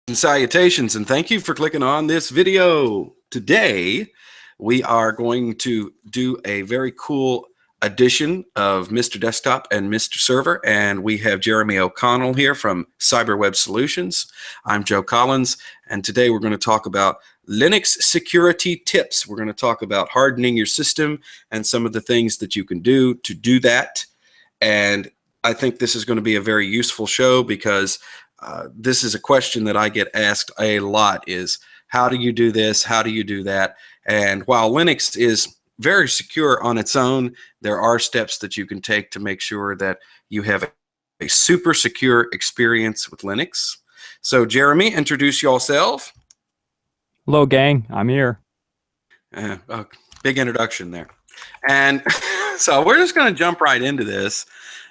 And salutations, and thank you for clicking on this video. Today, we are going to do a very cool edition of Mr. Desktop and Mr. Server, and we have Jeremy O'Connell here from CyberWeb Solutions. I'm Joe Collins, and today we're going to talk about Linux security tips. We're going to talk about hardening your system and some of the things that you can do to do that. And I think this is going to be a very useful show because this is a question that I get asked a lot is, how do you do this? How do you do that? And while Linux is very secure on its own, there are steps that you can take to make sure that you have a super secure experience with Linux. So Jeremy, introduce yourself. Hello, gang. I'm here. Big introduction there. And so we're just going to jump right into this.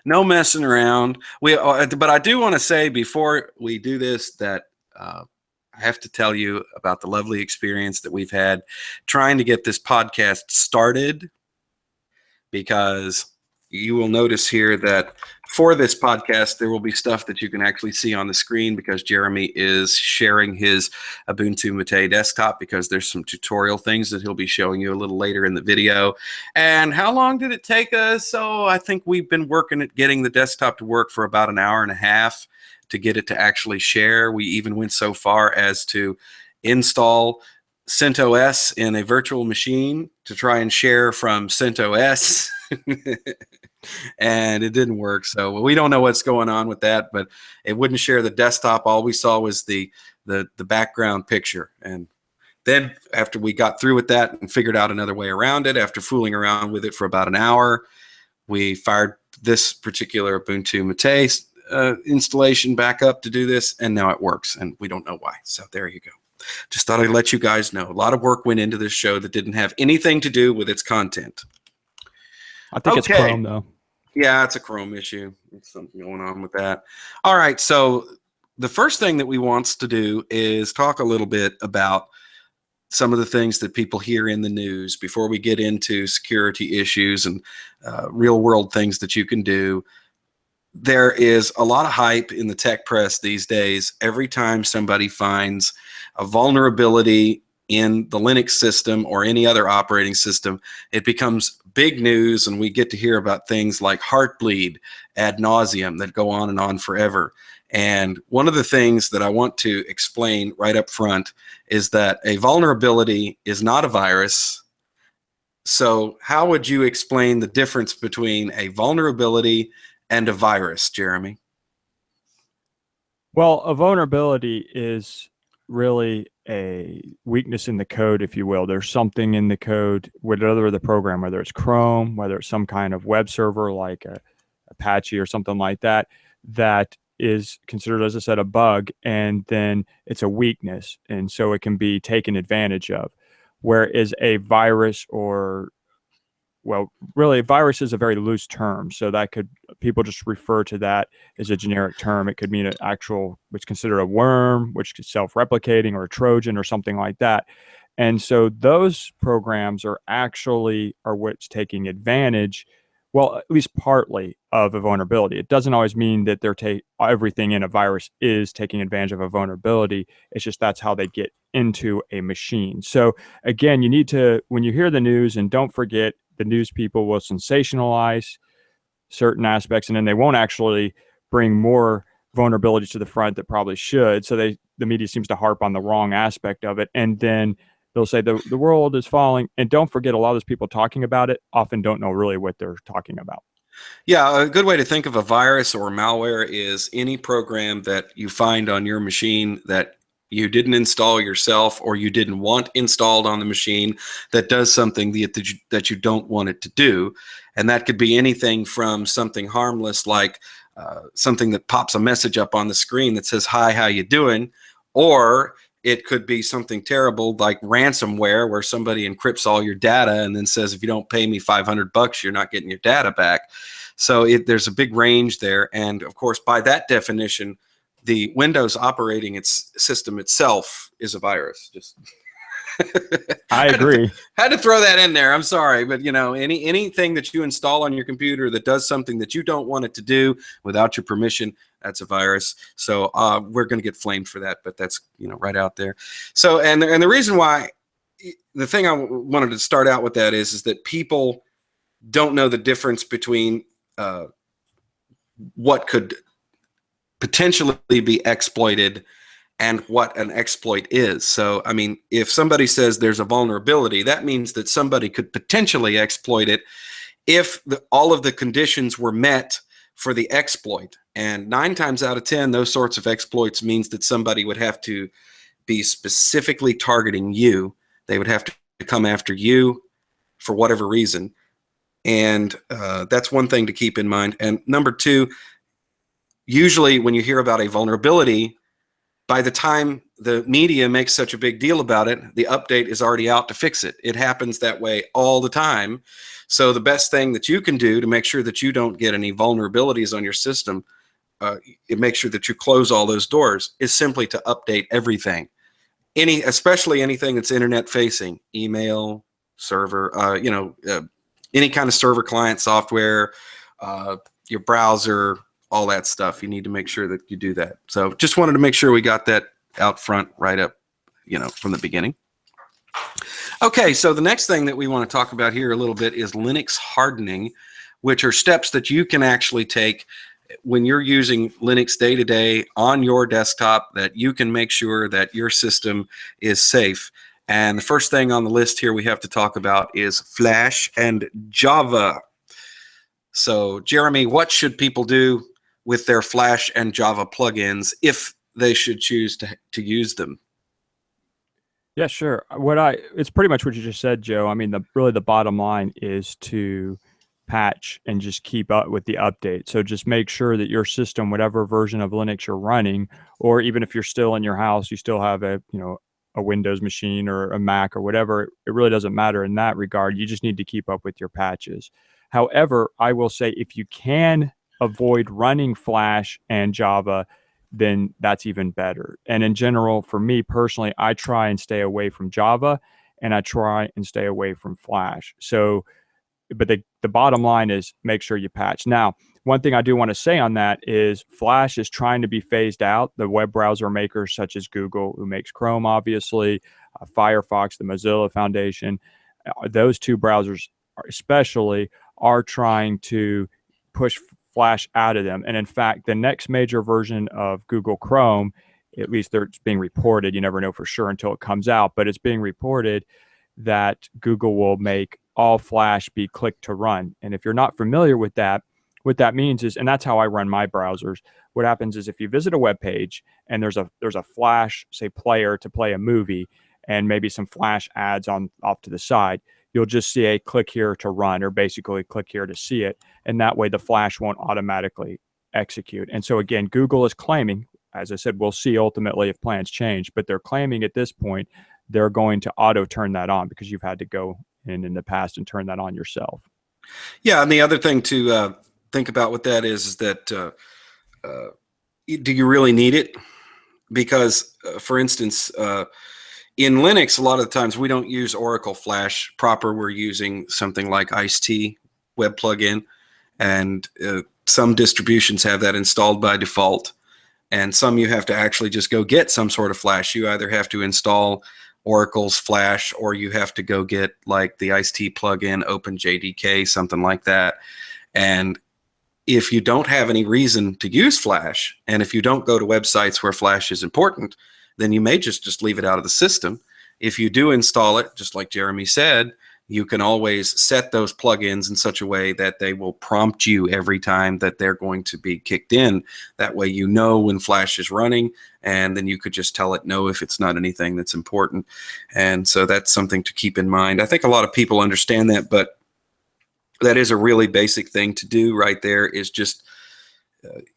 No messing around. But I do want to say before we do this that I have to tell you about the lovely experience that we've had trying to get this podcast started, because you will notice here that for this podcast, there will be stuff that you can actually see on the screen because Jeremy is sharing his Ubuntu Mate desktop, because there's some tutorial things that he'll be showing you a little later in the video. And how long did it take us? So I think we've been working at getting the desktop to work for about an hour and a half to get it to actually share. We even went so far as to install CentOS in a virtual machine to try and share from CentOS. And it didn't work, so we don't know what's going on with that, but it wouldn't share the desktop. All we saw was the background picture. And then after we got through with that and figured out another way around it, after fooling around with it for about an hour, we fired this particular Ubuntu Mate installation back up to do this, and now it works, and we don't know why. So there you go. Just thought I'd let you guys know. A lot of work went into this show that didn't have anything to do with its content. I think it's Chrome, though. Yeah, it's a Chrome issue. There's something going on with that. All right, so the first thing that we want to do is talk a little bit about some of the things that people hear in the news before we get into security issues and real-world things that you can do. There is a lot of hype in the tech press these days. Every time somebody finds a vulnerability in the Linux system or any other operating system, it becomes big news, and we get to hear about things like Heartbleed ad nauseum that go on and on forever. And one of the things that I want to explain right up front is that a vulnerability is not a virus. So how would you explain the difference between a vulnerability and a virus, Jeremy? Well, a vulnerability is really a weakness in the code, if you will. There's something in the code, whether the program, whether it's Chrome, whether it's some kind of web server like Apache or something like that, that is considered, as I said, a bug, and then it's a weakness, and so it can be taken advantage of. Whereas a virus, or well, really, a virus is a very loose term, so that could, people just refer to that as a generic term. It could mean an actual, which is considered a worm, which is self-replicating, or a trojan, or something like that. And so those programs are what's taking advantage, well, at least partly, of a vulnerability. It doesn't always mean that everything in a virus is taking advantage of a vulnerability. It's just that's how they get into a machine. So again, you need to, when you hear the news, and don't forget, the news people will sensationalize certain aspects, and then they won't actually bring more vulnerabilities to the front that probably should. So the media seems to harp on the wrong aspect of it, and then they'll say the world is falling. And don't forget, a lot of those people talking about it often don't know really what they're talking about. Yeah, a good way to think of a virus or malware is any program that you find on your machine that you didn't install yourself, or you didn't want installed on the machine, that does something that you don't want it to do. And that could be anything from something harmless like something that pops a message up on the screen that says, "Hi, how you doing?" Or it could be something terrible like ransomware, where somebody encrypts all your data and then says, "If you don't pay me $500, you're not getting your data back." So there's a big range there. And of course, by that definition, the Windows operating system itself is a virus. Just I agree. Had to throw that in there. I'm sorry, but you know, anything that you install on your computer that does something that you don't want it to do without your permission, that's a virus. So we're going to get flamed for that, but that's, you know, right out there. So and the reason why, the thing I wanted to start out with that is that people don't know the difference between what could potentially be exploited and what an exploit is. So, I mean, if somebody says there's a vulnerability, that means that somebody could potentially exploit it if all of the conditions were met for the exploit. And 9 times out of 10, those sorts of exploits means that somebody would have to be specifically targeting you. They would have to come after you for whatever reason. And that's one thing to keep in mind. And number 2, usually when you hear about a vulnerability, by the time the media makes such a big deal about it, the update is already out to fix it. It happens that way all the time. So the best thing that you can do to make sure that you don't get any vulnerabilities on your system, make sure that you close all those doors, is simply to update everything. Especially anything that's internet facing, email, server, any kind of server client software, your browser, all that stuff. You need to make sure that you do that. So just wanted to make sure we got that out front right up, you know, from the beginning. Okay, so the next thing that we want to talk about here a little bit is Linux hardening, which are steps that you can actually take when you're using Linux day to day on your desktop, that you can make sure that your system is safe. And the first thing on the list here we have to talk about is Flash and Java. So Jeremy, what should people do with their Flash and Java plugins if they should choose to use them? Yeah, sure. It's pretty much what you just said, Joe. I mean, really the bottom line is to patch and just keep up with the update. So just make sure that your system, whatever version of Linux you're running, or even if you're still in your house, you still have a Windows machine or a Mac or whatever, it really doesn't matter in that regard. You just need to keep up with your patches. However, I will say if you can avoid running Flash and Java, then that's even better. And in general, for me personally, I try and stay away from Java and I try and stay away from Flash. So, but the bottom line is make sure you patch. Now, one thing I do want to say on that is Flash is trying to be phased out. The web browser makers such as Google, who makes Chrome, obviously, Firefox, the Mozilla Foundation, those two browsers especially are trying to push Flash out of them. And in fact, the next major version of Google Chrome, at least it's being reported, you never know for sure until it comes out, but it's being reported that Google will make all Flash be click to run. And if you're not familiar with that, what that means is, and that's how I run my browsers, what happens is if you visit a web page and there's a Flash, say, player to play a movie and maybe some Flash ads off to the side, you'll just see a click here to run, or basically click here to see it. And that way the Flash won't automatically execute. And so again, Google is claiming, as I said, we'll see ultimately if plans change, but they're claiming at this point, they're going to auto turn that on because you've had to go in the past and turn that on yourself. Yeah, and the other thing to think about with that is that do you really need it? Because, for instance, in Linux, a lot of the times we don't use Oracle Flash proper. We're using something like Ice-T web plugin, and some distributions have that installed by default, and some you have to actually just go get some sort of Flash. You either have to install Oracle's Flash, or you have to go get like the Ice-T plugin, OpenJDK, something like that. And if you don't have any reason to use Flash, and if you don't go to websites where Flash is important, then you may just leave it out of the system. If you do install it, just like Jeremy said, you can always set those plugins in such a way that they will prompt you every time that they're going to be kicked in. That way you know when Flash is running, and then you could just tell it no if it's not anything that's important. And so that's something to keep in mind. I think a lot of people understand that, but that is a really basic thing to do right there, is just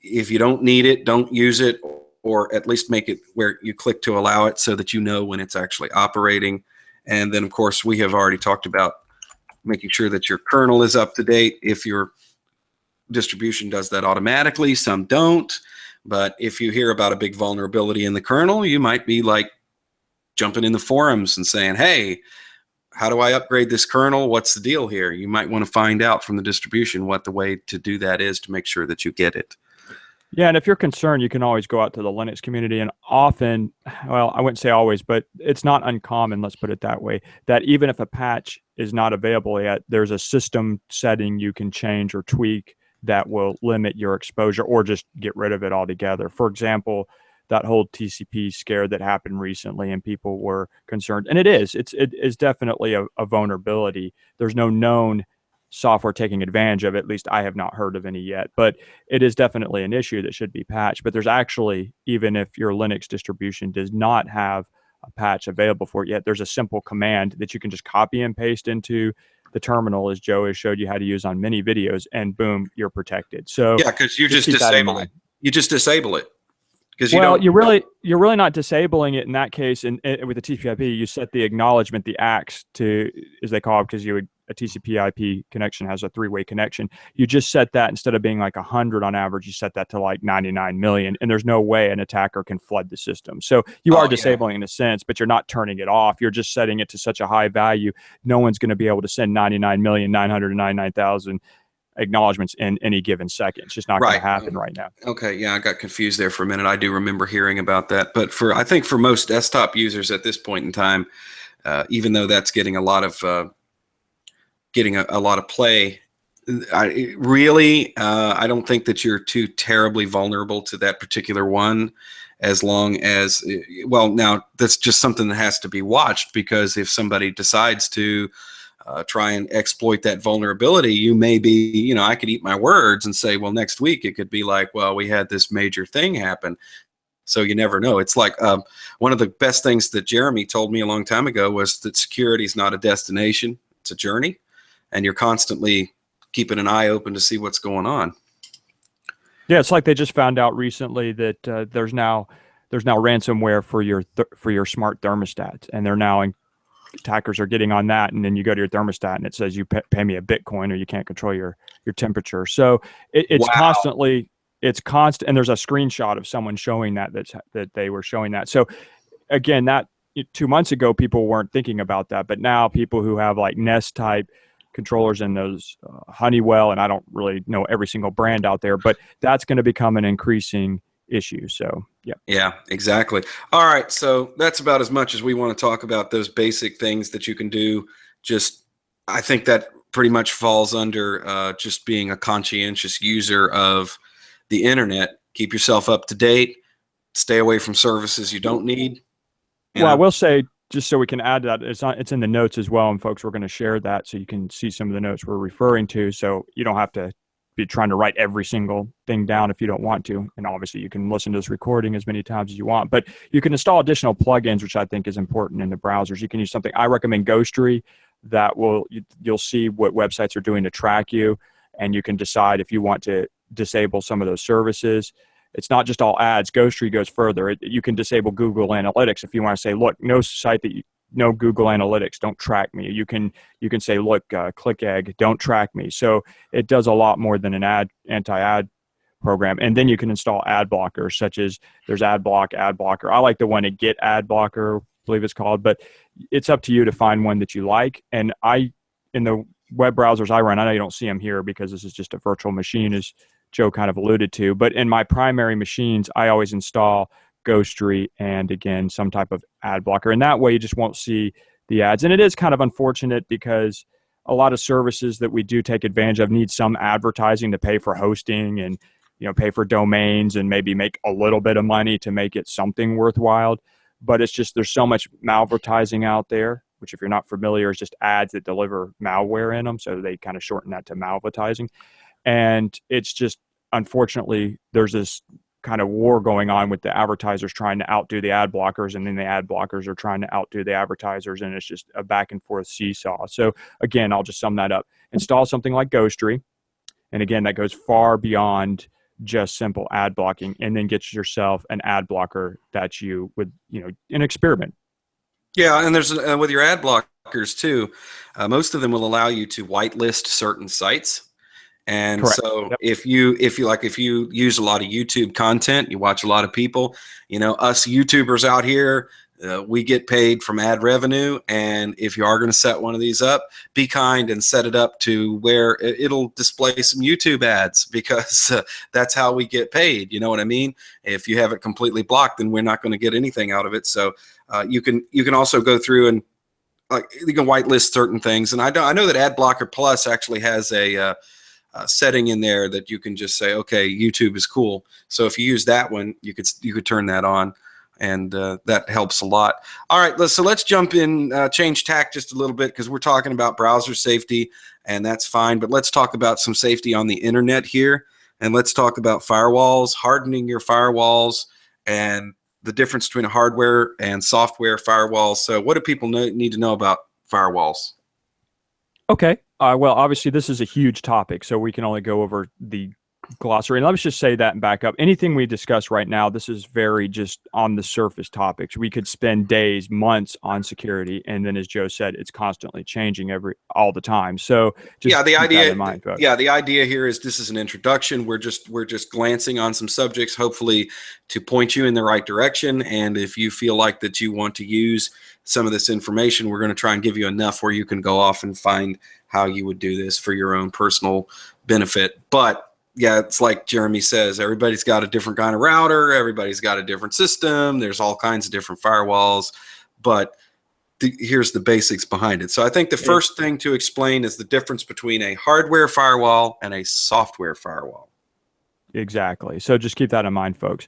if you don't need it, don't use it, or at least make it where you click to allow it so that you know when it's actually operating. And then, of course, we have already talked about making sure that your kernel is up to date. If your distribution does that automatically, some don't. But if you hear about a big vulnerability in the kernel, you might be like jumping in the forums and saying, hey, how do I upgrade this kernel? What's the deal here? You might want to find out from the distribution what the way to do that is to make sure that you get it. Yeah, and if you're concerned, you can always go out to the Linux community, and often, well, I wouldn't say always, but it's not uncommon, let's put it that way, that even if a patch is not available yet, there's a system setting you can change or tweak that will limit your exposure or just get rid of it altogether. For example, that whole TCP scare that happened recently and people were concerned, and it is definitely a vulnerability. There's no known software taking advantage of it. At least I have not heard of any yet, but it is definitely an issue that should be patched. But there's actually, even if your Linux distribution does not have a patch available for it yet, there's a simple command that you can just copy and paste into the terminal, as Joe has showed you how to use on many videos, and boom, you're protected. So yeah, because you just disable it. You just disable it. You're really not disabling it in that case. And with the TCP/IP, you set the acknowledgement, the ACKs to, as they call it, because a TCP/IP connection has a three-way connection. You just set that, instead of being like 100 on average, you set that to like 99 million, and there's no way an attacker can flood the system. So you are disabling in a sense, but you're not turning it off. You're just setting it to such a high value. No one's going to be able to send 99,999,000 acknowledgements in any given second. It's just not going to happen right now. Okay, yeah, I got confused there for a minute. I do remember hearing about that, but I think for most desktop users at this point in time, even though that's getting a lot of play, I don't think that you're too terribly vulnerable to that particular one, as long as, well, now that's just something that has to be watched, because if somebody decides to try and exploit that vulnerability, you may be, I could eat my words and say, well, next week it could be like, well, we had this major thing happen. So you never know. It's like one of the best things that Jeremy told me a long time ago was that security is not a destination, it's a journey, and you're constantly keeping an eye open to see what's going on. Yeah, it's like they just found out recently that there's now ransomware for your smart thermostats, and they're now attackers are getting on that, and then you go to your thermostat and it says you pay me a Bitcoin or you can't control your temperature. So it's constantly, it's constant, and there's a screenshot of someone showing that they were showing that. So again, that 2 months ago people weren't thinking about that, but now people who have like Nest type controllers and those Honeywell, and I don't really know every single brand out there, but that's going to become an increasing issue. So yeah, exactly. All right, so that's about as much as we want to talk about those basic things that you can do. Just, I think that pretty much falls under just being a conscientious user of the internet. Keep yourself up to date, stay away from services you don't need. Well, I will say, just so we can add that, it's in the notes as well, and folks, we're going to share that so you can see some of the notes we're referring to, so you don't have to be trying to write every single thing down if you don't want to. And obviously you can listen to this recording as many times as you want, but you can install additional plugins, which I think is important in the browsers. You can use something, I recommend Ghostery, that you'll see what websites are doing to track you, and you can decide if you want to disable some of those services. It's not just all ads. Ghostery goes further. You can disable Google Analytics if you want to say, look, no site that no Google Analytics, don't track me. You can say, look, ClickEgg, don't track me. So it does a lot more than an anti-ad program. And then you can install ad blockers, such as there's AdBlock, AdBlocker. I like the one at Get AdBlocker, I believe it's called, but it's up to you to find one that you like. And in the web browsers I run, I know you don't see them here because this is just a virtual machine, as Joe kind of alluded to, but in my primary machines, I always install Ghostery and, again, some type of ad blocker, and that way you just won't see the ads. And it is kind of unfortunate because a lot of services that we do take advantage of need some advertising to pay for hosting and pay for domains and maybe make a little bit of money to make it something worthwhile. But it's just, there's so much malvertising out there, which, if you're not familiar, is just ads that deliver malware in them, so they kind of shorten that to malvertising. And it's just, unfortunately, there's this kind of war going on with the advertisers trying to outdo the ad blockers, and then the ad blockers are trying to outdo the advertisers, and it's just a back and forth seesaw. So again, I'll just sum that up. Install something like Ghostery, and again, that goes far beyond just simple ad blocking, and then get yourself an ad blocker that you would, an experiment. Yeah, and there's with your ad blockers too, most of them will allow you to whitelist certain sites. And correct. So yep. if you use a lot of YouTube content, you watch a lot of people, us YouTubers out here, We get paid from ad revenue, and if you are going to set one of these up, be kind and set it up to where it'll display some YouTube ads, because that's how we get paid. You know what I mean? If you have it completely blocked, then we're not going to get anything out of it. So you can also go through and you can whitelist certain things. And I know that AdBlocker Plus actually has a setting in there that you can just say, okay, YouTube is cool. So if you use that one, you could turn that on. And that helps a lot. All right, so let's jump in, change tack just a little bit, because we're talking about browser safety, and that's fine. But let's talk about some safety on the internet here, and let's talk about firewalls, hardening your firewalls, and the difference between a hardware and software firewall. So what do people need to know about firewalls? Okay. Well, obviously, this is a huge topic, so we can only go over the glossary. And let's just say that and back up. Anything we discuss right now, this is very just on the surface topics. We could spend days, months on security, and then, as Joe said, it's constantly changing all the time. So just the keep idea that in mind, folks. the idea here is this is an introduction. We're just glancing on some subjects, hopefully to point you in the right direction. And if you feel like that you want to use some of this information, we're going to try and give you enough where you can go off and find how you would do this for your own personal benefit. But yeah, it's like Jeremy says, everybody's got a different kind of router. Everybody's got a different system. There's all kinds of different firewalls, but here's the basics behind it. So I think the first thing to explain is the difference between a hardware firewall and a software firewall. Exactly. So just keep that in mind, folks.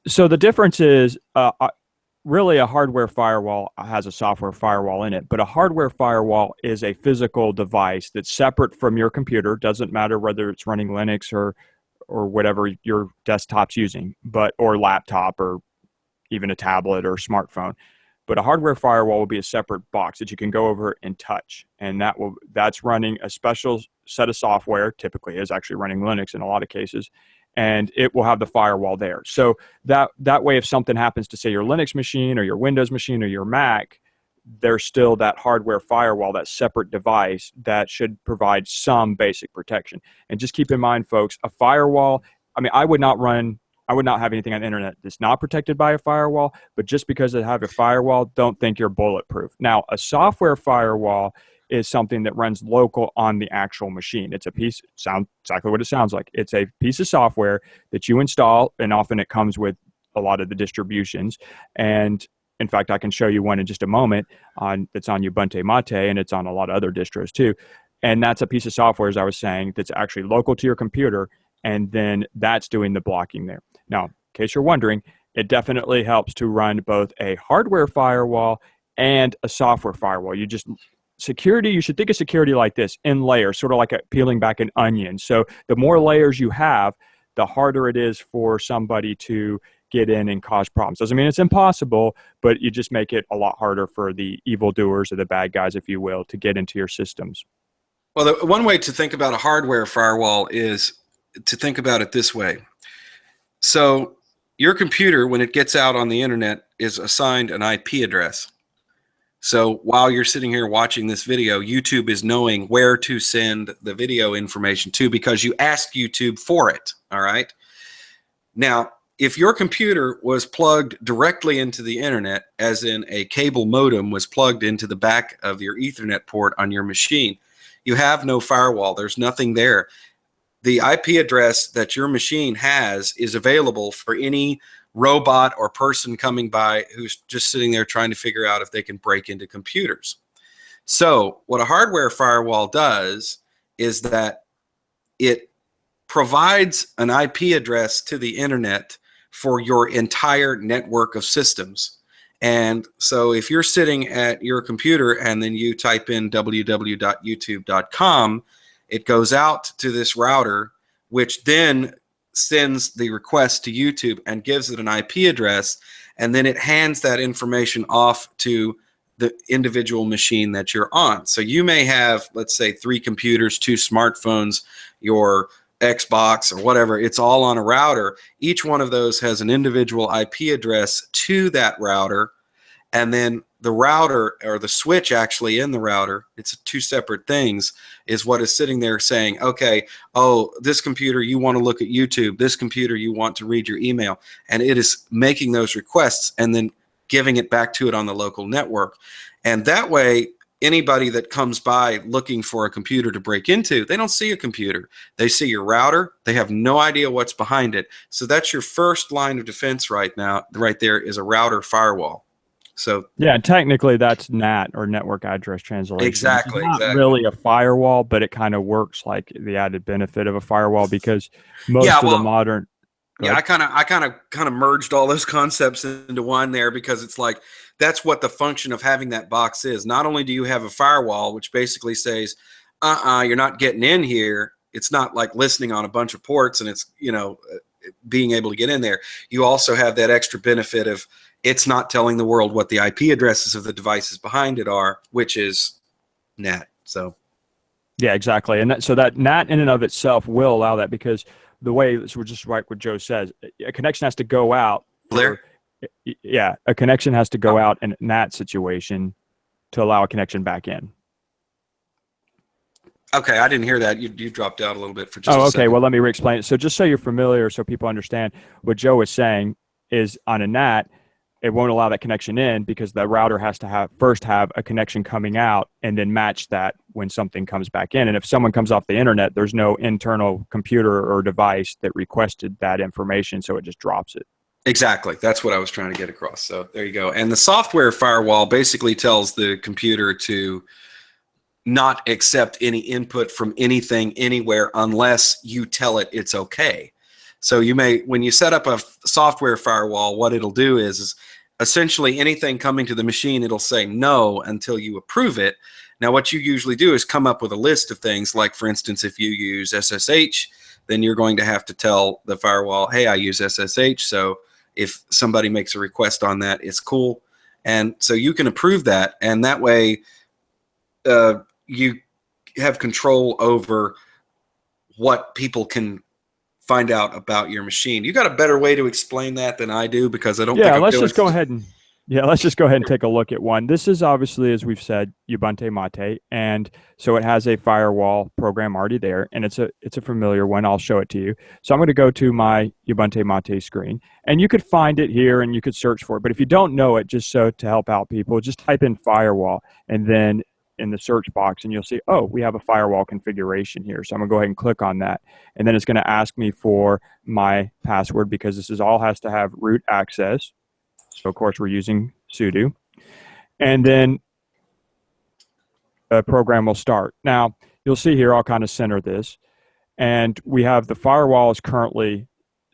So the difference is really a hardware firewall has a software firewall in it, but a hardware firewall is a physical device that's separate from your computer. Doesn't matter whether it's running Linux or whatever your desktop's using, or laptop, or even a tablet or smartphone. But a hardware firewall will be a separate box that you can go over and touch, and that's running a special set of software. Typically is actually running Linux in a lot of cases, and it will have the firewall there. So that way, if something happens to, say, your Linux machine or your Windows machine or your Mac, there's still that hardware firewall, that separate device that should provide some basic protection. And just keep in mind, folks, a firewall, I mean, I would not have anything on the internet that's not protected by a firewall, but just because they have a firewall, don't think you're bulletproof. Now, a software firewall is something that runs local on the actual machine. It's a piece, sounds exactly what it sounds like. It's a piece of software that you install, and often it comes with a lot of the distributions. And in fact, I can show you one in just a moment that's on Ubuntu Mate, and it's on a lot of other distros too. And that's a piece of software, as I was saying, that's actually local to your computer, and then that's doing the blocking there. Now, in case you're wondering, it definitely helps to run both a hardware firewall and a software firewall. Security, you should think of security like this, in layers, sort of like peeling back an onion. So the more layers you have, the harder it is for somebody to get in and cause problems. Doesn't mean it's impossible, but you just make it a lot harder for the evildoers or the bad guys, if you will, to get into your systems. Well, one way to think about a hardware firewall is to think about it this way. So your computer, when it gets out on the internet, is assigned an IP address. So while you're sitting here watching this video, YouTube is knowing where to send the video information to, because you asked YouTube for it, all right? Now, if your computer was plugged directly into the internet, as in a cable modem was plugged into the back of your Ethernet port on your machine, you have no firewall. There's nothing there. The IP address that your machine has is available for any robot or person coming by who's just sitting there trying to figure out if they can break into computers. So what a hardware firewall does is that it provides an IP address to the internet for your entire network of systems. And so if you're sitting at your computer and then you type in www.youtube.com, it goes out to this router, which then sends the request to YouTube and gives it an IP address, and then it hands that information off to the individual machine that you're on. So you may have, let's say, 3 computers, 2 smartphones, your Xbox or whatever. It's all on a router. Each one of those has an individual IP address to that router, and then the router, or the switch actually in the router, it's 2 separate things, is what is sitting there saying, okay, oh, this computer, you want to look at YouTube. This computer, you want to read your email. And it is making those requests. And then giving it back to it on the local network. And that way, anybody that comes by looking for a computer to break into, they don't see a computer. They see your router. They have no idea what's behind it. So that's your first line of defense right now. Right there is a router firewall. So yeah, technically that's NAT, or network address translation. exactly, It's not really a firewall, but it kind of works like the added benefit of a firewall, because most of the modern. Yeah, I kind of merged all those concepts into one there, because it's like that's what the function of having that box is. Not only do you have a firewall, which basically says, you're not getting in here. It's not like listening on a bunch of ports and it's, being able to get in there. You also have that extra benefit of it's not telling the world what the IP addresses of the devices behind it are, which is NAT. So, yeah, exactly. And so that NAT in and of itself will allow that, because the way, so we're just right what Joe says, a connection has to go out. A connection has to go out in a NAT situation to allow a connection back in. Okay, I didn't hear that. You dropped out a little bit for just a second. Okay. Well, let me re-explain it. So just so you're familiar, so people understand, what Joe is saying is on a NAT, it won't allow that connection in because the router has to first have a connection coming out and then match that when something comes back in. And if someone comes off the internet, there's no internal computer or device that requested that information, so it just drops it. Exactly. That's what I was trying to get across. So there you go. And the software firewall basically tells the computer to not accept any input from anything anywhere unless you tell it it's okay. So when you set up a software firewall, what it'll do is essentially anything coming to the machine, it'll say no until you approve it. Now, what you usually do is come up with a list of things, like, for instance, if you use SSH, then you're going to have to tell the firewall, hey, I use SSH. So if somebody makes a request on that, it's cool. And so you can approve that. And that way you have control over what people can find out about your machine. You got a better way to explain that than I do, because I don't think let's just go ahead and take a look at one. This is obviously, as we've said, UwanteMate, and so it has a firewall program already there, and it's a familiar one. I'll show it to you. So I'm going to go to my UwanteMate screen, and you could find it here and you could search for it. But if you don't know it, just so to help out people, just type in firewall and then in the search box, and you'll see, oh, we have a firewall configuration here. So I'm gonna go ahead and click on that. And then it's gonna ask me for my password, because this all has to have root access. So of course we're using sudo. And then the program will start. Now, you'll see here, I'll kind of center this. And we have the firewall is currently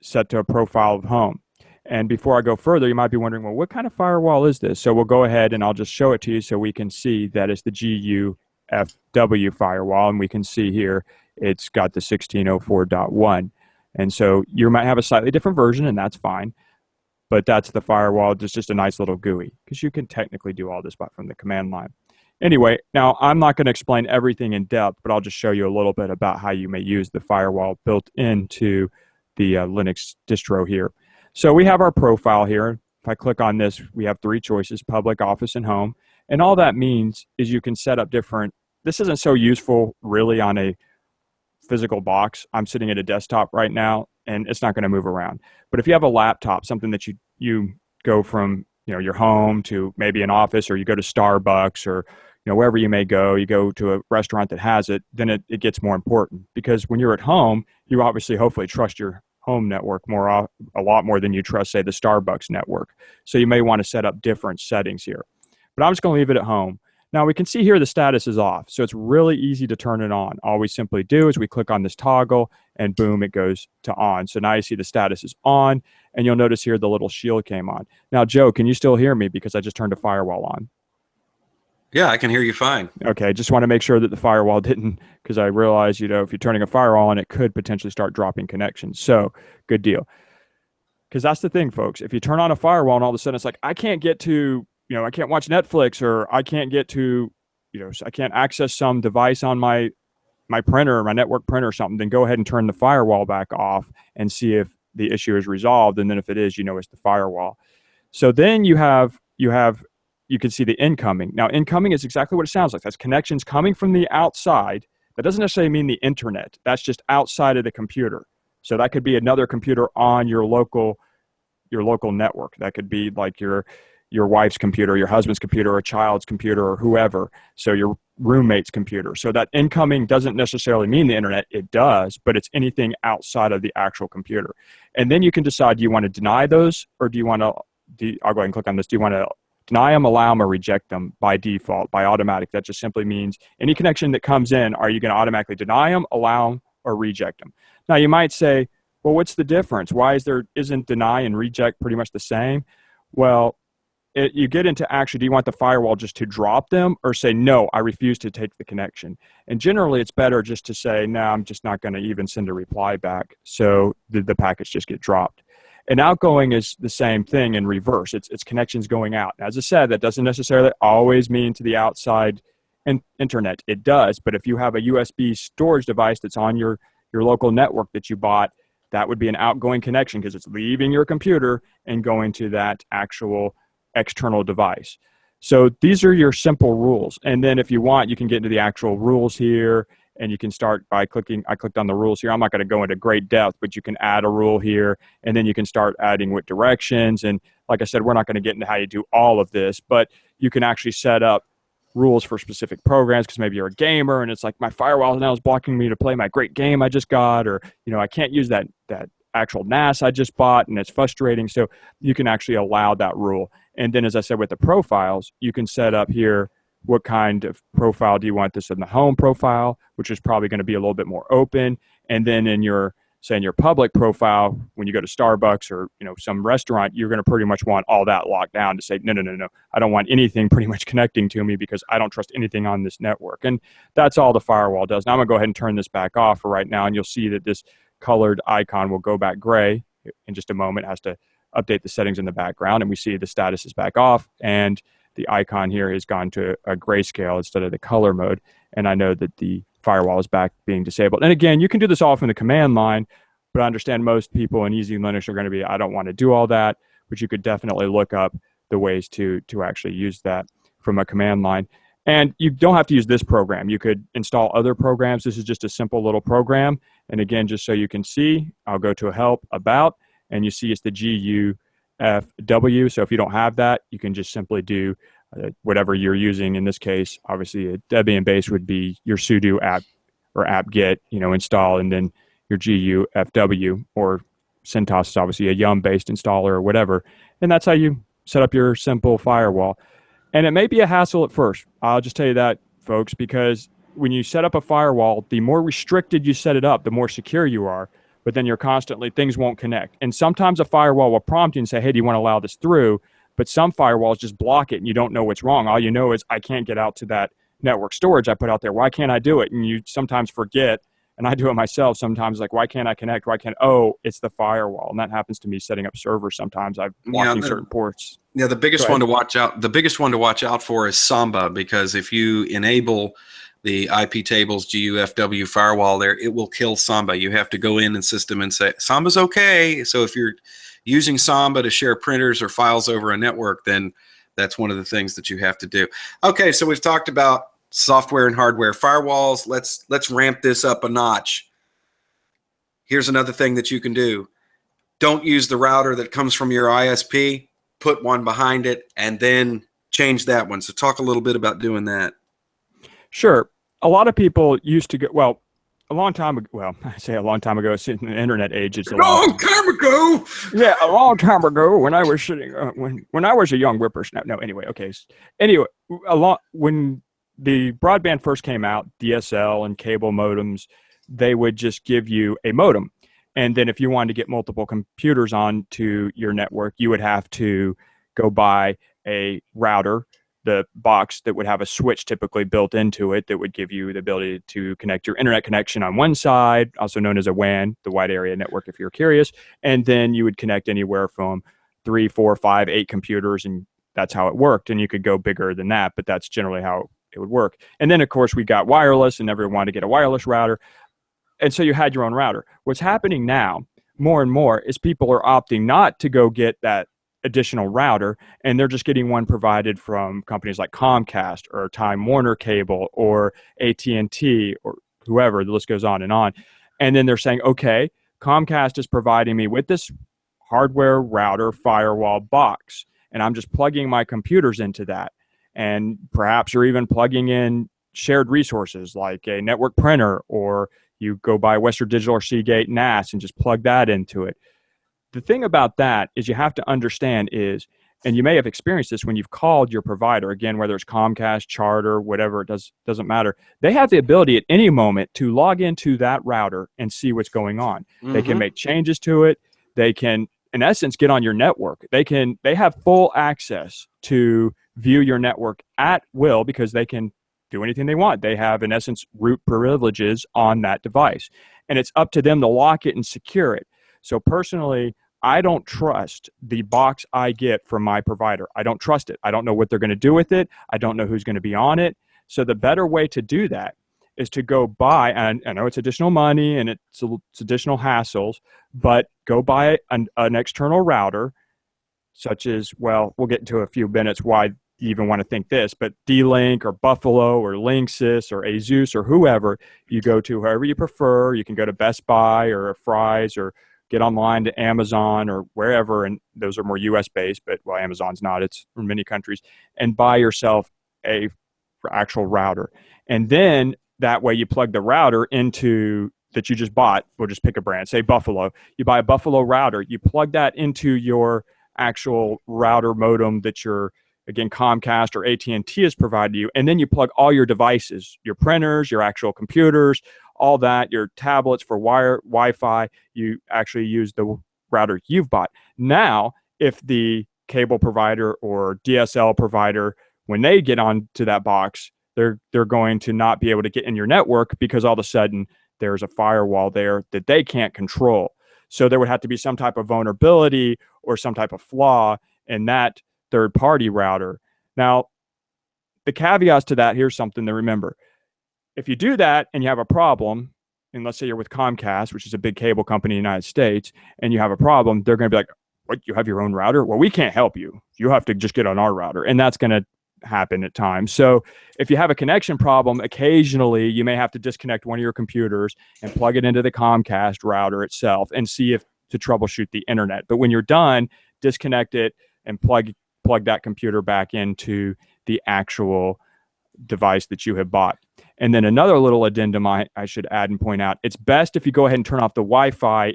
set to a profile of home. And before I go further, you might be wondering, well, what kind of firewall is this? So we'll go ahead and I'll just show it to you so we can see that it's the GUFW firewall. And we can see here it's got the 1604.1. And so you might have a slightly different version, and that's fine. But that's the firewall. It's just a nice little GUI, because you can technically do all this from the command line. Anyway, now I'm not going to explain everything in depth, but I'll just show you a little bit about how you may use the firewall built into the Linux distro here. So we have our profile here. If I click on this, we have 3 choices: public, office, and home. And all that means is you can set up different. This isn't so useful really on a physical box. I'm sitting at a desktop right now, and it's not going to move around. But if you have a laptop, something that you go from your home to maybe an office, or you go to Starbucks, or wherever you may go, you go to a restaurant that has it, then it gets more important, because when you're at home, you obviously hopefully trust your home network a lot more than you trust, say, the Starbucks network. So you may want to set up different settings here. But I'm just going to leave it at home. Now we can see here the status is off, so it's really easy to turn it on. All we simply do is we click on this toggle, and boom, it goes to on. So now you see the status is on, and you'll notice here the little shield came on. Now, Joe, can you still hear me, because I just turned a firewall on? Yeah, I can hear you fine. Okay, just want to make sure that the firewall didn't, because I realize, if you're turning a firewall on, it could potentially start dropping connections. So, good deal. Because that's the thing, folks. If you turn on a firewall and all of a sudden it's like, I can't get to, I can't watch Netflix, or I can't get to, I can't access some device on my printer, my network printer or something, then go ahead and turn the firewall back off and see if the issue is resolved. And then if it is, it's the firewall. So then you can see the incoming. Now, incoming is exactly what it sounds like. That's connections coming from the outside. That doesn't necessarily mean the internet. That's just outside of the computer. So that could be another computer on your local network. That could be like your your wife's computer, your husband's computer, or a child's computer, or whoever. So your roommate's computer. So that incoming doesn't necessarily mean the internet. It does, but it's anything outside of the actual computer. And then you can decide, do you want to deny those, or do you want to, I'll go ahead and click on this. Do you want to deny them, allow them, or reject them by default, by automatic? That just simply means any connection that comes in, are you going to automatically deny them, allow them, or reject them? Now you might say, well, what's the difference? Why isn't deny and reject pretty much the same? Well, you get into actually, do you want the firewall just to drop them, or say, no, I refuse to take the connection? And generally it's better just to say, no, I'm just not going to even send a reply back. So the packets just get dropped. And outgoing is the same thing in reverse. It's connections going out. As I said, that doesn't necessarily always mean to the outside internet. It does, but if you have a USB storage device that's on your local network that you bought, that would be an outgoing connection because it's leaving your computer and going to that actual external device. So these are your simple rules. And then if you want, you can get into the actual rules here, and you can start by clicking. I clicked on the rules here. I'm not going to go into great depth, but you can add a rule here, and then you can start adding what directions. And like I said, we're not going to get into how you do all of this, but you can actually set up rules for specific programs, because maybe you're a gamer and it's like, my firewall now is blocking me to play my great game I just got, or I can't use that actual NAS I just bought, and it's frustrating. So you can actually allow that rule. And then, as I said, with the profiles, you can set up here what kind of profile do you want this in the home profile, which is probably going to be a little bit more open. And then in your public profile, when you go to Starbucks or some restaurant, you're going to pretty much want all that locked down to say, no, I don't want anything pretty much connecting to me because I don't trust anything on this network. And that's all the firewall does. Now I'm going to go ahead and turn this back off for right now, and you'll see that this colored icon will go back gray in just a moment. It has to update the settings in the background, and we see the status is back off, and the icon here has gone to a grayscale instead of the color mode. And I know that the firewall is back being disabled. And again, you can do this all from the command line, but I understand most people in Easy Linux are going to be, I don't want to do all that, but you could definitely look up the ways to actually use that from a command line. And you don't have to use this program. You could install other programs. This is just a simple little program. And again, just so you can see, I'll go to help about, and you see it's the GUFW. So if you don't have that, you can just simply do whatever you're using. In this case, obviously a Debian base would be your sudo app or apt-get, install, and then your GUFW, or CentOS is obviously a yum-based installer or whatever. And that's how you set up your simple firewall. And it may be a hassle at first. I'll just tell you that, folks, because when you set up a firewall, the more restricted you set it up, the more secure you are. But then things won't connect. And sometimes a firewall will prompt you and say, hey, do you want to allow this through? But some firewalls just block it and you don't know what's wrong. All you know is, I can't get out to that network storage I put out there. Why can't I do it? And you sometimes forget, and I do it myself sometimes, like, why can't I connect? Oh, it's the firewall. And that happens to me setting up servers sometimes. I'm blocking certain ports. Yeah, the biggest one to watch out for is Samba, because if you enable the IP tables GUFW firewall there, it will kill Samba. You have to go in and system and say, Samba's okay. So if you're using Samba to share printers or files over a network, then that's one of the things that you have to do. Okay, so we've talked about software and hardware firewalls. Let's ramp this up a notch. Here's another thing that you can do. Don't use the router that comes from your ISP. Put one behind it and then change that one. So talk a little bit about doing that. Sure. A lot of people used to go, a long time ago, I say a long time ago, it's in the internet age. It's a long time ago. Yeah, a long time ago when I was sitting, when I was a young whippersnapper. No, anyway, okay. Anyway, when the broadband first came out, DSL and cable modems, they would just give you a modem. And then if you wanted to get multiple computers onto your network, you would have to go buy a router, the box that would have a switch typically built into it that would give you the ability to connect your internet connection on one side, also known as a WAN, the wide area network if you're curious. And then you would connect anywhere from 3, 4, 5, 8 computers, and that's how it worked. And you could go bigger than that, but that's generally how it would work. And then, of course, we got wireless, and everyone wanted to get a wireless router. And so you had your own router. What's happening now, more and more, is people are opting not to go get that additional router, and they're just getting one provided from companies like Comcast or Time Warner Cable or AT&T or whoever. The list goes on. And then they're saying, okay, Comcast is providing me with this hardware router firewall box, and I'm just plugging my computers into that. And perhaps you're even plugging in shared resources like a network printer, or you go by Western Digital or Seagate NAS and just plug that into it. The thing about that is you have to understand is, and you may have experienced this when you've called your provider, again, whether it's Comcast, Charter, whatever, doesn't matter. They have the ability at any moment to log into that router and see what's going on. Mm-hmm. They can make changes to it. They can, in essence, get on your network. They have full access to view your network at will because they can do anything they want. They have, in essence, root privileges on that device. And it's up to them to lock it and secure it. So personally, I don't trust the box I get from my provider. I don't trust it. I don't know what they're going to do with it. I don't know who's going to be on it. So the better way to do that is to go buy, and I know it's additional money and it's additional hassles, but go buy an external router, such as, well, we'll get into a few minutes why you even want to think this, but D-Link or Buffalo or Linksys or Asus or whoever, you go to whoever you prefer. You can go to Best Buy or Fry's or get online to Amazon or wherever, and those are more US based, but well, Amazon's not, it's from many countries, and buy yourself a actual router. And then that way you plug the router into that you just bought. We'll just pick a brand, say Buffalo. You buy a Buffalo router, you plug that into your actual router modem that your, again, Comcast or AT&T has provided you, and then you plug all your devices, your printers, your actual computers, all that, your tablets for Wi-Fi, you actually use the router you've bought. Now, if the cable provider or DSL provider, when they get onto that box, they're going to not be able to get in your network because all of a sudden there's a firewall there that they can't control. So there would have to be some type of vulnerability or some type of flaw in that third-party router. Now, the caveats to that, here's something to remember. If you do that and you have a problem, and let's say you're with Comcast, which is a big cable company in the United States, and you have a problem, they're going to be like, what, you have your own router? Well, we can't help you. You have to just get on our router. And that's going to happen at times. So if you have a connection problem, occasionally you may have to disconnect one of your computers and plug it into the Comcast router itself and see if to troubleshoot the internet. But when you're done, disconnect it and plug that computer back into the actual device that you have bought. And then another little addendum I should add and point out, it's best if you go ahead and turn off the Wi-Fi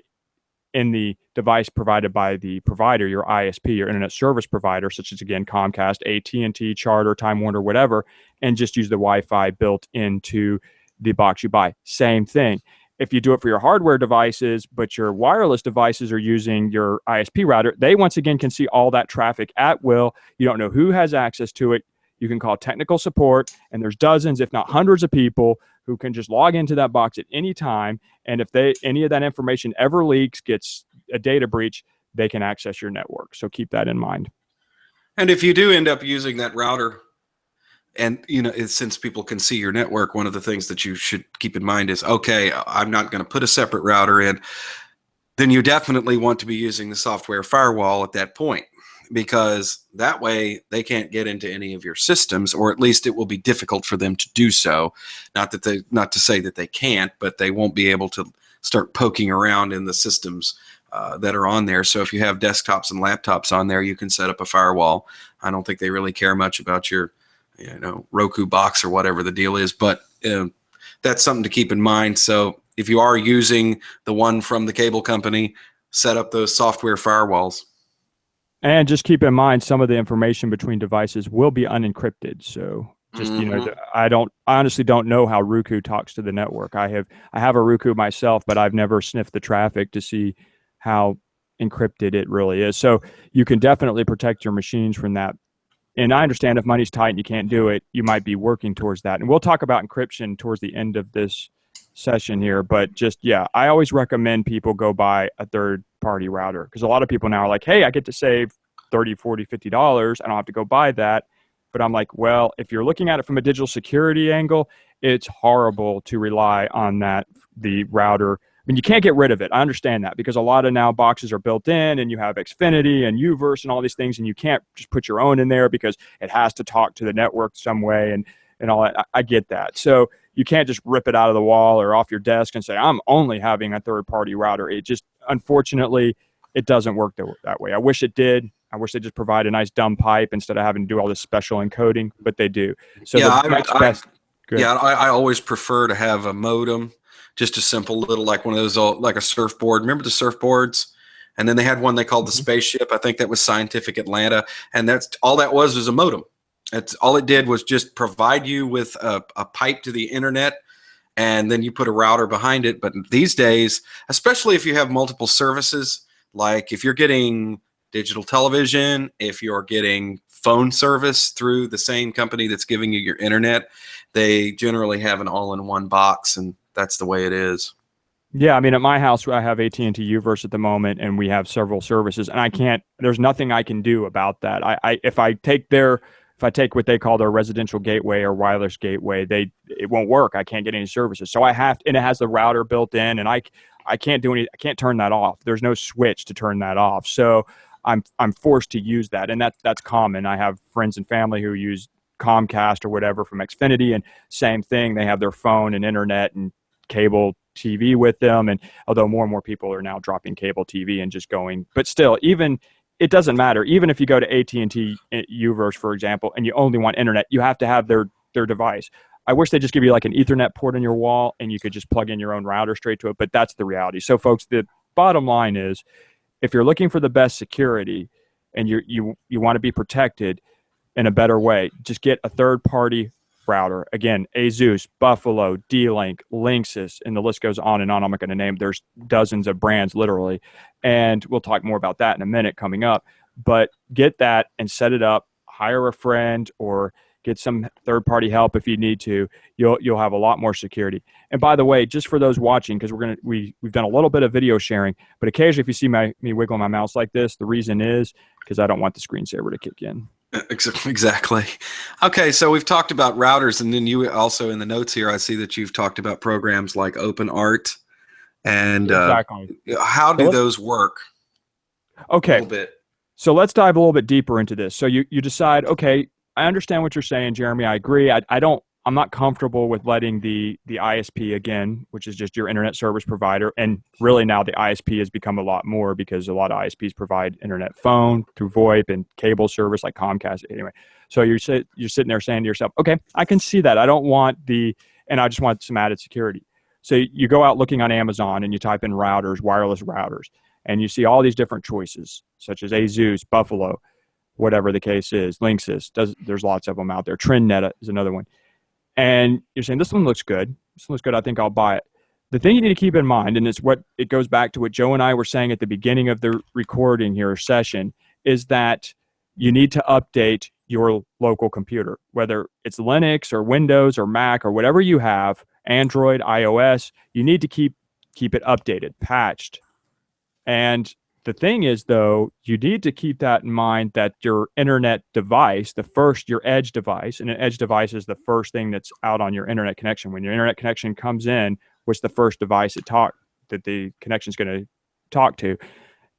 in the device provided by the provider, your ISP, your internet service provider, such as, again, Comcast, AT&T, Charter, Time Warner, whatever, and just use the Wi-Fi built into the box you buy. Same thing. If you do it for your hardware devices, but your wireless devices are using your ISP router, they once again can see all that traffic at will. You don't know who has access to it. You can call technical support, and there's dozens, if not hundreds of people who can just log into that box at any time. And if any of that information ever leaks, gets a data breach, they can access your network. So keep that in mind. And if you do end up using that router, and since people can see your network, one of the things that you should keep in mind is, okay, I'm not going to put a separate router in. Then you definitely want to be using the software firewall at that point, because that way they can't get into any of your systems, or at least it will be difficult for them to do so. Not to say that they can't, but they won't be able to start poking around in the systems that are on there. So if you have desktops and laptops on there, you can set up a firewall. I don't think they really care much about your Roku box or whatever the deal is, but that's something to keep in mind. So if you are using the one from the cable company, set up those software firewalls. And just keep in mind, some of the information between devices will be unencrypted. So just, I honestly don't know how Roku talks to the network. I have a Roku myself, but I've never sniffed the traffic to see how encrypted it really is. So you can definitely protect your machines from that. And I understand if money's tight and you can't do it, you might be working towards that. And we'll talk about encryption towards the end of this session here. But just, yeah, I always recommend people go buy a third-party router, because a lot of people now are like, hey, I get to save $30, $40, $50. I don't have to go buy that. But I'm like, well, if you're looking at it from a digital security angle, it's horrible to rely on the router. I mean, you can't get rid of it. I understand that, because a lot of now boxes are built in, and you have Xfinity and Uverse and all these things, and you can't just put your own in there because it has to talk to the network some way and all that. I get that. So you can't just rip it out of the wall or off your desk and say, I'm only having a third-party router. It just, unfortunately, it doesn't work that way. I wish it did. I wish they just provide a nice dumb pipe instead of having to do all this special encoding, but they do. So Yeah, the next best. yeah, I always prefer to have a modem, just a simple little, like one of those old, like a surfboard. Remember the surfboards? And then they had one they called the spaceship. I think that was Scientific Atlanta, and that's all that was a modem. That's all it did was just provide you with a pipe to the internet, and then you put a router behind it. But these days, especially if you have multiple services, like if you're getting digital television, if you're getting phone service through the same company that's giving you your internet, they generally have an all-in-one box, and that's the way it is. Yeah, I mean, at my house, I have AT&T UVerse at the moment, and we have several services, and I can't. There's nothing I can do about that. If I take what they call their residential gateway or wireless gateway, it won't work. I can't get any services. So I have, and it has the router built in, and I can't do any. I can't turn that off. There's no switch to turn that off. So I'm forced to use that, and that's common. I have friends and family who use Comcast or whatever from Xfinity, and same thing. They have their phone and internet and cable TV with them, and although more and more people are now dropping cable TV and just going, but still, even it doesn't matter. Even if you go to AT&T UVerse, for example, and you only want internet, you have to have their device. I wish they just give you like an Ethernet port on your wall, and you could just plug in your own router straight to it. But that's the reality. So, folks, the bottom line is, if you're looking for the best security and you want to be protected in a better way, just get a third-party router. Again, Asus, Buffalo, D-Link, Linksys, and the list goes on and on. I'm not going to name. There's dozens of brands, literally, and we'll talk more about that in a minute coming up. But get that and set it up. Hire a friend or get some third-party help if you need to. You'll have a lot more security. And by the way, just for those watching, because we've done a little bit of video sharing, but occasionally if you see me wiggle my mouse like this, the reason is because I don't want the screensaver to kick in. Exactly. Okay, so we've talked about routers, and then you also in the notes here, I see that you've talked about programs like OpenWRT, and exactly. How do those work? Okay. A little bit. So let's dive a little bit deeper into this. So you decide, okay, I understand what you're saying, Jeremy. I agree. I'm not comfortable with letting the ISP, again, which is just your internet service provider, and really now the ISP has become a lot more because a lot of ISPs provide internet phone through VoIP and cable service like Comcast. Anyway, so you're sitting there saying to yourself, okay, I can see that. I don't want and I just want some added security. So you go out looking on Amazon and you type in routers, wireless routers, and you see all these different choices, such as Asus, Buffalo, whatever the case is, Linksys. There's lots of them out there. TrendNet is another one. And you're saying, this one looks good. This one looks good. I think I'll buy it. The thing you need to keep in mind, and it goes back to what Joe and I were saying at the beginning of the recording here session, is that you need to update your local computer, whether it's Linux or Windows or Mac or whatever you have, Android, iOS, you need to keep it updated, patched. And the thing is, though, you need to keep that in mind that your internet device, your edge device, and an edge device is the first thing that's out on your internet connection. When your internet connection comes in, what's the first device that the connection is going to talk to?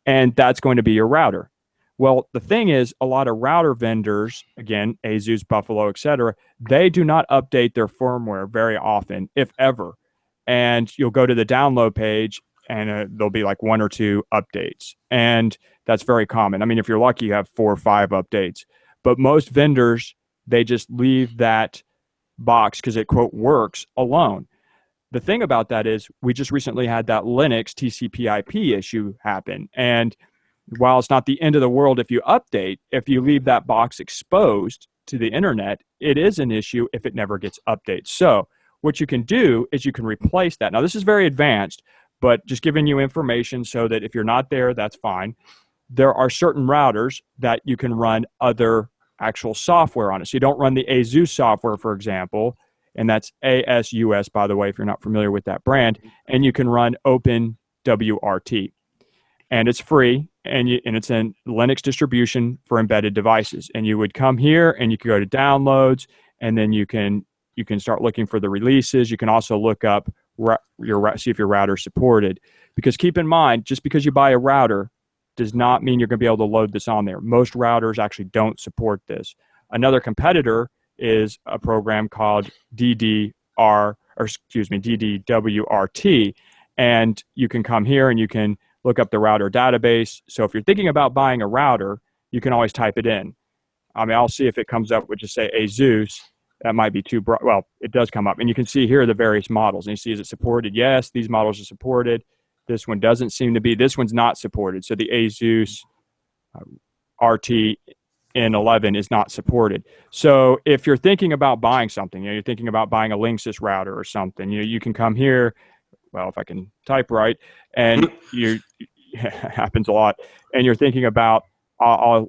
And that's going to be your router. Well, the thing is, a lot of router vendors, again, Asus, Buffalo, etc., they do not update their firmware very often, if ever. And you'll go to the download page, and there'll be like 1 or 2 updates. And that's very common. I mean, if you're lucky, you have 4 or 5 updates. But most vendors, they just leave that box because it, quote, works alone. The thing about that is we just recently had that Linux TCP/IP issue happen. And while it's not the end of the world if you update, if you leave that box exposed to the internet, it is an issue if it never gets updated. So what you can do is you can replace that. Now, this is very advanced, but just giving you information so that if you're not there, that's fine. There are certain routers that you can run other actual software on it. So you don't run the Asus software, for example, and that's ASUS, by the way, if you're not familiar with that brand, and you can run OpenWRT. And it's free, and it's in Linux distribution for embedded devices. And you would come here, and you could go to downloads, and then you can start looking for the releases. You can also look up see if your router is supported, because keep in mind, just because you buy a router does not mean you're going to be able to load this on there. Most routers actually don't support this. Another competitor is a program called DD-WRT, and you can come here and you can look up the router database. So if you're thinking about buying a router, you can always type it in. I mean, I'll see if it comes up with just say ASUS. That might be too broad. Well, it does come up. And you can see here the various models. And you see, is it supported? Yes, these models are supported. This one doesn't seem to be. This one's not supported. So the ASUS RT N11 is not supported. So if you're thinking about buying something, you're thinking about buying a Linksys router or something, you can come here. Well, if I can type right, and it happens a lot. And you're thinking about, I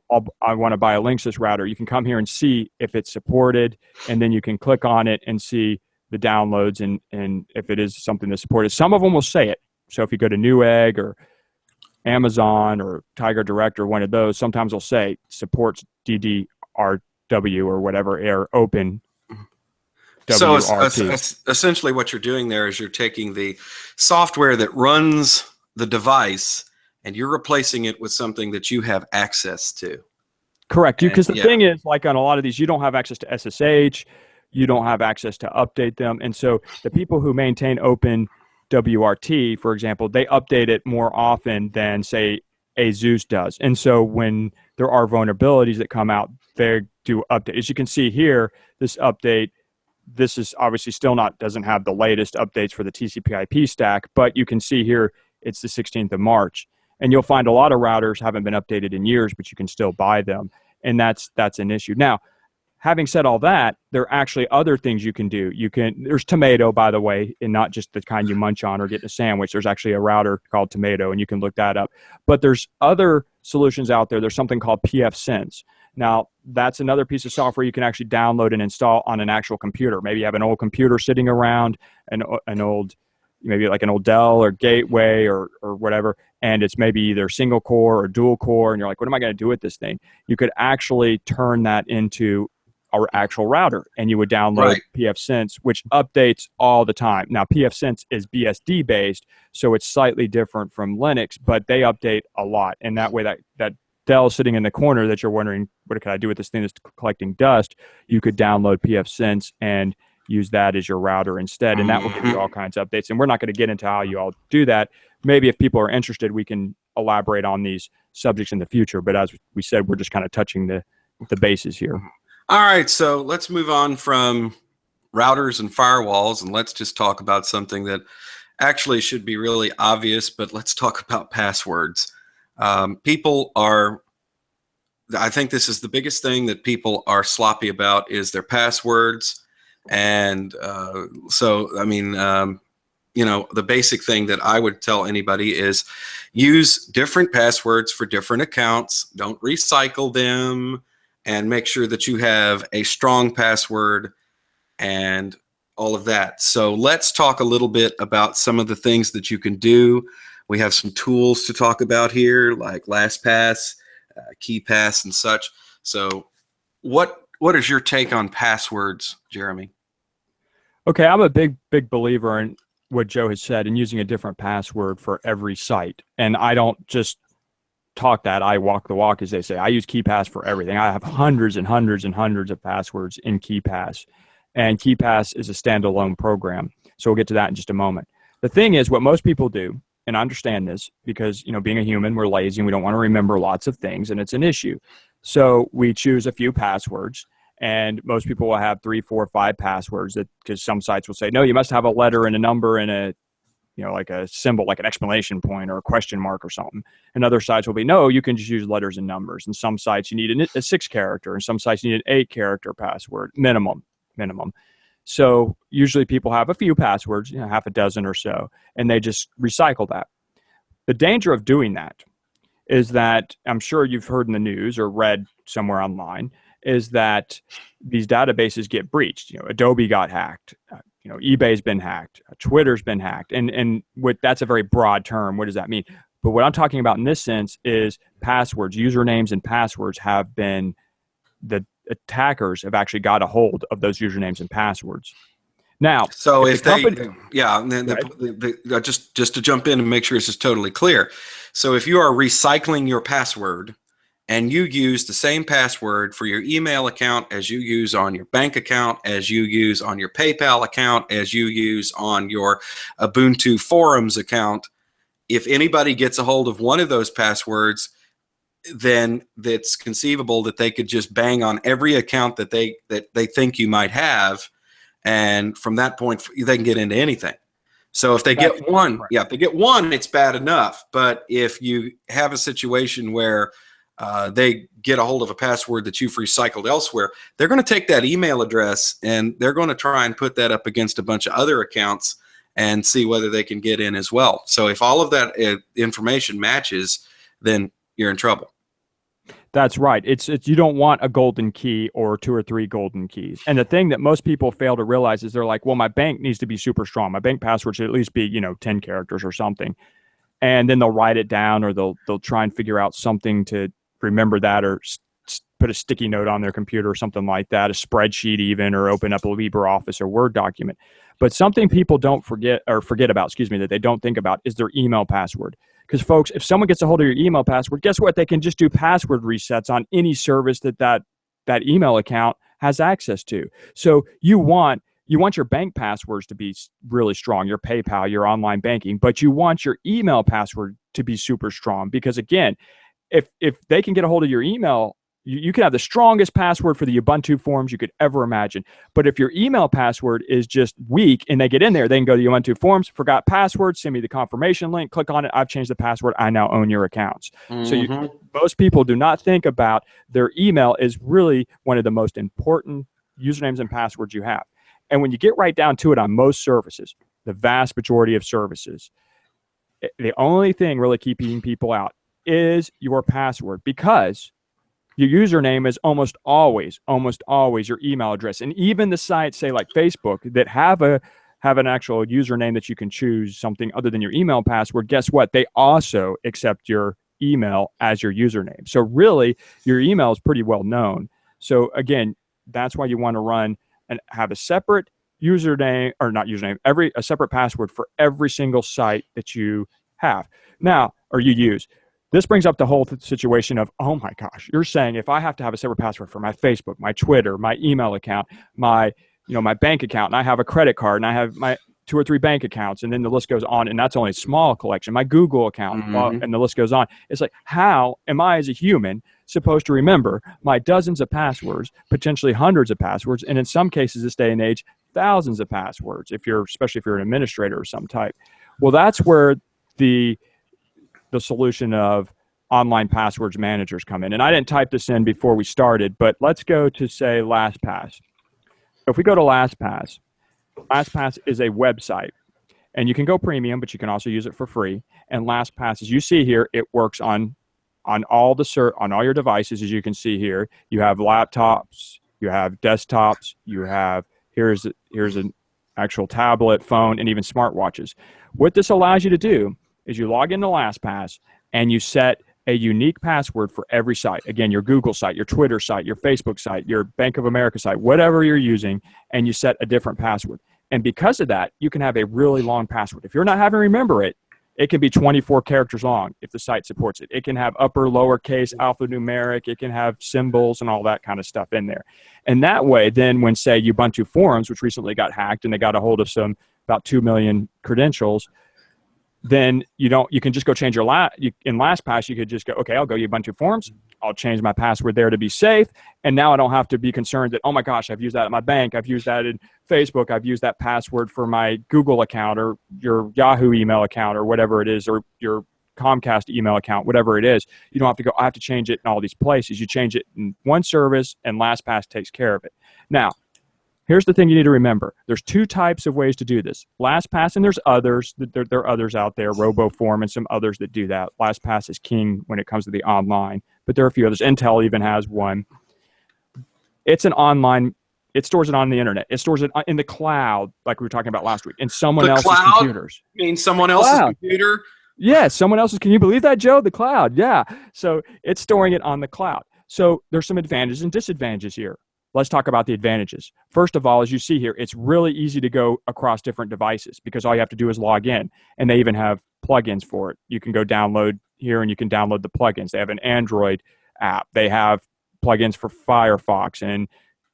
want to buy a Linksys router. You can come here and see if it's supported, and then you can click on it and see the downloads and if it is something that's supported. Some of them will say it. So if you go to Newegg or Amazon or Tiger Direct or one of those, sometimes they'll say supports DD-WRT or whatever, or OpenWRT. So essentially what you're doing there is you're taking the software that runs the device and you're replacing it with something that you have access to. Correct. Because the thing is, like on a lot of these, you don't have access to SSH, you don't have access to update them. And so the people who maintain OpenWRT, for example, they update it more often than, say, ASUS does. And so when there are vulnerabilities that come out, they do update. As you can see here, this update, this is obviously still doesn't have the latest updates for the TCP/IP stack, but you can see here it's the 16th of March. And you'll find a lot of routers haven't been updated in years, but you can still buy them. And that's an issue. Now, having said all that, there are actually other things you can do. There's Tomato, by the way, and not just the kind you munch on or get in a sandwich. There's actually a router called Tomato, and you can look that up. But there's other solutions out there. There's something called PFSense. Now, that's another piece of software you can actually download and install on an actual computer. Maybe you have an old computer sitting around, an old, maybe like an old Dell or Gateway or whatever, and it's maybe either single core or dual core, and you're like, what am I going to do with this thing? You could actually turn that into our actual router, and you would download PFSense, which updates all the time. Now, PFSense is BSD based, so it's slightly different from Linux, but they update a lot. And that way, that Dell sitting in the corner that you're wondering, what can I do with this thing that's collecting dust? You could download PFSense and use that as your router instead, and that will give you all kinds of updates. And we're not going to get into how you all do that. Maybe if people are interested, we can elaborate on these subjects in the future. But as we said, we're just kind of touching the bases here. All right, so let's move on from routers and firewalls, and let's just talk about something that actually should be really obvious, but let's talk about passwords. I think this is the biggest thing that people are sloppy about is their passwords. And the basic thing that I would tell anybody is use different passwords for different accounts. Don't recycle them, and make sure that you have a strong password and all of that. So let's talk a little bit about some of the things that you can do. We have some tools to talk about here, like LastPass, KeePass, and such. So what is your take on passwords, Jeremy? Okay, I'm a big believer in what Joe has said and using a different password for every site. And I don't just talk that, I walk the walk, as they say. I use KeePass for everything. I have hundreds and hundreds and hundreds of passwords in KeePass. And KeePass is a standalone program. So we'll get to that in just a moment. The thing is, what most people do, and I understand this because, being a human, we're lazy and we don't want to remember lots of things, and it's an issue. So we choose a few passwords, and most people will have 3, 4, 5 passwords, because some sites will say, no, you must have a letter and a number and a, like a symbol, like an exclamation point or a question mark or something. And other sites will be, no, you can just use letters and numbers. And some sites you need a 6-character, and some sites you need an 8-character password minimum. So usually people have a few passwords, half a dozen or so, and they just recycle that. The danger of doing that is that, I'm sure you've heard in the news or read somewhere online, is that these databases get breached. Adobe got hacked. eBay's been hacked. Twitter's been hacked. And that's a very broad term. What does that mean? But what I'm talking about in this sense is passwords, usernames and passwords have been, the attackers have actually got a hold of those usernames and passwords. Now, so just to jump in and make sure this is totally clear. So if you are recycling your password and you use the same password for your email account as you use on your bank account, as you use on your PayPal account, as you use on your Ubuntu forums account, if anybody gets a hold of one of those passwords, then it's conceivable that they could just bang on every account that they think you might have, and from that point they can get into anything. So if they get one, right. if they get one, it's bad enough. But if you have a situation where they get a hold of a password that you've recycled elsewhere, they're going to take that email address and they're going to try and put that up against a bunch of other accounts and see whether they can get in as well. So if all of that information matches, then you're in trouble. That's right. It's you don't want a golden key or 2 or 3 golden keys. And the thing that most people fail to realize is they're like, well, my bank needs to be super strong. My bank password should at least be, 10 characters or something. And then they'll write it down, or they'll try and figure out something to remember that, or put a sticky note on their computer or something like that, a spreadsheet even, or open up a LibreOffice or Word document. But something people don't forget about, that they don't think about, is their email password. Because folks, if someone gets a hold of your email password, guess what? They can just do password resets on any service that email account has access to. So you want your bank passwords to be really strong, your PayPal, your online banking, but you want your email password to be super strong, because again, if they can get a hold of your email, you can have the strongest password for the Ubuntu forums you could ever imagine. But if your email password is just weak and they get in there, they can go to the Ubuntu forums, forgot password, send me the confirmation link, click on it, I've changed the password, I now own your accounts. Mm-hmm. So most people do not think about their email is really one of the most important usernames and passwords you have. And when you get right down to it, on most services, the vast majority of services, the only thing really keeping people out is your password, because your username is almost always your email address. And even the sites, say like Facebook, that have an actual username that you can choose something other than your email password, guess what? They also accept your email as your username. So really, your email is pretty well known. So again, that's why you want to run and have a separate username, or not username, a separate password for every single site that you have now, or you use. This brings up the whole situation of, oh my gosh, you're saying if I have to have a separate password for my Facebook, my Twitter, my email account, my bank account, and I have a credit card, and I have my 2 or 3 bank accounts, and then the list goes on, and that's only a small collection, my Google account, and the list goes on. It's like, how am I as a human supposed to remember my dozens of passwords, potentially hundreds of passwords, and in some cases this day and age, thousands of passwords, especially if you're an administrator of some type? Well, that's where the solution of online passwords managers come in. And I didn't type this in before we started, but let's go to, say, LastPass. If we go to LastPass is a website, and you can go premium, but you can also use it for free. And LastPass, as you see here, it works on all your devices. As you can see here, you have laptops, you have desktops, you have here's an actual tablet, phone, and even smartwatches. What this allows you to do is you log into LastPass and you set a unique password for every site. Again, your Google site, your Twitter site, your Facebook site, your Bank of America site, whatever you're using, and you set a different password. And because of that, you can have a really long password. If you're not having to remember it, it can be 24 characters long if the site supports it. It can have upper, lowercase, alphanumeric. It can have symbols and all that kind of stuff in there. And that way, then when, say, Ubuntu forums, which recently got hacked and they got a hold of about 2 million credentials, then you can just go change your in LastPass, you could just go, okay, I'll go Ubuntu forums, I'll change my password there to be safe, and now I don't have to be concerned that, oh my gosh, I've used that at my bank, I've used that in Facebook, I've used that password for my Google account or your Yahoo email account or whatever it is, or your Comcast email account, whatever it is. You don't have to go, I have to change it in all these places. You change it in one service and LastPass takes care of it. Now, here's the thing you need to remember. There's 2 types of ways to do this. LastPass, and there's others. There are others out there, RoboForm and some others that do that. LastPass is king when it comes to the online, but there are a few others. Intel even has one. It's an online. It stores it on the internet. It stores it in the cloud, like we were talking about last week, in someone else's computers. You mean someone else's computer? Yeah, someone else's. Can you believe that, Joe? The cloud. Yeah. So it's storing it on the cloud. So there's some advantages and disadvantages here. Let's talk about the advantages. First of all, as you see here, it's really easy to go across different devices because all you have to do is log in, and they even have plugins for it. You can go download here and you can download the plugins. They have an Android app. They have plugins for Firefox and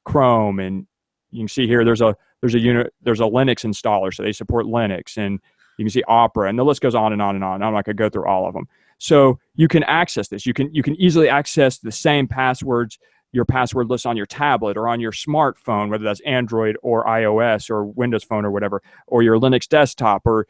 Chrome, and you can see here there's a Linux installer, so they support Linux, and you can see Opera, and the list goes on and on and on. I'm not going to go through all of them. So you can access this. You can easily access the same passwords, your password list on your tablet or on your smartphone, whether that's Android or iOS or Windows Phone or whatever, or your Linux desktop or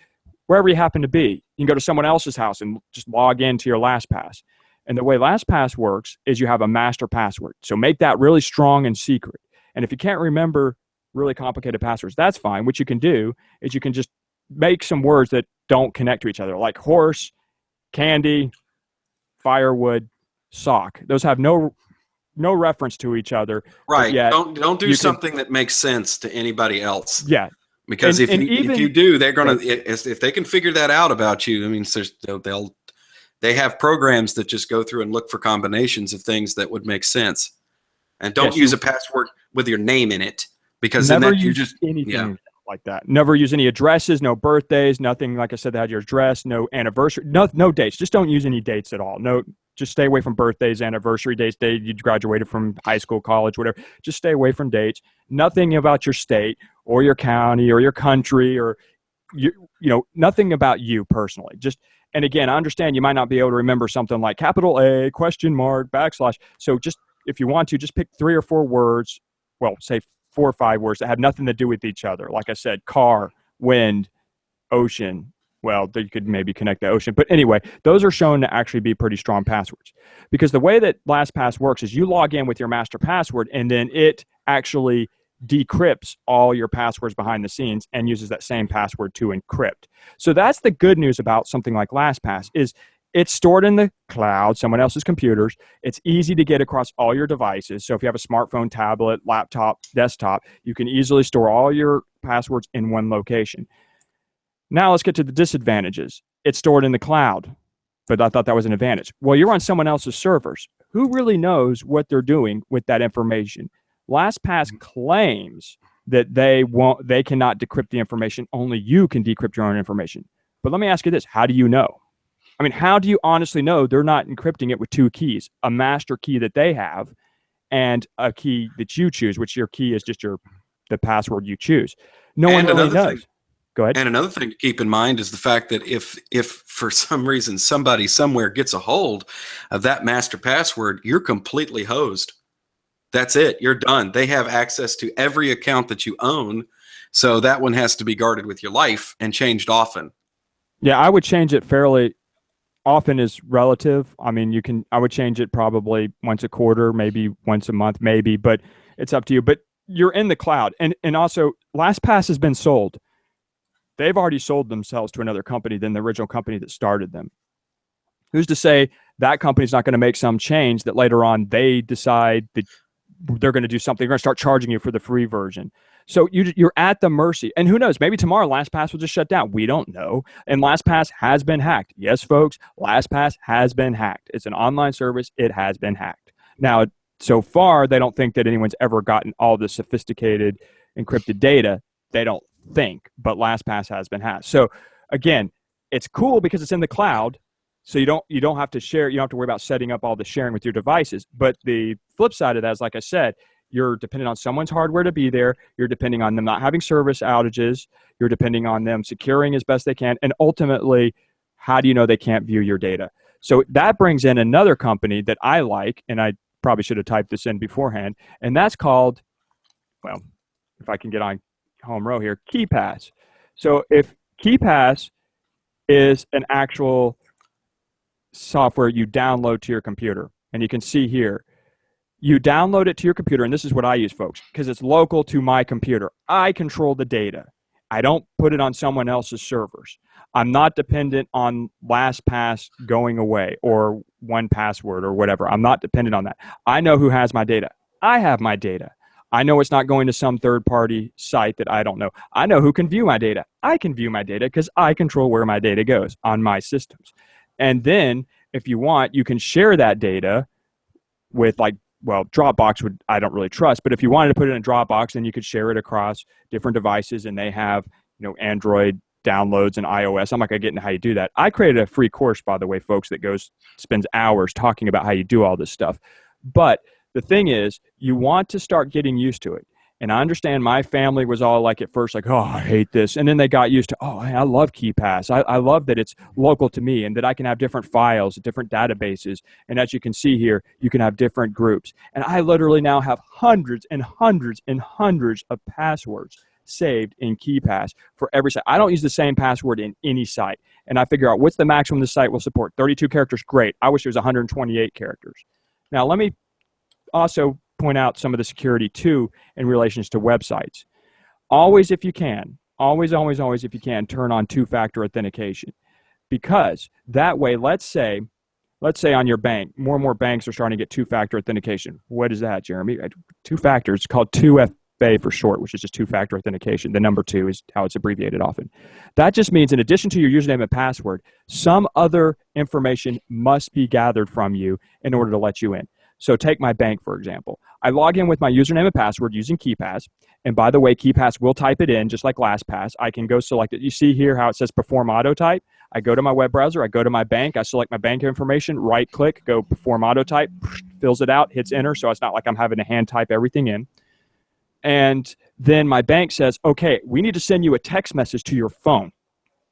wherever you happen to be. You can go to someone else's house and just log into your LastPass. And the way LastPass works is you have a master password. So make that really strong and secret. And if you can't remember really complicated passwords, that's fine. What you can do is you can just make some words that don't connect to each other, like horse, candy, firewood, sock. Those have no reference to each other. Right. Don't do something that makes sense to anybody else. Yeah. Because if you do, they're going to, if they can figure that out about you, I mean, they have programs that just go through and look for combinations of things that would make sense. And don't use a password with your name in it, because then you just anything like that. Never use any addresses, no birthdays, nothing like I said that had your address, no anniversary, no dates. Just don't use any dates at all. No, just stay away from birthdays, anniversary dates, date you graduated from high school, college, whatever. Just stay away from dates. Nothing about your state or your county or your country or nothing about you personally. And again, I understand you might not be able to remember something like capital A, question mark, backslash. So just if you want to, just pick 3 or 4 words, well, say 4 or 5 words that have nothing to do with each other. Like I said, car, wind, ocean. Well, you could maybe connect the ocean. But anyway, those are shown to actually be pretty strong passwords. Because the way that LastPass works is you log in with your master password, and then it actually decrypts all your passwords behind the scenes and uses that same password to encrypt. So that's the good news about something like LastPass is it's stored in the cloud, someone else's computers. It's easy to get across all your devices. So if you have a smartphone, tablet, laptop, desktop, you can easily store all your passwords in one location. Now let's get to the disadvantages. It's stored in the cloud, but I thought that was an advantage. Well, you're on someone else's servers. Who really knows what they're doing with that information? LastPass claims that they cannot decrypt the information. Only you can decrypt your own information. But let me ask you this. How do you know? I mean, how do you honestly know they're not encrypting it with 2 keys, a master key that they have and a key that you choose, which your key is just the password you choose? No one really knows. Go ahead. And another thing to keep in mind is the fact that if for some reason somebody somewhere gets a hold of that master password, you're completely hosed. That's it. You're done. They have access to every account that you own. So that one has to be guarded with your life and changed often. Yeah, I would change it fairly often is relative. I mean, I would change it probably once a quarter, maybe once a month, maybe, but it's up to you. But you're in the cloud. And also, LastPass has been sold. They've already sold themselves to another company than the original company that started them. Who's to say that company's not going to make some change that later on they decide that they're going to do something. They're going to start charging you for the free version. So you're at the mercy. And who knows? Maybe tomorrow LastPass will just shut down. We don't know. And LastPass has been hacked. Yes, folks, LastPass has been hacked. It's an online service. It has been hacked. Now, so far, they don't think that anyone's ever gotten all the sophisticated encrypted data. They don't think, but LastPass has been hacked. So again, it's cool because it's in the cloud. So you don't have to share. You don't have to worry about setting up all the sharing with your devices. But the flip side of that is, like I said, you're dependent on someone's hardware to be there. You're depending on them not having service outages. You're depending on them securing as best they can. And ultimately, how do you know they can't view your data? So that brings in another company that I like, and I probably should have typed this in beforehand, and that's called, well, if I can get on home row here, KeePass. So if KeePass is an actual software you download to your computer, and you can see here, you download it to your computer, and this is what I use, folks, because it's local to my computer. I control the data. I don't put it on someone else's servers. I'm not dependent on LastPass going away or 1Password or whatever. I'm not dependent on that. I know who has my data. I have my data. I know it's not going to some third-party site that I don't know. I know who can view my data. I can view my data because I control where my data goes on my systems. And then, if you want, you can share that data with, like, well, Dropbox I don't really trust, but if you wanted to put it in Dropbox, then you could share it across different devices, and they have, Android downloads and iOS. I'm not going to get into how you do that. I created a free course, by the way, folks, that spends hours talking about how you do all this stuff. But the thing is, you want to start getting used to it. And I understand my family was all like at first, like, oh, I hate this. And then they got used to, oh, I love KeePass. I love that it's local to me and that I can have different files, different databases. And as you can see here, you can have different groups. And I literally now have hundreds and hundreds and hundreds of passwords saved in KeePass for every site. I don't use the same password in any site. And I figure out what's the maximum the site will support. 32 characters, great. I wish it was 128 characters. Now, let me also point out some of the security too in relations to websites. Always, if you can, always, if you can, turn on two-factor authentication, because that way, let's say on your bank, more and more banks are starting to get two-factor authentication. What is that, Jeremy? Two-factor, it's called 2FA for short, which is just two-factor authentication. The number 2 is how it's abbreviated often. That just means in addition to your username and password, some other information must be gathered from you in order to let you in. So take my bank, for example. I log in with my username and password using KeePass. And by the way, KeePass will type it in just like LastPass. I can go select it. You see here how it says perform auto type. I go to my web browser. I go to my bank. I select my bank information, right click, go perform auto type, fills it out, hits enter. So it's not like I'm having to hand type everything in. And then my bank says, okay, we need to send you a text message to your phone.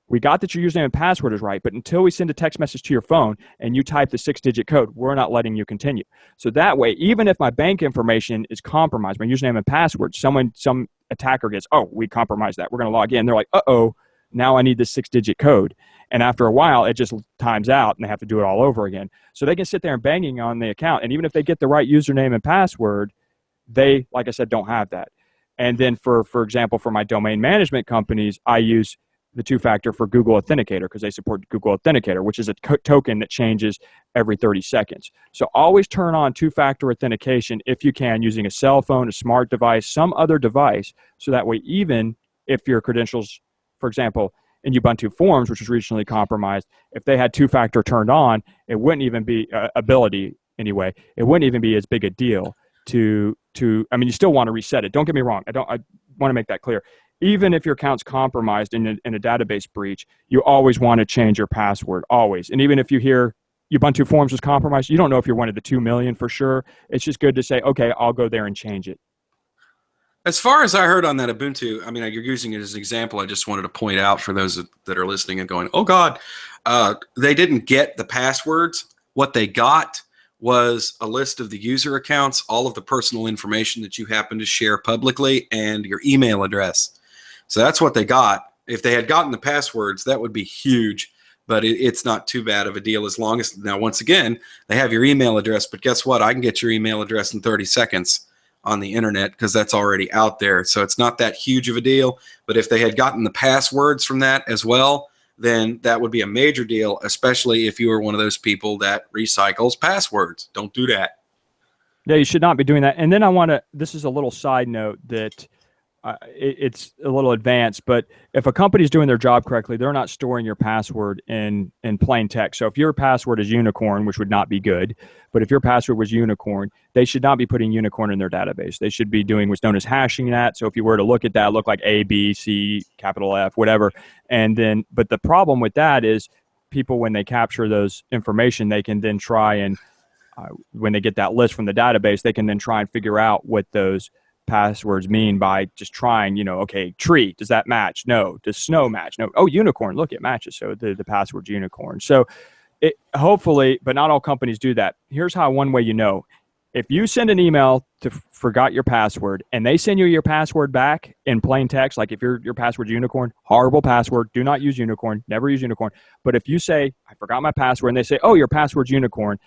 We got that your username and password is right, but until we send a text message to your phone and you type the 6-digit code, we're not letting you continue. So that way, even if my bank information is compromised, my username and password, some attacker gets, oh, we compromised that. We're going to log in. They're like, uh-oh, now I need this 6-digit code. And after a while, it just times out and they have to do it all over again. So they can sit there and banging on the account. And even if they get the right username and password, they, like I said, don't have that. And then for example, for my domain management companies, I use the two-factor for Google Authenticator because they support Google Authenticator, which is a token that changes every 30 seconds. So always turn on two-factor authentication if you can using a cell phone, a smart device, some other device, so that way even if your credentials, for example, in Ubuntu Forms, which was recently compromised, if they had two-factor turned on, it wouldn't even be, ability anyway, it wouldn't even be as big a deal to I mean, you still want to reset it. Don't get me wrong. I want to make that clear. Even if your account's compromised in a database breach, you always want to change your password, always. And even if you hear Ubuntu Forms was compromised, you don't know if you're one of the 2 million for sure. It's just good to say, okay, I'll go there and change it. As far as I heard on that Ubuntu, I mean, you're using it as an example. I just wanted to point out for those that are listening and going, oh, God, they didn't get the passwords. What they got was a list of the user accounts, all of the personal information that you happen to share publicly, and your email address. So that's what they got. If they had gotten the passwords, that would be huge, but it's not too bad of a deal as long as, now, once again, they have your email address, but guess what? I can get your email address in 30 seconds on the internet because that's already out there. So it's not that huge of a deal, but if they had gotten the passwords from that as well, then that would be a major deal, especially if you were one of those people that recycles passwords. Don't do that. Yeah, you should not be doing that. And then I want to, this is a little side note that it's a little advanced, but if a company's doing their job correctly, they're not storing your password in plain text. So if your password is unicorn, which would not be good, but if your password was unicorn, they should not be putting unicorn in their database. They should be doing what's known as hashing that. So if you were to look at that, look like A, B, C, capital F, whatever. And then, but the problem with that is people, when they capture those information, they can then try and, when they get that list from the database, they can then try and figure out what those passwords mean by just trying, okay, tree, does that match? No. Does snow match? No. Oh, unicorn, look, it matches. So the password's unicorn. So it hopefully, but not all companies do that. Here's how one way you know. If you send an email to forgot your password and they send you your password back in plain text, like if your password's unicorn, horrible password, do not use unicorn, never use unicorn. But if you say, I forgot my password, and they say, oh, your password's unicorn,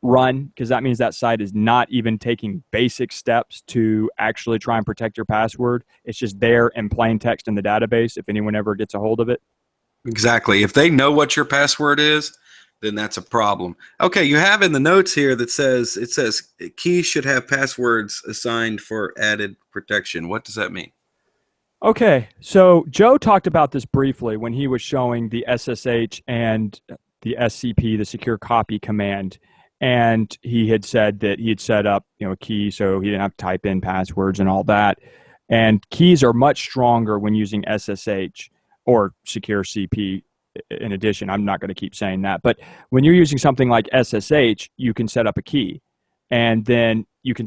run, because that means that site is not even taking basic steps to actually try and protect your password. It's just there in plain text in the database if anyone ever gets a hold of it. Exactly. If they know what your password is, then that's a problem. Okay, you have in the notes here that says, it says keys should have passwords assigned for added protection. What does that mean? Okay, so Joe talked about this briefly when he was showing the SSH and the SCP, the secure copy command. And he had said that he had set up, a key so he didn't have to type in passwords and all that. And keys are much stronger when using SSH or secure CP. In addition, I'm not going to keep saying that. But when you're using something like SSH, you can set up a key. And then you can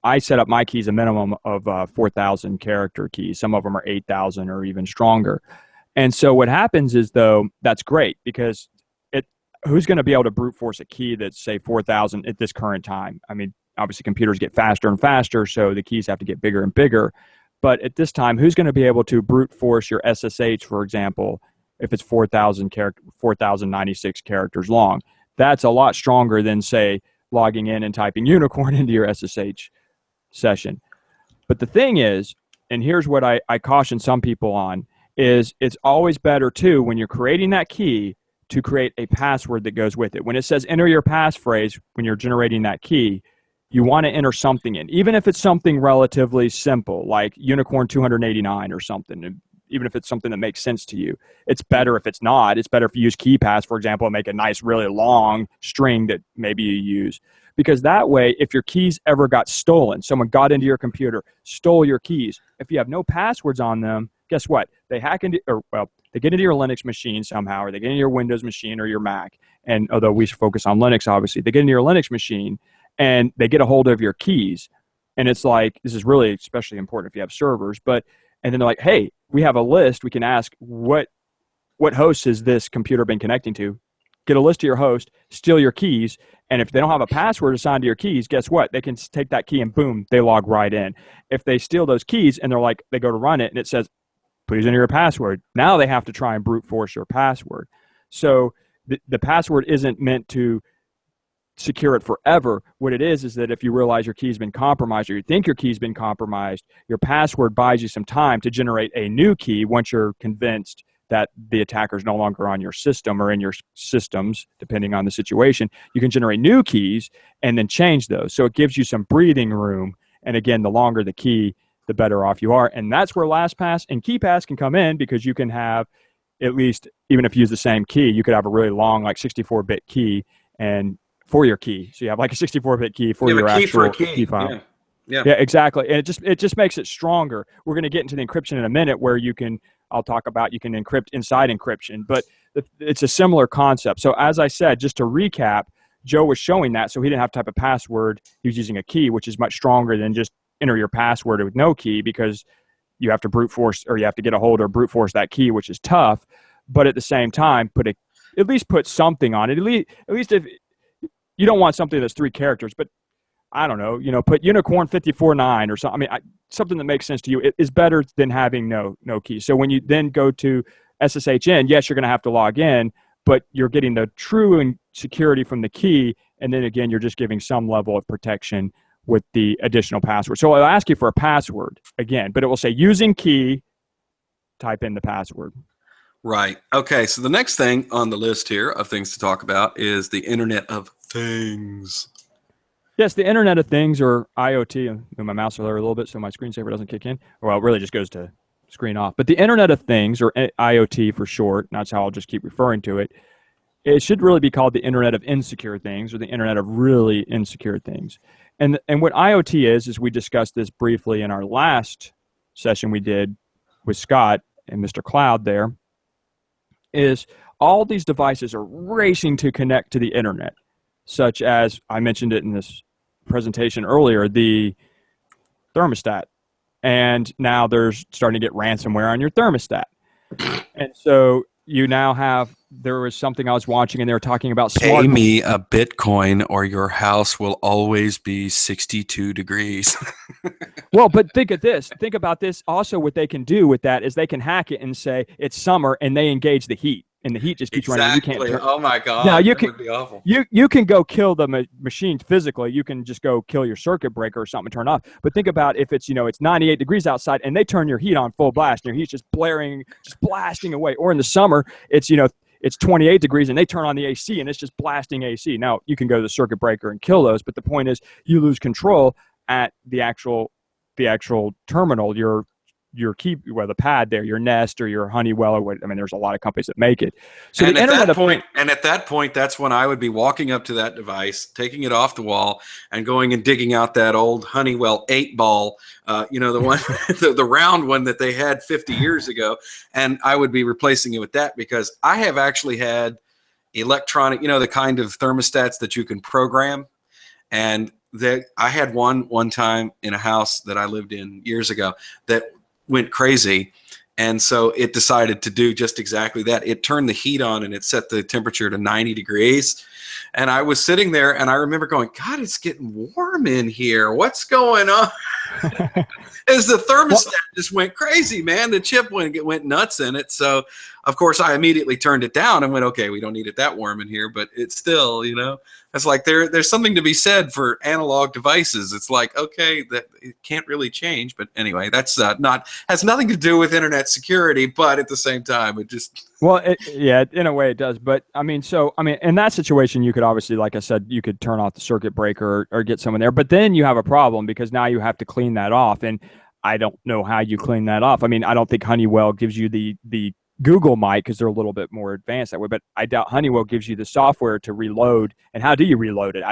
I set up my keys a minimum of 4,000 character keys. Some of them are 8,000 or even stronger. And so what happens is, though, that's great because who's going to be able to brute force a key that's, say, 4,000 at this current time? I mean, obviously computers get faster and faster, so the keys have to get bigger and bigger. But at this time, who's going to be able to brute force your SSH, for example, if it's 4,096 characters long? That's a lot stronger than, say, logging in and typing unicorn into your SSH session. But the thing is, and here's what I caution some people on, is it's always better, too, when you're creating that key, to create a password that goes with it. When it says enter your passphrase, when you're generating that key, you want to enter something in, even if it's something relatively simple, like unicorn 289 or something, even if it's something that makes sense to you. It's better if it's not. It's better if you use KeePass, for example, and make a nice, really long string that maybe you use. Because that way, if your keys ever got stolen, someone got into your computer, stole your keys, if you have no passwords on them, guess what? They hack into, they get into your Linux machine somehow, or they get into your Windows machine or your Mac. And although we should focus on Linux, obviously, they get into your Linux machine and they get a hold of your keys. And it's like, this is really especially important if you have servers, and then they're like, hey, we have a list. We can ask what host has this computer been connecting to? Get a list of your host, steal your keys, and if they don't have a password assigned to your keys, guess what? They can take that key and boom, they log right in. If they steal those keys and they go to run it and it says, please enter your password, now they have to try and brute force your password. So the password isn't meant to secure it forever. What it is that if you realize your key's been compromised or you think your key's been compromised, your password buys you some time to generate a new key once you're convinced that the attacker is no longer on your system or in your systems, depending on the situation. You can generate new keys and then change those. So it gives you some breathing room. And again, the longer the key, the better off you are. And that's where LastPass and KeePass can come in, because you can have, at least, even if you use the same key, you could have a really long, like 64-bit key and for your key. So you have like a 64-bit key for your actual key file. Yeah, exactly. And it just makes it stronger. We're going to get into the encryption in a minute, where you can encrypt inside encryption, but it's a similar concept. So as I said, just to recap, Joe was showing that, so he didn't have to type a password. He was using a key, which is much stronger than just enter your password with no key, because you have to brute force, or you have to get a hold or brute force that key, which is tough. But at the same time, at least put something on it. At least if you don't want something that's 3 characters, but I don't know, put unicorn 54.9 or something. I mean, something that makes sense to you. It is better than having no key. So when you then go to SSHN, yes, you're going to have to log in, but you're getting the true security from the key. And then again, you're just giving some level of protection with the additional password. So I'll ask you for a password again, but it will say using key, type in the password. Right. Okay. So the next thing on the list here of things to talk about is the Internet of Things. Yes, the Internet of Things, or IoT. I'll move my mouse over a little bit so my screensaver doesn't kick in. Well, it really just goes to screen off. But the Internet of Things, or IoT for short, and that's how I'll just keep referring to it, it should really be called the Internet of Insecure Things, or the Internet of Really Insecure Things. And what IoT is we discussed this briefly in our last session we did with Scott and Mr. Cloud there, is all these devices are racing to connect to the Internet, such as, I mentioned it in this presentation earlier, the thermostat. And now there's starting to get ransomware on your thermostat. And so you now there was something I was watching, and they were talking about pay me a Bitcoin or your house will always be 62 degrees. Well, but think about this. Also, what they can do with that is they can hack it and say it's summer, and they engage the heat, and the heat just keeps running. You can't Oh my God. Now that would be awful. You can go kill the machine physically. You can just go kill your circuit breaker or something and turn off. But think about if it's, it's 98 degrees outside and they turn your heat on full blast, and your heat's just blaring, just blasting away. Or in the summer, it's, it's 28 degrees and they turn on the AC and it's just blasting AC. Now, you can go to the circuit breaker and kill those, but the point is you lose control at the actual terminal, your the pad there, your Nest or your Honeywell, or what, I mean, there's a lot of companies that make it. So at that point, that's when I would be walking up to that device, taking it off the wall, and going and digging out that old Honeywell 8-ball, the one, the round one that they had 50 years ago, and I would be replacing it with that, because I have actually had electronic, the kind of thermostats that you can program, and that I had one time in a house that I lived in years ago that went crazy. And so it decided to do just exactly that. It turned the heat on and it set the temperature to 90 degrees. And I was sitting there and I remember going, God, it's getting warm in here. What's going on? As the thermostat just went crazy, man. The chip went nuts in it. So, of course, I immediately turned it down and went, okay, we don't need it that warm in here. But it's still, you know, it's like there's something to be said for analog devices. It's like, okay, that it can't really change. But anyway, that's has nothing to do with internet security. But at the same time, it just... Well, yeah, in a way it does. But I mean, in that situation, you could obviously, like I said, you could turn off the circuit breaker or get someone there. But then you have a problem because now you have to clean that off. And I don't know how you clean that off. I mean, I don't think Honeywell gives you the Google might, because they're a little bit more advanced that way. But I doubt Honeywell gives you the software to reload. And how do you reload it?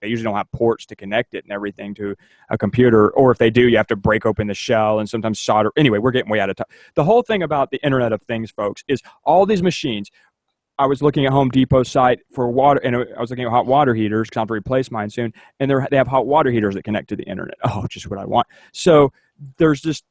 They usually don't have ports to connect it and everything to a computer. Or if they do, you have to break open the shell and sometimes solder. Anyway, we're getting way out of time. The whole thing about the Internet of Things, folks, is all these machines. I was looking at Home Depot's site for water, and I was looking at hot water heaters because I have to replace mine soon. And they have hot water heaters that connect to the internet. Oh, just what I want. So there's just,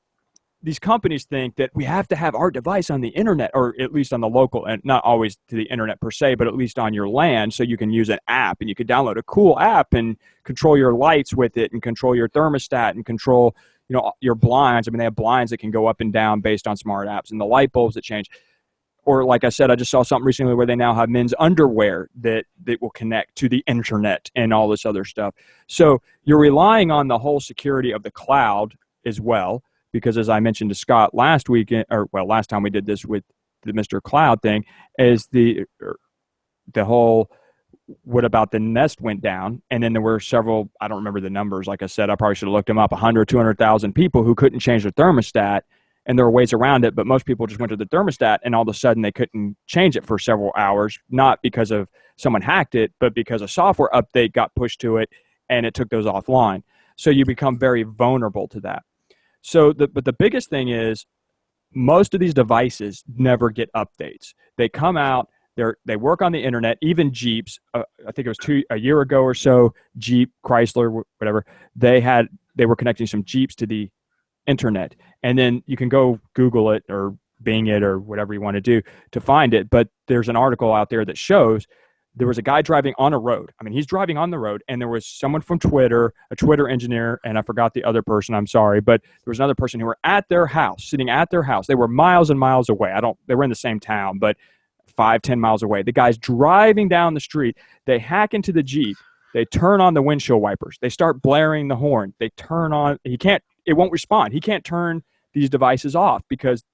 these companies think that we have to have our device on the internet, or at least on the local, and not always to the internet per se, but at least on your LAN, so you can use an app and you can download a cool app and control your lights with it and control your thermostat and control, you know, your blinds. I mean, they have blinds that can go up and down based on smart apps and the light bulbs that change. Or like I said, I just saw something recently where they now have men's underwear that will connect to the internet and all this other stuff. So you're relying on the whole security of the cloud as well. Because as I mentioned to Scott last time we did this with the Mr. Cloud thing, is the whole, what about the Nest went down, and then there were several, I don't remember the numbers, like I said, I probably should have looked them up, 100, 200,000 people who couldn't change their thermostat, and there were ways around it, but most people just went to the thermostat, and all of a sudden they couldn't change it for several hours, not because of someone hacked it, but because a software update got pushed to it, and it took those offline. So you become very vulnerable to that. So, but the biggest thing is most of these devices never get updates. They come out, they work on the internet. Even Jeeps, I think it was a year ago or so, Jeep, Chrysler, whatever, they were connecting some Jeeps to the internet. And then you can go Google it or Bing it or whatever you want to do to find it. But there's an article out there that shows there was a guy driving on a road. I mean, he's driving on the road, and there was someone from Twitter, a Twitter engineer, and I forgot the other person, I'm sorry, but there was another person who were at their house, sitting at their house. They were miles and miles away. They were in the same town, but 5-10 miles away. The guy's driving down the street. They hack into the Jeep. They turn on the windshield wipers. They start blaring the horn. They turn on, it won't respond. He can't turn these devices off because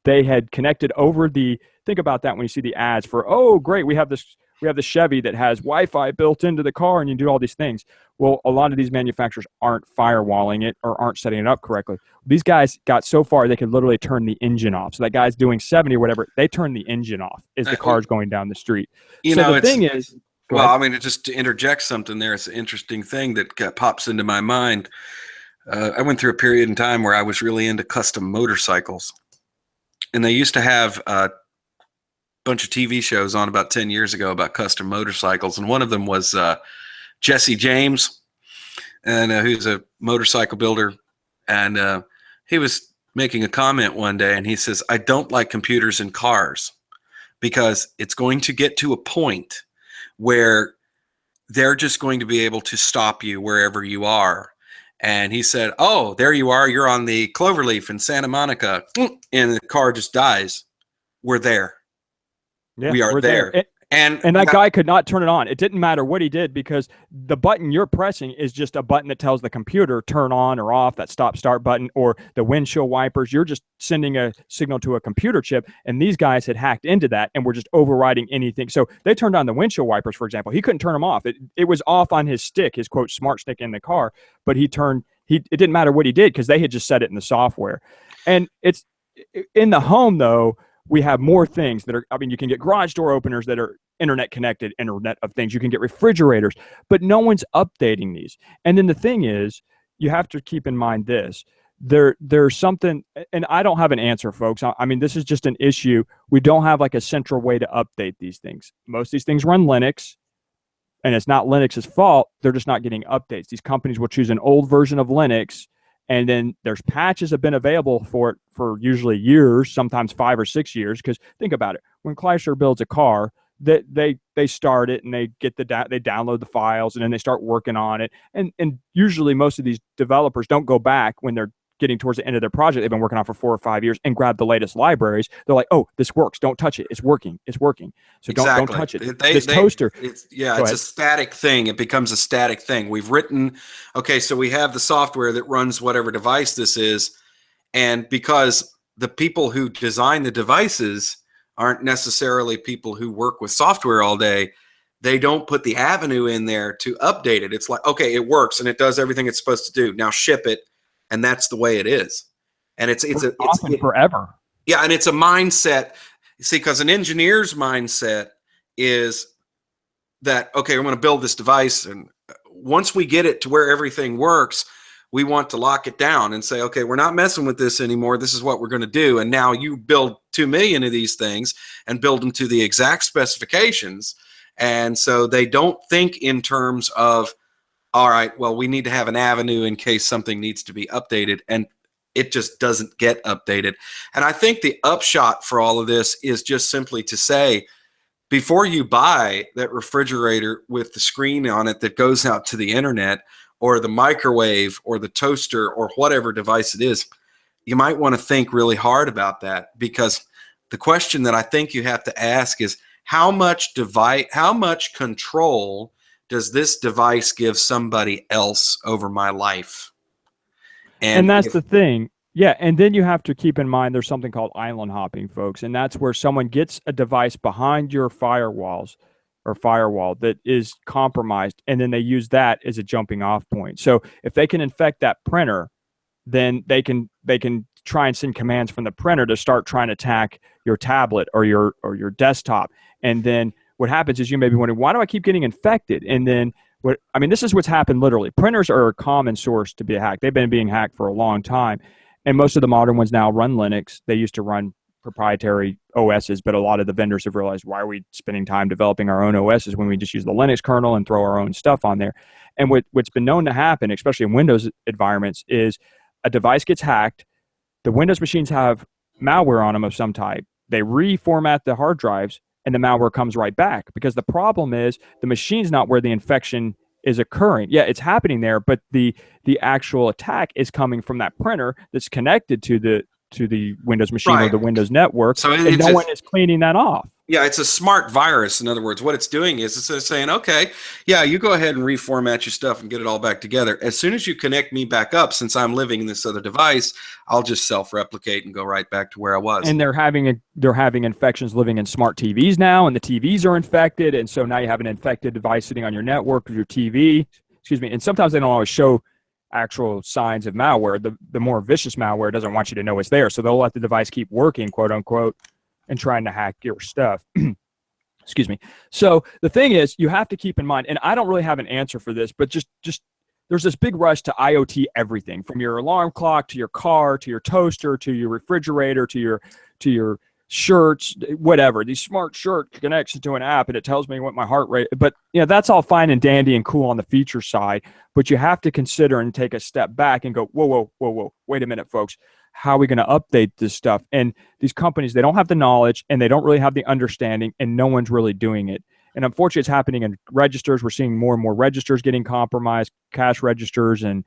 they had connected over think about that when you see the ads for, oh, great, we have the Chevy that has Wi-Fi built into the car and you do all these things. Well, a lot of these manufacturers aren't firewalling it or aren't setting it up correctly. These guys got so far they could literally turn the engine off. So that guy's doing 70 or whatever, they turn the engine off as the car's going down the street. The thing is, well, I mean, just to interject something there, it's an interesting thing that pops into my mind. I went through a period in time where I was really into custom motorcycles. And they used to have bunch of TV shows on about 10 years ago about custom motorcycles, and one of them was Jesse James, and who's a motorcycle builder, and he was making a comment one day, and he says, I don't like computers in cars because it's going to get to a point where they're just going to be able to stop you wherever you are. And he said, oh, there you are, you're on the Cloverleaf in Santa Monica, and the car just dies. We're there. Yeah, we are there. And that guy could not turn it on. It didn't matter what he did because the button you're pressing is just a button that tells the computer turn on or off, that stop-start button, or the windshield wipers. You're just sending a signal to a computer chip, and these guys had hacked into that and were just overriding anything. So they turned on the windshield wipers, for example. He couldn't turn them off. It was off on his stick, his, quote, smart stick in the car, but it didn't matter what he did because they had just set it in the software. And it's in the home, though, we have more things that are, I mean, you can get garage door openers that are internet connected, Internet of Things. You can get refrigerators, but no one's updating these. And then the thing is, you have to keep in mind this. There's something, and I don't have an answer, folks. I mean, this is just an issue. We don't have like a central way to update these things. Most of these things run Linux. and it's not Linux's fault. They're just not getting updates. These companies will choose an old version of Linux, and then there's patches have been available for it for usually years, sometimes 5 or 6 years. Because think about it, when Chrysler builds a car, they start it and they get they download the files and then they start working on it. And usually most of these developers don't go back when they're getting towards the end of their project they've been working on for 4 or 5 years and grab the latest libraries. They're like, oh, this works. Don't touch it. It's working. It's working. So don't touch it. This toaster. It's a static thing. It becomes a static thing. We've written, okay, so we have the software that runs whatever device this is. And because the people who design the devices aren't necessarily people who work with software all day, they don't put the avenue in there to update it. It's like, okay, it works and it does everything it's supposed to do. Now ship it. And that's the way it is. And it's forever. Yeah. And it's a mindset. See, because an engineer's mindset is that, okay, I'm going to build this device. And once we get it to where everything works, we want to lock it down and say, okay, we're not messing with this anymore. This is what we're going to do. And now you build 2 million of these things and build them to the exact specifications. And so they don't think in terms of, all right, well, we need to have an avenue in case something needs to be updated, and it just doesn't get updated. And I think the upshot for all of this is just simply to say, before you buy that refrigerator with the screen on it that goes out to the internet, or the microwave or the toaster or whatever device it is, you might want to think really hard about that, because the question that I think you have to ask is how much control does this device give somebody else over my life? And that's the thing. Yeah. And then you have to keep in mind there's something called island hopping, folks. And that's where someone gets a device behind your firewalls or firewall that is compromised, and then they use that as a jumping off point. So if they can infect that printer, then they can try and send commands from the printer to start trying to attack your tablet or your desktop. And then what happens is you may be wondering, why do I keep getting infected? And then this is what's happened literally. Printers are a common source to be hacked. They've been being hacked for a long time. And most of the modern ones now run Linux. They used to run proprietary OSs, but a lot of the vendors have realized, why are we spending time developing our own OSs when we just use the Linux kernel and throw our own stuff on there? And what's been known to happen, especially in Windows environments, is a device gets hacked. The Windows machines have malware on them of some type. They reformat the hard drives, and the malware comes right back, because the problem is the machine's not where the infection is occurring. Yeah, it's happening there, but the actual attack is coming from that printer that's connected to the Windows machine, right, or the Windows network, so and no one is cleaning that off. Yeah, it's a smart virus. In other words, what it's doing is it's saying, okay, yeah, you go ahead and reformat your stuff and get it all back together. As soon as you connect me back up, since I'm living in this other device, I'll just self-replicate and go right back to where I was. And they're having infections living in smart TVs now, and the TVs are infected, and so now you have an infected device sitting on your network of your TV. Excuse me. And sometimes they don't always show actual signs of malware. The more vicious malware doesn't want you to know it's there, so they'll let the device keep working, quote unquote, and trying to hack your stuff. Excuse me. So the thing is, you have to keep in mind, and I don't really have an answer for this, but just there's this big rush to IoT everything, from your alarm clock to your car to your toaster to your refrigerator to your shirts, whatever. These smart shirt connects to an app and it tells me what my heart rate. But that's all fine and dandy and cool on the feature side, but you have to consider and take a step back and go, whoa, wait a minute, folks. How are we going to update this stuff? And these companies, they don't have the knowledge and they don't really have the understanding, and no one's really doing it. And unfortunately, it's happening in registers. We're seeing more and more registers getting compromised, cash registers and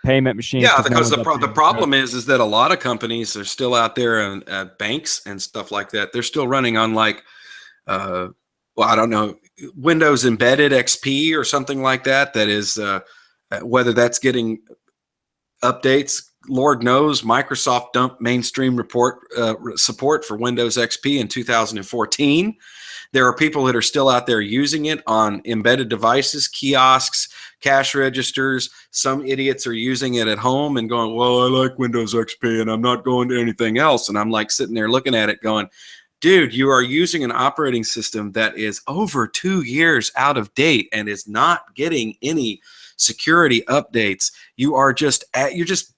payment machines. Yeah, because the problem is that a lot of companies are still out there, and banks and stuff like that. They're still running on I don't know, Windows Embedded XP or something like that. That is, whether that's getting updates. Lord knows Microsoft dumped mainstream support for Windows XP in 2014. There are people that are still out there using it on embedded devices, kiosks, cash registers. Some idiots are using it at home and going, well, I like Windows XP and I'm not going to anything else. And I'm like sitting there looking at it going, dude, you are using an operating system that is over 2 years out of date and is not getting any security updates. You're just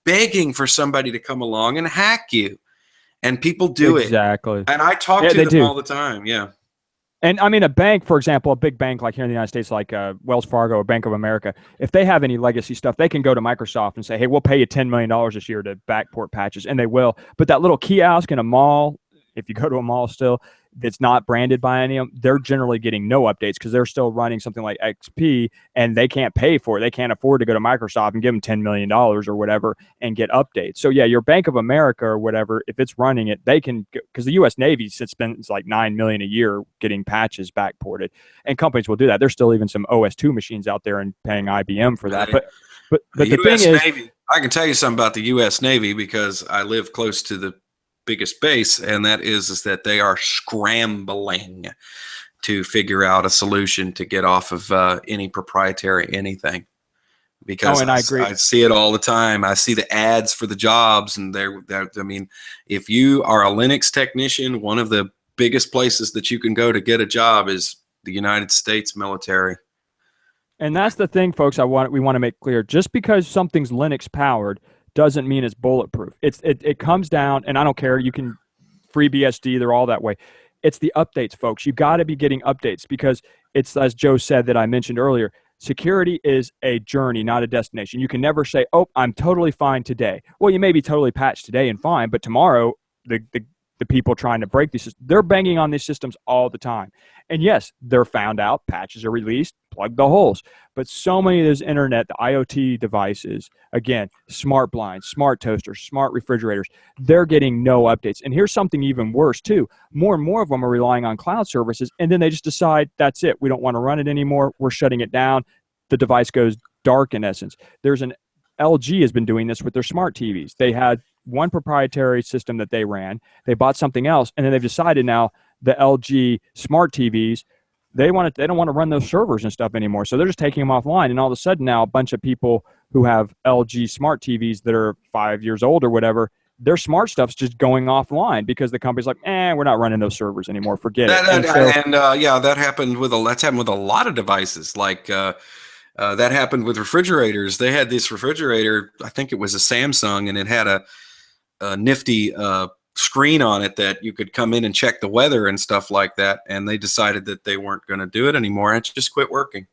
begging for somebody to come along and hack you, and people do exactly. And I talk to them all the time. Yeah. And I mean, a bank, for example, a big bank like here in the United States, like Wells Fargo or Bank of America, if they have any legacy stuff, they can go to Microsoft and say, hey, we'll pay you $10 million this year to backport patches, and they will. But that little kiosk in a mall, if you go to a mall still, that's not branded by any of them, they're generally getting no updates because they're still running something like XP and they can't pay for it. They can't afford to go to Microsoft and give them $10 million or whatever and get updates. So yeah, your Bank of America or whatever, if it's running it, they can, because the U.S. Navy spends like $9 million a year getting patches backported, and companies will do that. There's still even some OS2 machines out there and paying IBM for that. But the US thing is, Navy, I can tell you something about the U.S. Navy because I live close to the biggest base, and that is that they are scrambling to figure out a solution to get off of any proprietary anything. Because and I agree. I see it all the time. I see the ads for the jobs, and they're I mean, if you are a Linux technician, one of the biggest places that you can go to get a job is the United States military. And that's the thing, folks. We want to make clear: just because something's Linux powered doesn't mean it's bulletproof. It comes down, and I don't care. You can FreeBSD; they're all that way. It's the updates, folks. You got to be getting updates because it's, as Joe said that I mentioned earlier. Security is a journey, not a destination. You can never say, "Oh, I'm totally fine today." Well, you may be totally patched today and fine, but tomorrow the people trying to break these, they're banging on these systems all the time. And yes, they're found out, patches are released, plug the holes. But so many of those internet, the IoT devices, again, smart blinds, smart toasters, smart refrigerators, they're getting no updates. And here's something even worse too. More and more of them are relying on cloud services, and then they just decide, that's it. We don't want to run it anymore. We're shutting it down. The device goes dark in essence. There's an LG has been doing this with their smart TVs. They had one proprietary system that they ran. They bought something else, and then they've decided now the LG smart TVs, they don't want to run those servers and stuff anymore. So they're just taking them offline, and all of a sudden now a bunch of people who have LG smart TVs that are 5 years old or whatever, their smart stuff's just going offline because the company's like, we're not running those servers anymore. Forget it. Yeah, that happened with a lot of devices. Like that happened with refrigerators. They had this refrigerator, I think it was a Samsung, and it had a nifty screen on it that you could come in and check the weather and stuff like that. And they decided that they weren't going to do it anymore. It just quit working.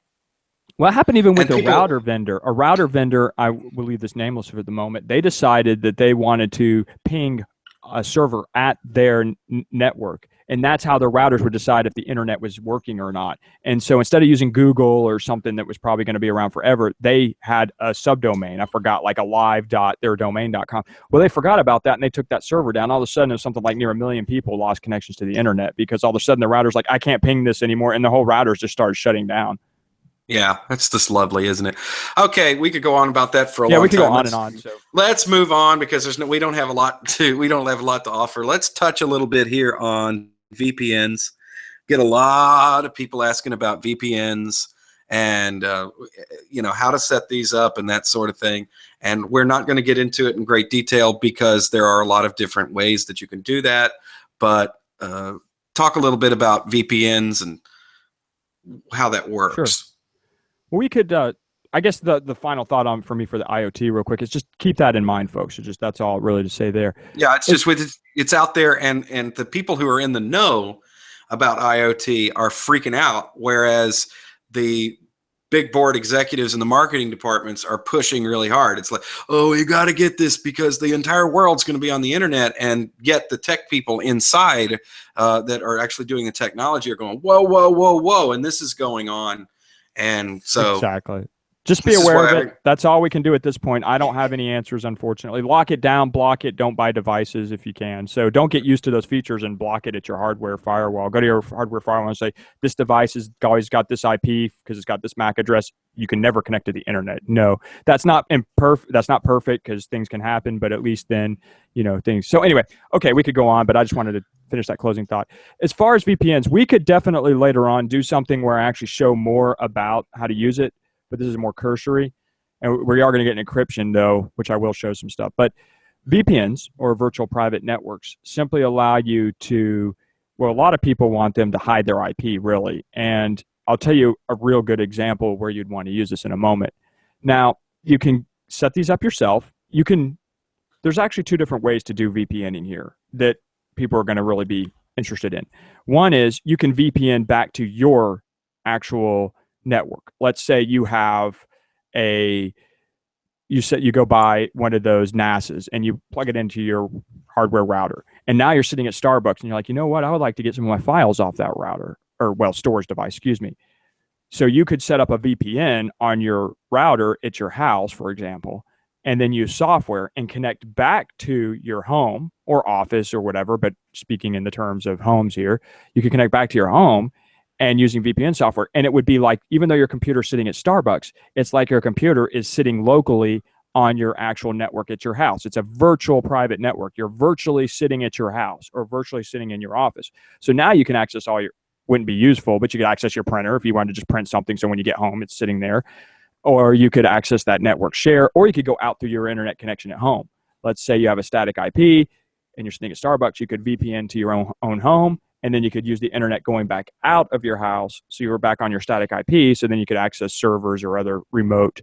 Well, it happened even with a router vendor. A router vendor, I will leave this nameless for the moment, they decided that they wanted to ping a server at their network. And that's how the routers would decide if the internet was working or not. And so instead of using Google or something that was probably going to be around forever, they had a subdomain. I forgot, like a live.theirdomain.com. Well, they forgot about that, and they took that server down. All of a sudden, it was something like near 1 million people lost connections to the internet because all of a sudden the router's like, I can't ping this anymore. And the whole routers just started shutting down. Yeah, that's just lovely, isn't it? Okay, we could go on about that for a long time. Yeah, we could go on and on. So let's move on because we don't have a lot to offer. Let's touch a little bit here on VPNs. Get a lot of people asking about VPNs and how to set these up and that sort of thing. And we're not going to get into it in great detail because there are a lot of different ways that you can do that. But talk a little bit about VPNs and how that works. Sure. We could, I guess the final thought for me for the IoT real quick is just keep that in mind, folks. That's all really to say there. Yeah, it's out there, and the people who are in the know about IoT are freaking out, whereas the big board executives in the marketing departments are pushing really hard. It's like, oh, you got to get this because the entire world's going to be on the internet, and yet the tech people inside that are actually doing the technology are going, whoa, whoa, whoa, whoa, and this is going on. And so exactly, just be aware of it. That's all we can do at this point. I don't have any answers, unfortunately. Lock it down, block it. Don't buy devices if you can. So don't get used to those features and block it at your hardware firewall. Go to your hardware firewall and say, this device has always got this IP because it's got this MAC address. You can never connect to the internet. No, that's not imperfect. That's not perfect because things can happen, but at least then, things. So anyway, okay, we could go on, but I just wanted to finish that closing thought. As far as VPNs, we could definitely later on do something where I actually show more about how to use it, but this is more cursory. And we are going to get an encryption though, which I will show some stuff. But VPNs, or virtual private networks, simply allow you to, well, a lot of people want them to hide their IP, really. And I'll tell you a real good example where you'd want to use this in a moment. Now, you can set these up yourself. There's actually two different ways to do VPNing here that people are going to really be interested in. One is you can VPN back to your actual network. Let's say you have you go buy one of those NASs and you plug it into your hardware router. And now you're sitting at Starbucks and you're like, you know what? I would like to get some of my files off that router, or well, storage device, excuse me. So you could set up a VPN on your router at your house, for example, and then use software and connect back to your home or office or whatever. But speaking in the terms of homes here, you can connect back to your home and using VPN software. And it would be like, even though your computer's sitting at Starbucks, it's like your computer is sitting locally on your actual network at your house. It's a virtual private network. You're virtually sitting at your house or virtually sitting in your office. So now you can access all your, wouldn't be useful, but you could access your printer if you wanted to just print something. So when you get home, it's sitting there. Or you could access that network share, or you could go out through your internet connection at home. Let's say you have a static IP and you're sitting at Starbucks, you could VPN to your own home, and then you could use the internet going back out of your house. So you were back on your static IP, so then you could access servers or other remote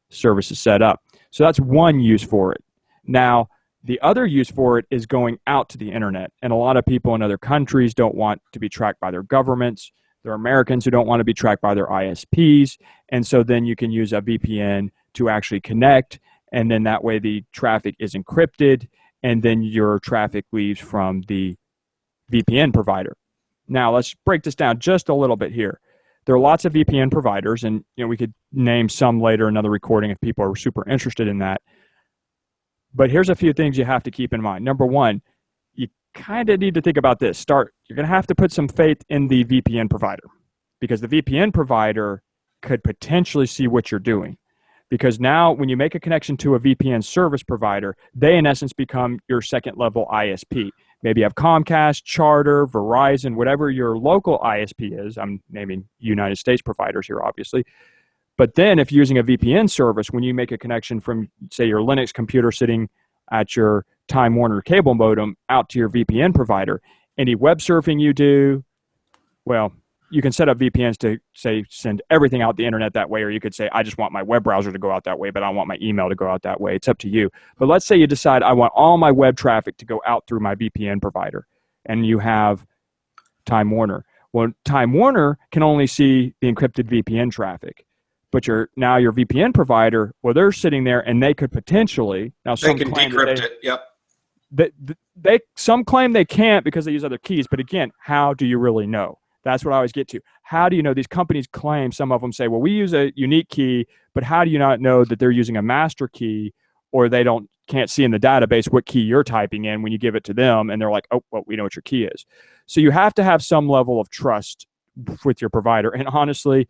services set up. So that's one use for it. Now, the other use for it is going out to the internet. And a lot of people in other countries don't want to be tracked by their governments. There are Americans who don't want to be tracked by their ISPs. And so then you can use a VPN to actually connect. And then that way the traffic is encrypted. And then your traffic leaves from the VPN provider. Now, let's break this down just a little bit here. There are lots of VPN providers, and we could name some later, another recording if people are super interested in that. But here's a few things you have to keep in mind. Number one, you kind of need to think about this. You're going to have to put some faith in the VPN provider, because the VPN provider could potentially see what you're doing. Because now when you make a connection to a VPN service provider, they in essence become your second level ISP. Maybe you have Comcast, Charter, Verizon, whatever your local ISP is. I'm naming United States providers here, obviously. But then if you're using a VPN service, when you make a connection from, say, your Linux computer sitting at your Time Warner cable modem out to your VPN provider, any web surfing you do, well, you can set up VPNs to, say, send everything out the internet that way, or you could say, I just want my web browser to go out that way, but I don't want my email to go out that way. It's up to you. But let's say you decide I want all my web traffic to go out through my VPN provider, and you have Time Warner. Well, Time Warner can only see the encrypted VPN traffic. But now your VPN provider, well, they're sitting there, and they could potentially, now they can decrypt it. Yep. Some claim they can't because they use other keys. But again, how do you really know? That's what I always get to. How do you know? These companies claim, some of them say, well, we use a unique key, but how do you not know that they're using a master key, or they can't see in the database what key you're typing in when you give it to them, and they're like, oh, well, we know what your key is. So you have to have some level of trust with your provider. And honestly,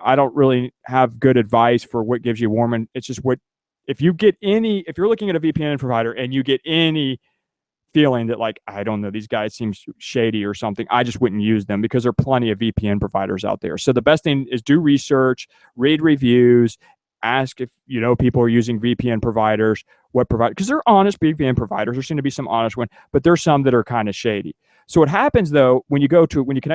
I don't really have good advice for what gives you warm. And it's just if you're looking at a VPN provider and you get any feeling that, like, I don't know, these guys seem shady or something, I just wouldn't use them, because there are plenty of VPN providers out there. So the best thing is do research, read reviews, ask if people are using VPN providers, because they're honest VPN providers. There seem to be some honest ones, but there's some that are kind of shady. So what happens though, when you connect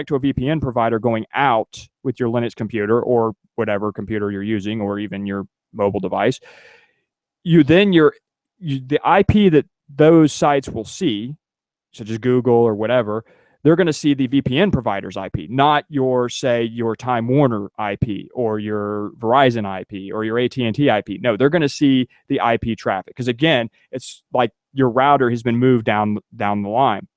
to a VPN provider going out with your Linux computer or whatever computer you're using, or even your mobile device, the IP that those sites will see, such as Google or whatever, they're going to see the VPN provider's IP, not your Time Warner IP or your Verizon IP or your AT&T IP. No, they're going to see the IP traffic, because again, it's like your router has been moved down the line.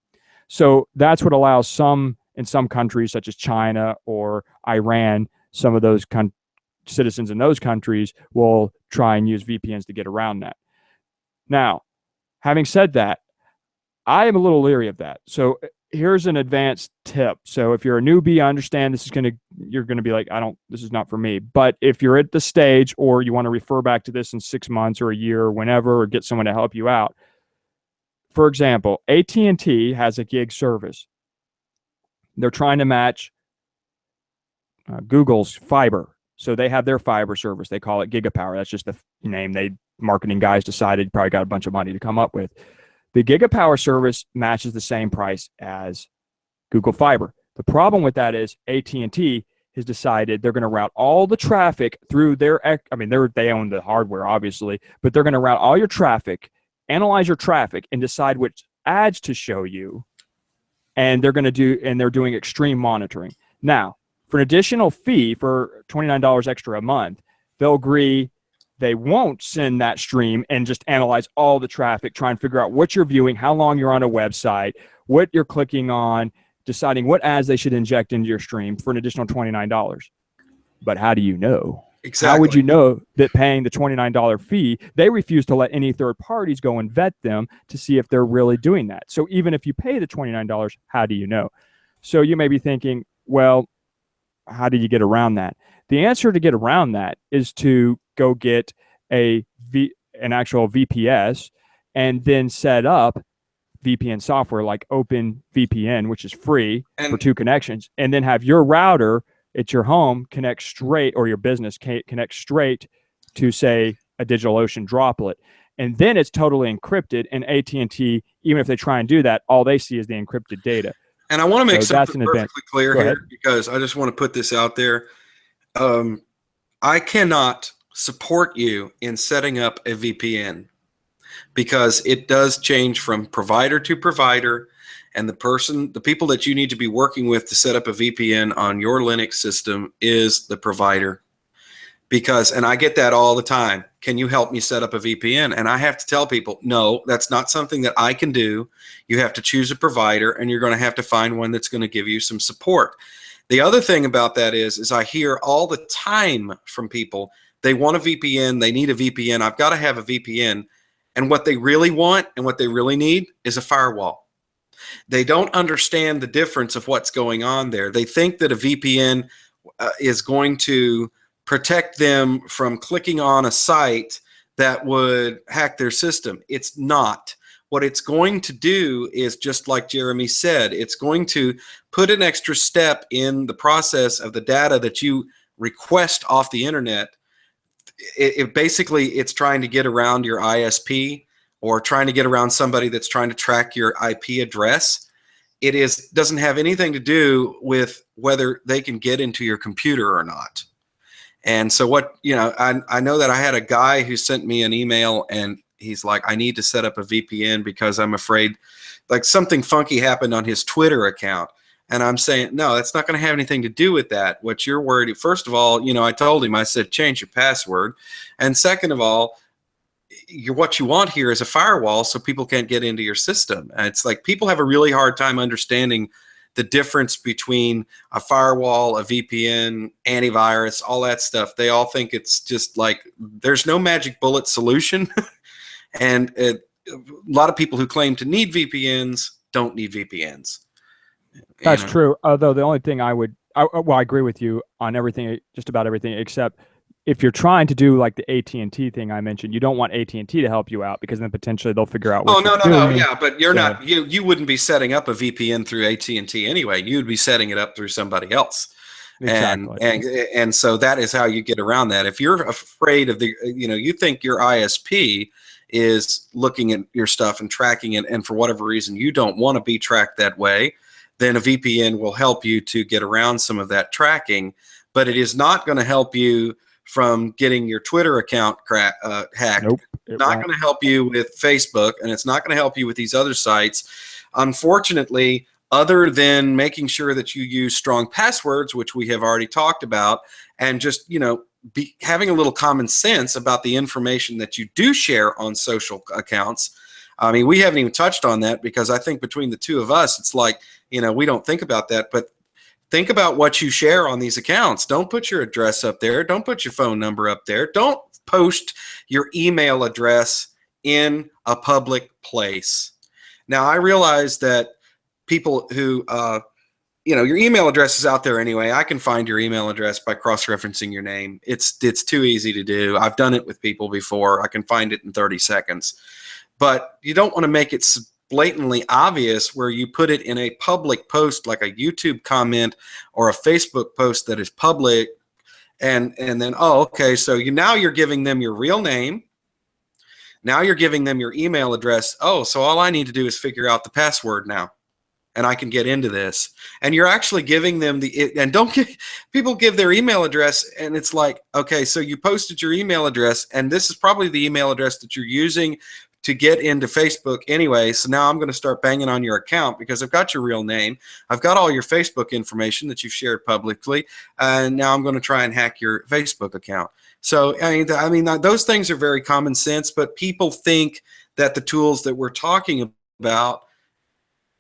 So that's what allows in some countries such as China or Iran, some of those citizens in those countries will try and use VPNs to get around that. Now, having said that, I am a little leery of that. So here's an advanced tip. So if you're a newbie, I understand you're going to be like, this is not for me. But if you're at the stage, or you want to refer back to this in 6 months or a year or whenever, or get someone to help you out. For example, AT&T has a gig service. They're trying to match Google's fiber. So they have their fiber service. They call it Gigapower. That's just the name marketing guys decided, probably got a bunch of money to come up with. The Gigapower service matches the same price as Google Fiber. The problem with that is AT&T has decided they're going to route all the traffic through they own the hardware, obviously, but they're going to route all your traffic, analyze your traffic, and decide which ads to show you, and they're doing extreme monitoring. Now, for an additional fee for $29 extra a month, they'll agree they won't send that stream and just analyze all the traffic, try and figure out what you're viewing, how long you're on a website, what you're clicking on, deciding what ads they should inject into your stream for an additional $29. But how do you know? Exactly. How would you know that paying the $29 fee, they refuse to let any third parties go and vet them to see if they're really doing that? So even if you pay the $29, how do you know? So you may be thinking, well, how do you get around that? The answer to get around that is to go get an actual VPS and then set up VPN software like OpenVPN, which is free for 2 connections, and then have your router at your home connect straight, or your business connect straight to, say, a DigitalOcean droplet. And then it's totally encrypted, and AT&T, even if they try and do that, all they see is the encrypted data. And I want to make something perfectly clear here, because I just want to put this out there. I cannot support you in setting up a VPN, because it does change from provider to provider, and the people that you need to be working with to set up a VPN on your Linux system is the provider. And I get that all the time. Can you help me set up a VPN? And I have to tell people, no, that's not something that I can do. You have to choose a provider, and you're going to have to find one that's going to give you some support. The other thing about that is I hear all the time from people, they want a VPN, they need a VPN, I've got to have a VPN. And what they really want and what they really need is a firewall. They don't understand the difference of what's going on there. They think that a VPN is going to protect them from clicking on a site that would hack their system. It's not. What it's going to do is, just like Jeremy said, it's going to put an extra step in the process of the data that you request off the internet. It's trying to get around your ISP, or trying to get around somebody that's trying to track your IP address. It doesn't have anything to do with whether they can get into your computer or not. And so I know that I had a guy who sent me an email, and he's like, I need to set up a VPN because I'm afraid like something funky happened on his Twitter account. And I'm saying, no, that's not going to have anything to do with that. What you're worried, first of all, I told him, I said, change your password. And second of all, what you want here is a firewall so people can't get into your system. And it's like people have a really hard time understanding the difference between a firewall, a VPN, antivirus, all that stuff. They all think it's just like there's no magic bullet solution. And a lot of people who claim to need VPNs don't need VPNs. That's true. Although the only thing I agree with you on everything, just about everything, except if you're trying to do like the AT&T thing I mentioned, you don't want AT&T to help you out, because then potentially they'll figure out what you're doing. Yeah, but you wouldn't be setting up a VPN through AT&T anyway. You'd be setting it up through somebody else. Exactly. And so that is how you get around that. If you're afraid of you think your ISP is looking at your stuff and tracking it, and for whatever reason you don't want to be tracked that way, then a VPN will help you to get around some of that tracking. But it is not going to help you from getting your Twitter account hacked. Nope, it's not going to help you with Facebook, and it's not going to help you with these other sites. Unfortunately, other than making sure that you use strong passwords, which we have already talked about, and just having a little common sense about the information that you do share on social accounts. I mean, we haven't even touched on that, because I think between the two of us, it's like, we don't think about that, but think about what you share on these accounts. Don't put your address up there. Don't put your phone number up there. Don't post your email address in a public place. Now, I realize that people who, your email address is out there anyway. I can find your email address by cross-referencing your name. It's too easy to do. I've done it with people before. I can find it in 30 seconds. But you don't want to make it blatantly obvious where you put it in a public post, like a YouTube comment or a Facebook post that is public, and then, oh, okay, so now you're giving them your real name. Now you're giving them your email address. Oh, so all I need to do is figure out the password now, and I can get into this. And you're actually giving them and people give their email address, and it's like, okay, so you posted your email address, and this is probably the email address that you're using to get into Facebook anyway. So now I'm going to start banging on your account because I've got your real name. I've got all your Facebook information that you've shared publicly. And now I'm going to try and hack your Facebook account. So, I mean, those things are very common sense, but people think that the tools that we're talking about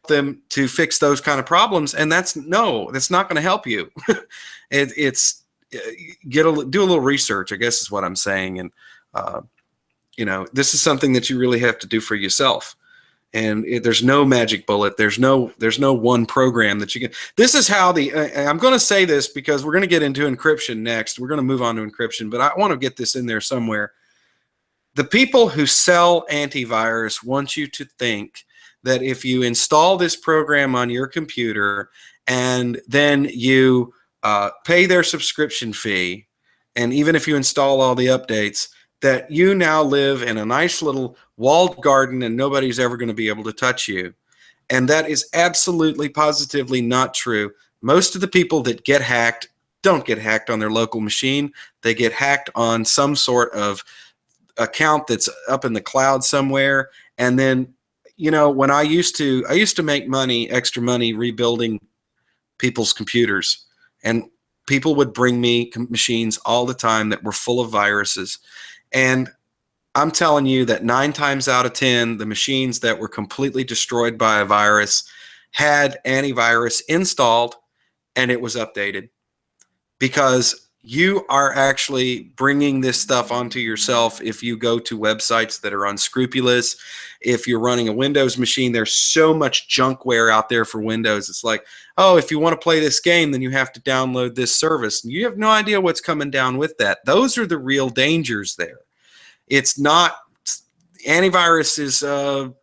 them to fix those kind of problems. And that's not going to help you. It's do a little research, I guess is what I'm saying. And, you know, this is something that you really have to do for yourself. And there's no magic bullet. There's no one program that you can. This is how I'm going to say this because we're going to get into encryption next. We're going to move on to encryption, but I want to get this in there somewhere. The people who sell antivirus want you to think that if you install this program on your computer and then you pay their subscription fee, and even if you install all the updates, that you now live in a nice little walled garden and nobody's ever going to be able to touch you. And that is absolutely, positively not true. Most of the people that get hacked don't get hacked on their local machine. They get hacked on some sort of account that's up in the cloud somewhere. And then, you know, when I used to make money, extra money, rebuilding people's computers. And people would bring me machines all the time that were full of viruses. And I'm telling you that 9 times out of 10, the machines that were completely destroyed by a virus had antivirus installed and it was updated, because you are actually bringing this stuff onto yourself. If you go to websites that are unscrupulous, if you're running a Windows machine, there's so much junkware out there for Windows. It's like, oh, if you want to play this game, then you have to download this service. And you have no idea what's coming down with that. Those are the real dangers there. It's not, antivirus is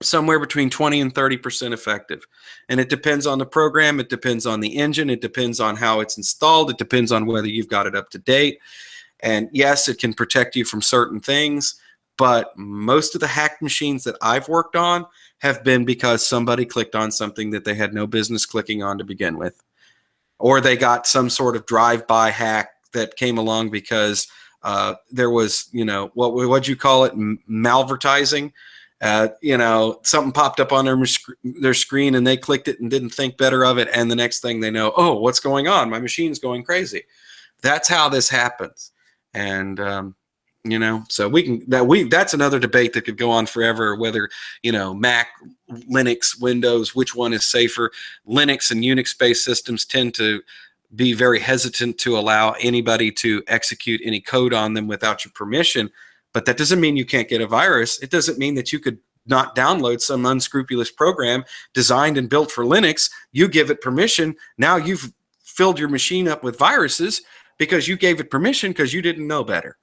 somewhere between 20 and 30% effective. And it depends on the program. It depends on the engine. It depends on how it's installed. It depends on whether you've got it up to date. And yes, it can protect you from certain things. But most of the hacked machines that I've worked on have been because somebody clicked on something that they had no business clicking on to begin with. Or they got some sort of drive-by hack that came along because there was, you know, what'd you call it? Malvertising. You know, something popped up on their screen and they clicked it and didn't think better of it. And the next thing they know, oh, what's going on? My machine's going crazy. That's how this happens. And, you know, so that's another debate that could go on forever, whether, you know, Mac, Linux, Windows, which one is safer. Linux and Unix-based systems tend to be very hesitant to allow anybody to execute any code on them without your permission. But that doesn't mean you can't get a virus. It doesn't mean that you could not download some unscrupulous program designed and built for Linux. You give it permission. Now you've filled your machine up with viruses because you gave it permission because you didn't know better.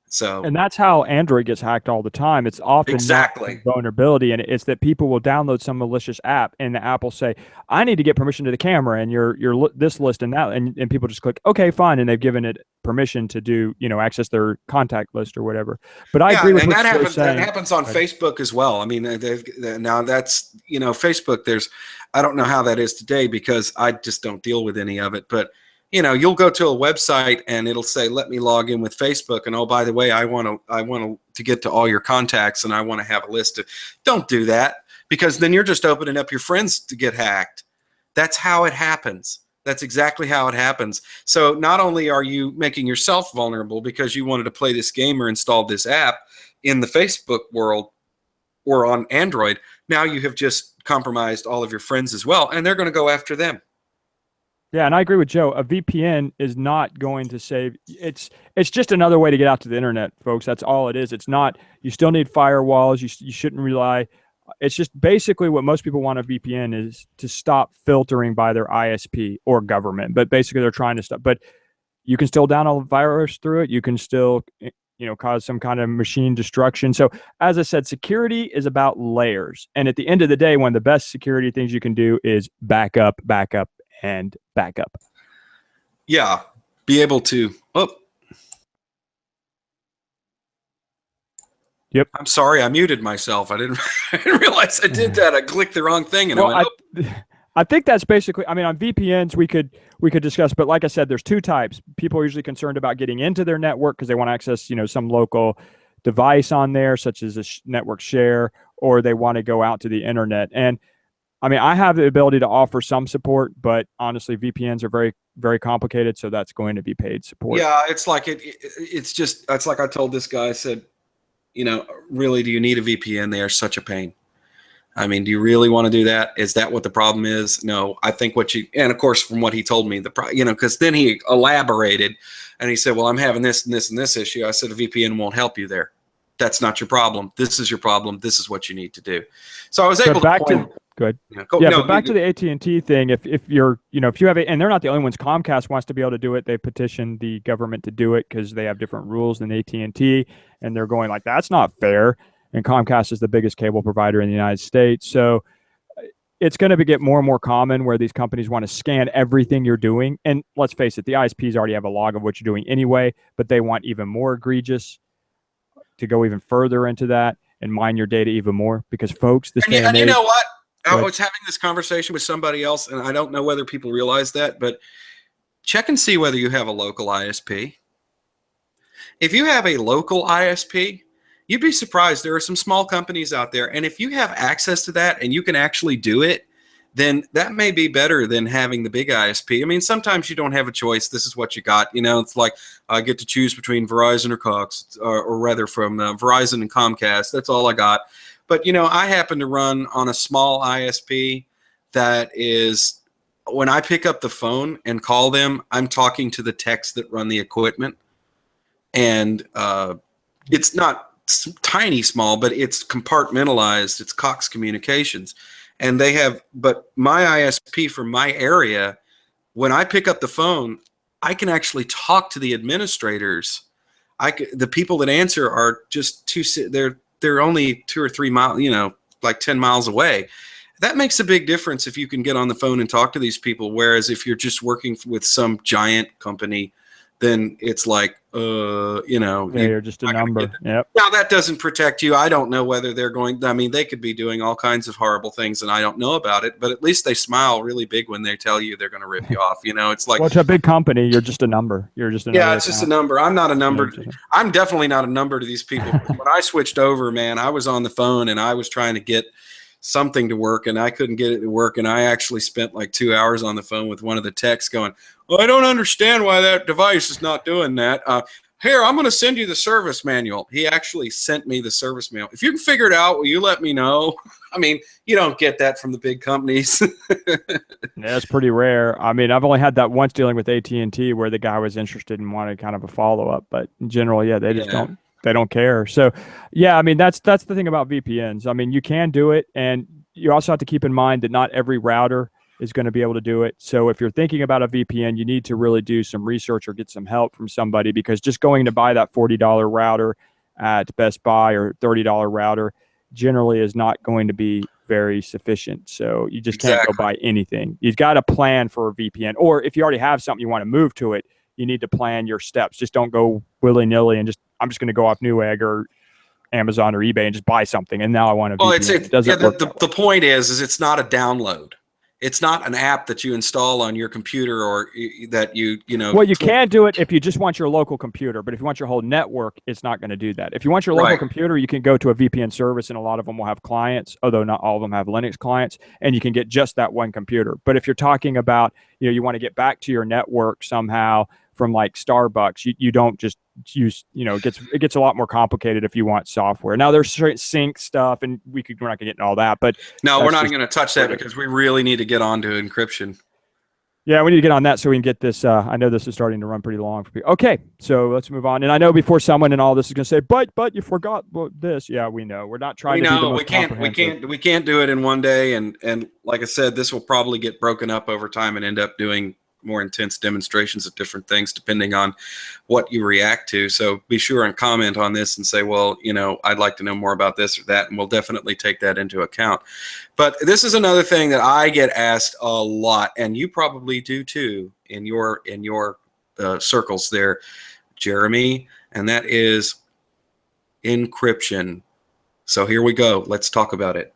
So, and that's how Android gets hacked all the time. It's often exactly not vulnerability, and it's that people will download some malicious app, and the app will say, "I need to get permission to the camera, and you're this list and that," and people just click, "Okay, fine," and they've given it permission to do, you know, access their contact list or whatever. But I agree with what you're saying. That happens on Facebook as well. I mean, now that's, you know, Facebook. I don't know how that is today because I just don't deal with any of it, but. You know, you'll go to a website and it'll say, let me log in with Facebook. And oh, by the way, I want to get to all your contacts and I want to have a list of, don't do that, because then you're just opening up your friends to get hacked. That's how it happens. That's exactly how it happens. So not only are you making yourself vulnerable because you wanted to play this game or install this app in the Facebook world or on Android, now you have just compromised all of your friends as well. And they're going to go after them. Yeah, and I agree with Joe. A VPN is not going to save. It's just another way to get out to the internet, folks. That's all it is. It's not. You still need firewalls. You shouldn't rely. It's just basically what most people want a VPN is to stop filtering by their ISP or government. But basically, they're trying to stop. But you can still download a virus through it. You can still, you know, cause some kind of machine destruction. So as I said, security is about layers. And at the end of the day, one of the best security things you can do is backup, and backup. Yeah, be able to. Oh, yep. I'm sorry, I muted myself. I didn't realize I did that. I clicked the wrong thing, and I think that's basically. I mean, on VPNs we could discuss, but like I said, there's two types. People are usually concerned about getting into their network because they want to access, you know, some local device on there, such as a network share, or they want to go out to the internet. And I mean, I have the ability to offer some support, but honestly, VPNs are very, very complicated. So that's going to be paid support. Yeah, it's like it's like I told this guy, I said, really, do you need a VPN? They are such a pain. I mean, do you really want to do that? Is that what the problem is? No, I think and of course, from what he told me, because then he elaborated and he said, well, I'm having this and this and this issue. I said, a VPN won't help you there. That's not your problem. This is your problem. This is what you need to do. So I was able to Good. But back to the AT&T thing. If you're, if you have and they're not the only ones. Comcast wants to be able to do it. They petitioned the government to do it because they have different rules than AT&T, and they're going like, that's not fair. And Comcast is the biggest cable provider in the United States, so it's going to get more and more common where these companies want to scan everything you're doing. And let's face it, the ISPs already have a log of what you're doing anyway, but they want even more egregious to go even further into that and mine your data even more. Because folks, and you know what? I was having this conversation with somebody else, and I don't know whether people realize that, but check and see whether you have a local ISP. If you have a local ISP, you'd be surprised. There are some small companies out there, and if you have access to that and you can actually do it, then that may be better than having the big ISP. I mean, sometimes you don't have a choice. This is what you got. It's like I get to choose between Verizon or Cox, or rather from Verizon and Comcast. That's all I got. But, I happen to run on a small ISP that is, when I pick up the phone and call them, I'm talking to the techs that run the equipment. And it's not tiny small, but it's compartmentalized. It's Cox Communications. And but my ISP for my area, when I pick up the phone, I can actually talk to the administrators. The people that answer are just they're only 2 or 3 miles, like 10 miles away. That makes a big difference if you can get on the phone and talk to these people. Whereas if you're just working with some giant company, then it's like, you're just a number. Yep. Now that doesn't protect you. I don't know whether they could be doing all kinds of horrible things and I don't know about it, but at least they smile really big when they tell you they're going to rip you off. It's like, well, to a big company, you're just a number. You're just it's just a number. I'm not a number. I'm definitely not a number to these people. When I switched over, man, I was on the phone and I was trying to get something to work and I couldn't get it to work. And I actually spent like 2 hours on the phone with one of the techs going, well, I don't understand why that device is not doing that. Here, I'm going to send you the service manual. He actually sent me the service manual. If you can figure it out, will you let me know? I mean, you don't get that from the big companies. Yeah, it's pretty rare. I mean, I've only had that once dealing with AT&T where the guy was interested and wanted kind of a follow-up. But in general, they just don't. They don't care. So, yeah, I mean, that's the thing about VPNs. I mean, you can do it, and you also have to keep in mind that not every router is going to be able to do it. So if you're thinking about a VPN, you need to really do some research or get some help from somebody, because just going to buy that $40 router at Best Buy or $30 router generally is not going to be very sufficient. So you just can't go buy anything. You've got to plan for a VPN, or if you already have something you want to move to it, you need to plan your steps. Just don't go willy-nilly and I'm just going to go off Newegg or Amazon or eBay and just buy something. And now I want to. Well, the point is it's not a download. It's not an app that you install on your computer or that Well, you can do it if you just want your local computer, but if you want your whole network, it's not going to do that. If you want your local computer, you can go to a VPN service, and a lot of them will have clients, although not all of them have Linux clients, and you can get just that one computer. But if you're talking about, you want to get back to your network somehow from like Starbucks, you don't just use, it gets a lot more complicated if you want software. Now there's sync stuff, and we're not gonna get into all that, but no, we're not going to touch that because we really need to get on to encryption. Yeah, we need to get on that so we can get this. I know this is starting to run pretty long for people. Okay, so let's move on. And I know before someone in all this is going to say, but you forgot this. Yeah, we know. We're not trying to be the most comprehensive. We can't do it in one day. And like I said, this will probably get broken up over time and end up doing more intense demonstrations of different things depending on what you react to. So be sure and comment on this and say, well, I'd like to know more about this or that, and we'll definitely take that into account. But this is another thing that I get asked a lot, and you probably do too in your circles there, Jeremy, and that is encryption. So here we go. Let's talk about it.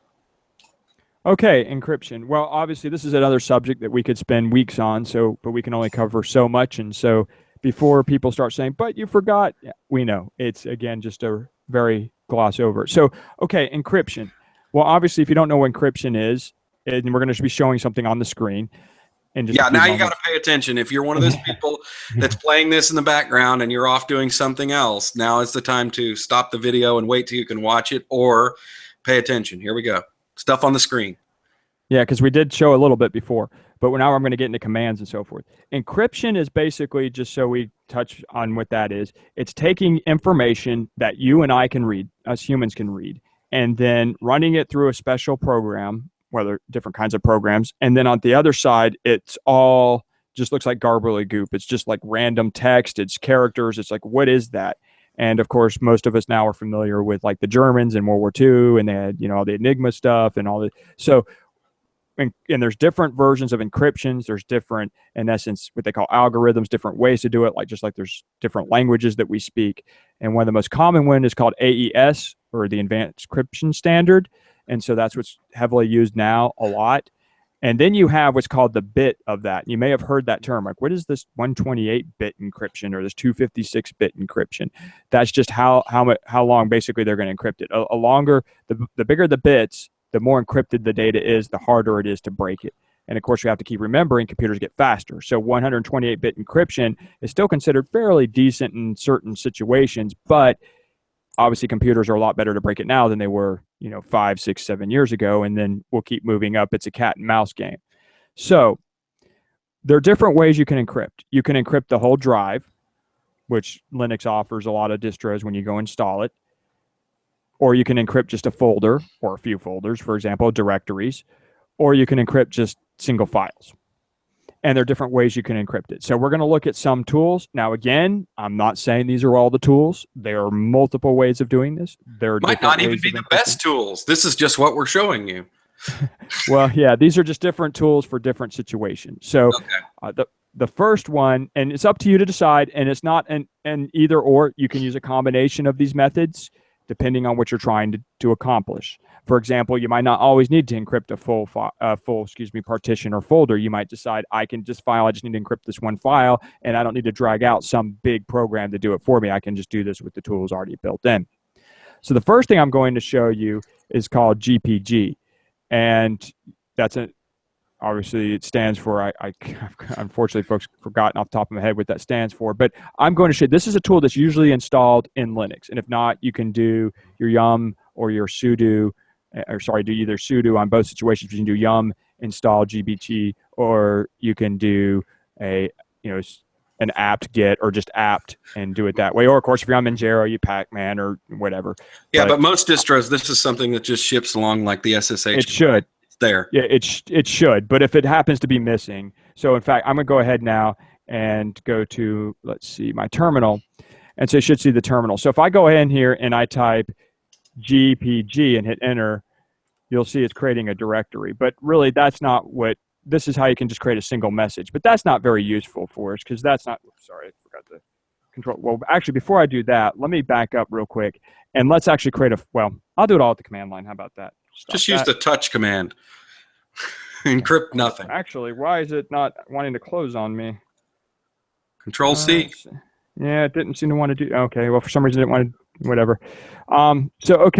Okay, encryption. Well, obviously, this is another subject that we could spend weeks on, but we can only cover so much. And so before people start saying, but you forgot, we know. It's, again, just a very gloss over it. So, okay, encryption. Well, obviously, if you don't know what encryption is, and we're going to be showing something on the screen. In just Yeah, a few now moments. you got to pay attention. If you're one of those people that's playing this in the background and you're off doing something else, now is the time to stop the video and wait till you can watch it, or pay attention. Here we go. Stuff on the screen. Yeah, because we did show a little bit before, but now I'm going to get into commands and so forth. Encryption is basically, just so we touch on what that is, it's taking information that you and I can read, us humans can read, and then running it through a special program, whether different kinds of programs, and then on the other side, it's all just looks like goop. It's just like random text, it's characters, it's like, what is that? And of course, most of us now are familiar with like the Germans in World War II, and they had, all the Enigma stuff and all that. So, and there's different versions of encryptions. There's different, in essence, what they call algorithms, different ways to do it, just like there's different languages that we speak. And one of the most common one is called AES, or the Advanced Encryption Standard. And so that's what's heavily used now a lot. And then you have what's called the bit of that. You may have heard that term, like, what is this 128-bit encryption or this 256-bit encryption? That's just how long basically they're going to encrypt it. A longer, the bigger the bits, the more encrypted the data is, the harder it is to break it. And of course, we have to keep remembering computers get faster. So 128-bit encryption is still considered fairly decent in certain situations, but obviously computers are a lot better to break it now than they were, 5, 6, 7 years ago. And then we'll keep moving up. It's a cat and mouse game. So there are different ways you can encrypt. You can encrypt the whole drive, which Linux offers a lot of distros when you go install it. Or you can encrypt just a folder or a few folders, for example, directories, or you can encrypt just single files. And there are different ways you can encrypt it. So we're going to look at some tools. Now, again, I'm not saying these are all the tools. There are multiple ways of doing this. There might not even be the best tools. This is just what we're showing you. Well, yeah, these are just different tools for different situations. So the first one, and it's up to you to decide, and it's not an either or. You can use a combination of these methods depending on what you're trying to accomplish. For example, you might not always need to encrypt a full partition or folder. You might decide, I just need to encrypt this one file, and I don't need to drag out some big program to do it for me. I can just do this with the tools already built in. So the first thing I'm going to show you is called GPG, and obviously it stands for, unfortunately folks forgotten off the top of my head what that stands for, but I'm going to show you, this is a tool that's usually installed in Linux. And if not, you can do your yum or your sudo, do either sudo on both situations. You can do yum install GPG, or you can do an apt get or just apt and do it that way. Or of course, if you're on Manjaro, you Pacman or whatever. Yeah, but most distros, this is something that just ships along like the SSH. It should. There. Yeah, it should, but if it happens to be missing, so in fact, I'm gonna go ahead now and go to, let's see, my terminal, and so you should see the terminal. So if I go in here and I type GPG and hit enter, you'll see it's creating a directory. But really, that's not this is how you can just create a single message. But that's not very useful for us, because that's not, sorry, I forgot the control. Well, actually, before I do that, let me back up real quick, and let's actually create I'll do it all at the command line. How about that? Just use the touch command. Encrypt nothing. Actually, why is it not wanting to close on me? Control C. Yeah, it didn't seem to want to do. Okay, well, for some reason it didn't want to, whatever. So what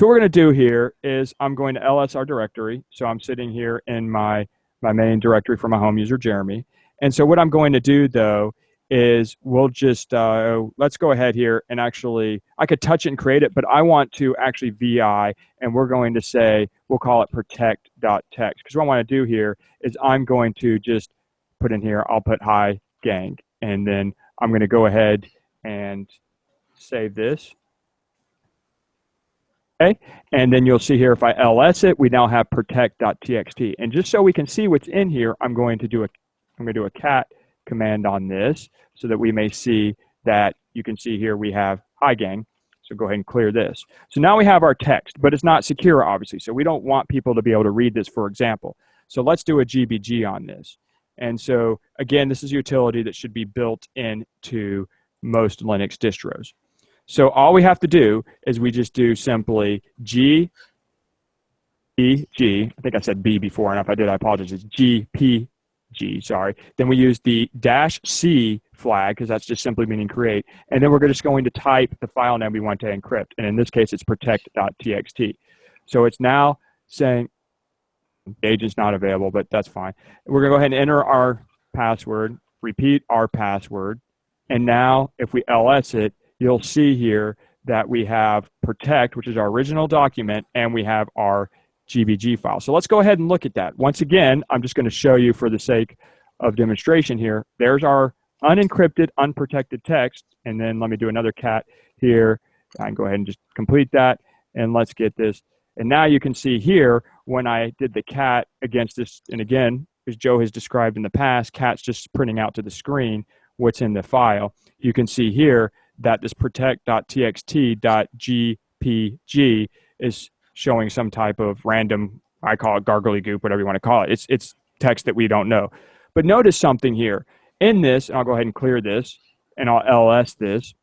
we're going to do here is I'm going to ls our directory. So I'm sitting here in my main directory for my home user, Jeremy. And so what I'm going to do, though, is we'll just, let's go ahead here and actually, I could touch it and create it, but I want to actually VI, and we're going to say, we'll call it protect.txt. Because what I want to do here is I'm going to just put in here, I'll put hi gang, and then I'm going to go ahead and save this. Okay, and then you'll see here, if I ls it, we now have protect.txt. And just so we can see what's in here, I'm going to do a cat command on this so that we may see that. You can see here we have hi gang. So go ahead and clear this. So now we have our text, but it's not secure, obviously. So we don't want people to be able to read this, for example. So let's do a GPG on this. And so again, this is a utility that should be built into most Linux distros. So all we have to do is we just do simply GPG. I think I said B before, and if I did, I apologize. It's GPG. G, sorry. Then we use the -C flag, because that's just simply meaning create. And then we're just going to type the file name we want to encrypt. And in this case, it's protect.txt. So it's now saying the agent's not available, but that's fine. We're going to go ahead and enter our password, repeat our password. And now if we ls it, you'll see here that we have protect, which is our original document, and we have our GBG file. So let's go ahead and look at that. Once again, I'm just going to show you for the sake of demonstration here. There's our unencrypted, unprotected text. And then let me do another cat here. I can go ahead and just complete that. And let's get this. And now you can see here when I did the cat against this, and again, as Joe has described in the past, cat's just printing out to the screen what's in the file. You can see here that this protect.txt.gpg is showing some type of random, I call it gargly goop, whatever you want to call it. It's text that we don't know. But notice something here. In this, and I'll go ahead and clear this, and I'll ls this.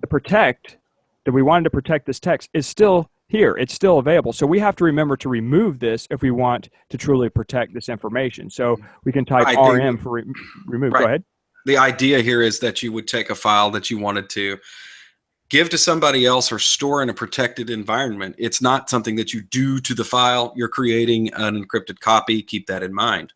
The protect that we wanted to protect this text is still here. It's still available. So we have to remember to remove this if we want to truly protect this information. So we can type rm for remove. Right. Go ahead. The idea here is that you would take a file that you wanted to give to somebody else or store in a protected environment. It's not something that you do to the file. You're creating an encrypted copy. Keep that in mind.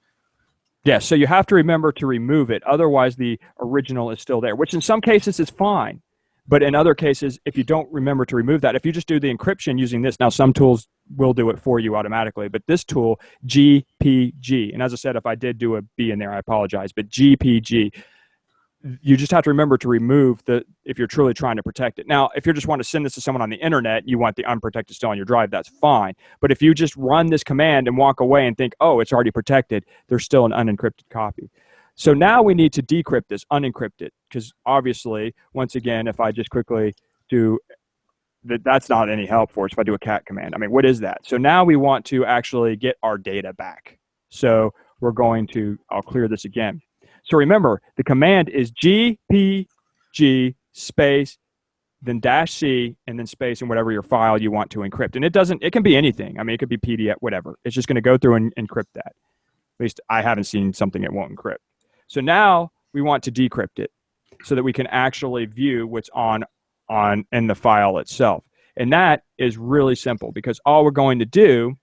Yes, so you have to remember to remove it. Otherwise, the original is still there, which in some cases is fine. But in other cases, if you don't remember to remove that, if you just do the encryption using this, now some tools will do it for you automatically, but this tool, GPG, and as I said, if I did do a B in there, I apologize, but GPG, you just have to remember to remove the, if you're truly trying to protect it. Now, if you just want to send this to someone on the internet, you want the unprotected still on your drive, that's fine. But if you just run this command and walk away and think, oh, it's already protected, there's still an unencrypted copy. So now we need to decrypt this, unencrypt it, because obviously, once again, if I just quickly do, that's not any help for us if I do a cat command. I mean, what is that? So now we want to actually get our data back. So we're going to, I'll clear this again. So remember, the command is GPG space, then -C, and then space, and whatever your file you want to encrypt. And it can be anything. I mean, it could be PDF, whatever. It's just going to go through and encrypt that. At least I haven't seen something it won't encrypt. So now we want to decrypt it so that we can actually view what's in the file itself. And that is really simple because all we're going to do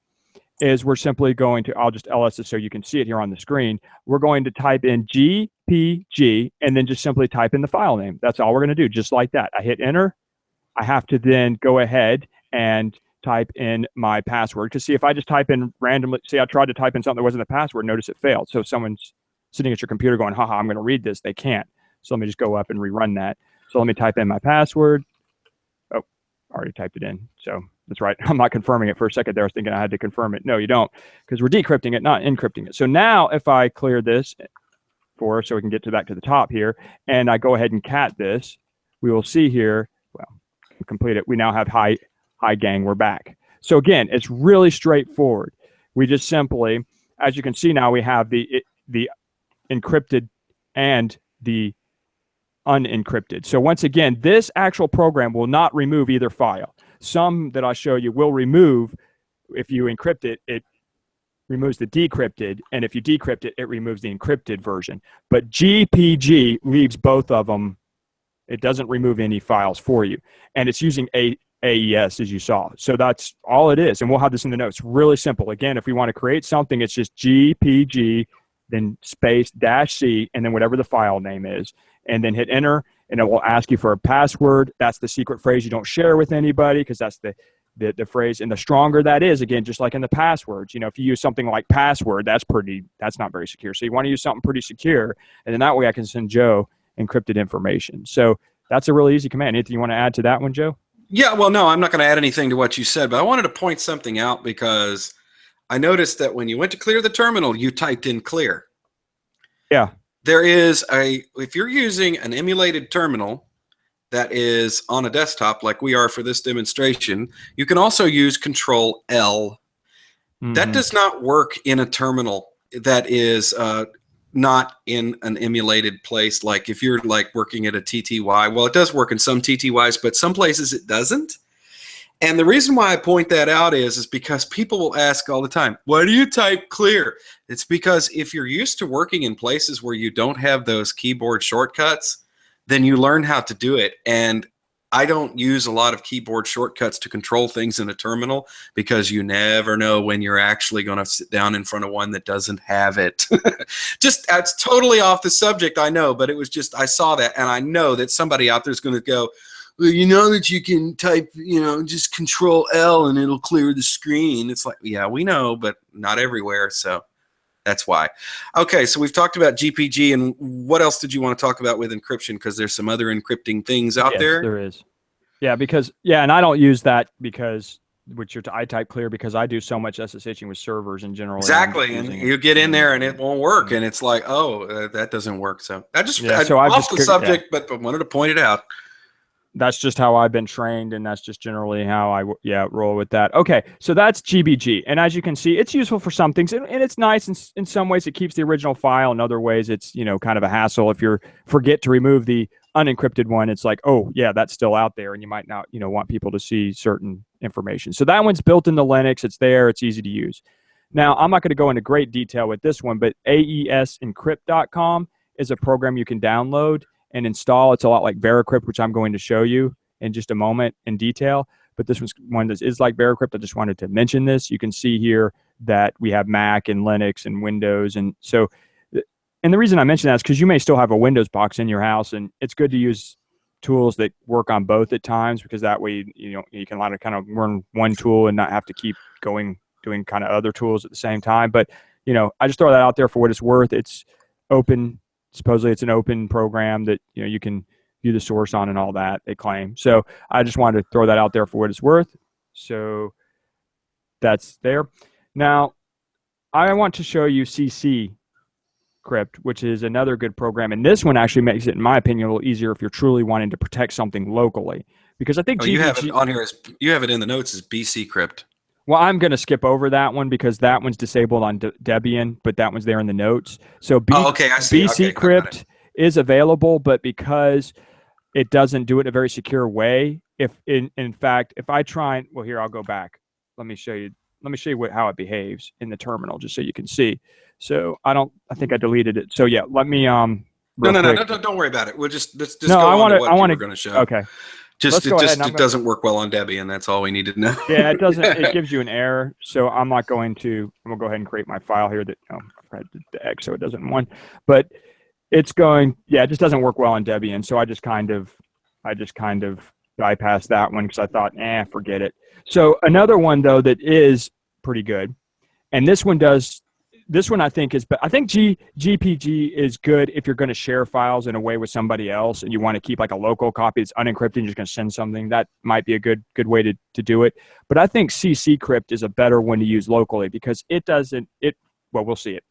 is we're simply going to, I'll just ls it so you can see it here on the screen. We're going to type in GPG and then just simply type in the file name. That's all we're going to do, just like that. I hit enter. I have to then go ahead and type in my password. Because see, if I just type in randomly, see, I tried to type in something that wasn't the password, notice it failed. So if someone's sitting at your computer going, haha, I'm going to read this, they can't. So let me just go up and rerun that. So let me type in my password. Oh, I already typed it in. So that's right. I'm not confirming it for a second there. I was thinking I had to confirm it. No, you don't, because we're decrypting it, not encrypting it. So now if I clear this for us so we can get back to the top here, and I go ahead and cat this, we will see here, well, complete it. We now have hi gang, we're back. So again, it's really straightforward. We just simply, as you can see now, we have the encrypted and the unencrypted. So once again, this actual program will not remove either file. Some that I show you will remove, if you encrypt it, it removes the decrypted, and if you decrypt it, it removes the encrypted version. But GPG leaves both of them. It doesn't remove any files for you. And it's using AES, as you saw. So that's all it is. And we'll have this in the notes. Really simple. Again, if we want to create something, it's just GPG, then space -C, and then whatever the file name is, and then hit enter, and it will ask you for a password. That's the secret phrase you don't share with anybody, because that's the phrase. And the stronger that is, again, just like in the passwords, you know, if you use something like password, that's not very secure. So you want to use something pretty secure, and then that way I can send Joe encrypted information. So that's a really easy command. Anything you want to add to that one, Joe? Yeah, well, no, I'm not going to add anything to what you said, but I wanted to point something out because I noticed that when you went to clear the terminal, you typed in clear. Yeah. There is if you're using an emulated terminal that is on a desktop like we are for this demonstration, you can also use Control L. That does not work in a terminal that is not in an emulated place. Like if you're like working at a TTY, well, it does work in some TTYs, but some places it doesn't. And the reason why I point that out is because people will ask all the time, why do you type clear? It's because if you're used to working in places where you don't have those keyboard shortcuts, then you learn how to do it. And I don't use a lot of keyboard shortcuts to control things in a terminal because you never know when you're actually going to sit down in front of one that doesn't have it. Just, it's totally off the subject, I know, but it was just, I saw that and I know that somebody out there is going to go, well, you know that you can type, you know, just control L and it'll clear the screen. It's like, yeah, we know, but not everywhere. So that's why. Okay, so we've talked about GPG, and what else did you want to talk about with encryption? Because there's some other encrypting things out there. There is. Yeah, because, yeah, and I don't use that because, I type clear because I do so much SSHing with servers in general. Exactly, and you get in there and it won't work, and it's like, oh, that doesn't work. So I just, off the subject, but wanted to point it out. That's just how I've been trained, and that's just generally how I roll with that. Okay, so that's GBG, and as you can see, it's useful for some things, and it's nice in some ways. It keeps the original file. In other ways, it's, you know, kind of a hassle. If you forget to remove the unencrypted one, it's like, oh yeah, that's still out there, and you might not, you know, want people to see certain information. So that one's built into Linux. It's there. It's easy to use. Now, I'm not going to go into great detail with this one, but aesencrypt.com is a program you can download and install. It's a lot like Decrypt, which I'm going to show you in just a moment in detail. But this one's one that is like Decrypt. I just wanted to mention this. You can see here that we have Mac and Linux and Windows. And so, and the reason I mention that is because you may still have a Windows box in your house, and it's good to use tools that work on both at times, because that way, you know, you can kind of run one tool and not have to keep doing kind of other tools at the same time. But, you know, I just throw that out there for what it's worth. It's open. Supposedly it's an open program that, you know, you can view the source on and all that, they claim. So I just wanted to throw that out there for what it's worth. So that's there. Now, I want to show you CC Crypt, which is another good program. And this one actually makes it, in my opinion, a little easier if you're truly wanting to protect something locally. Because I think you have it on here, you have it in the notes as BC Crypt. Well, I'm going to skip over that one because that one's disabled on Debian, but that one's there in the notes. So okay, I see. BC Crypt is available, but because it doesn't do it in a very secure way, if in fact, if I try, well, here, I'll go back. Let me show you how it behaves in the terminal, just so you can see. So I think I deleted it. So yeah, let me no, don't worry about it. We'll just go on to what we're going to show. Okay. It doesn't work well on Debian. That's all we need to know. Yeah, it doesn't. It gives you an error. So I'm not going to. I'm gonna go ahead and create my file here. That I've had the X, so it doesn't one. But it's going. Yeah, it just doesn't work well on Debian. So I just kind of bypassed that one because I thought, forget it. So another one though that is pretty good, and this one does. This one I think is, but I think GPG is good if you're going to share files in a way with somebody else and you want to keep like a local copy that's unencrypted and you're just going to send something. That might be a good way to do it. But I think CC Crypt is a better one to use locally because it doesn't, well, we'll see it.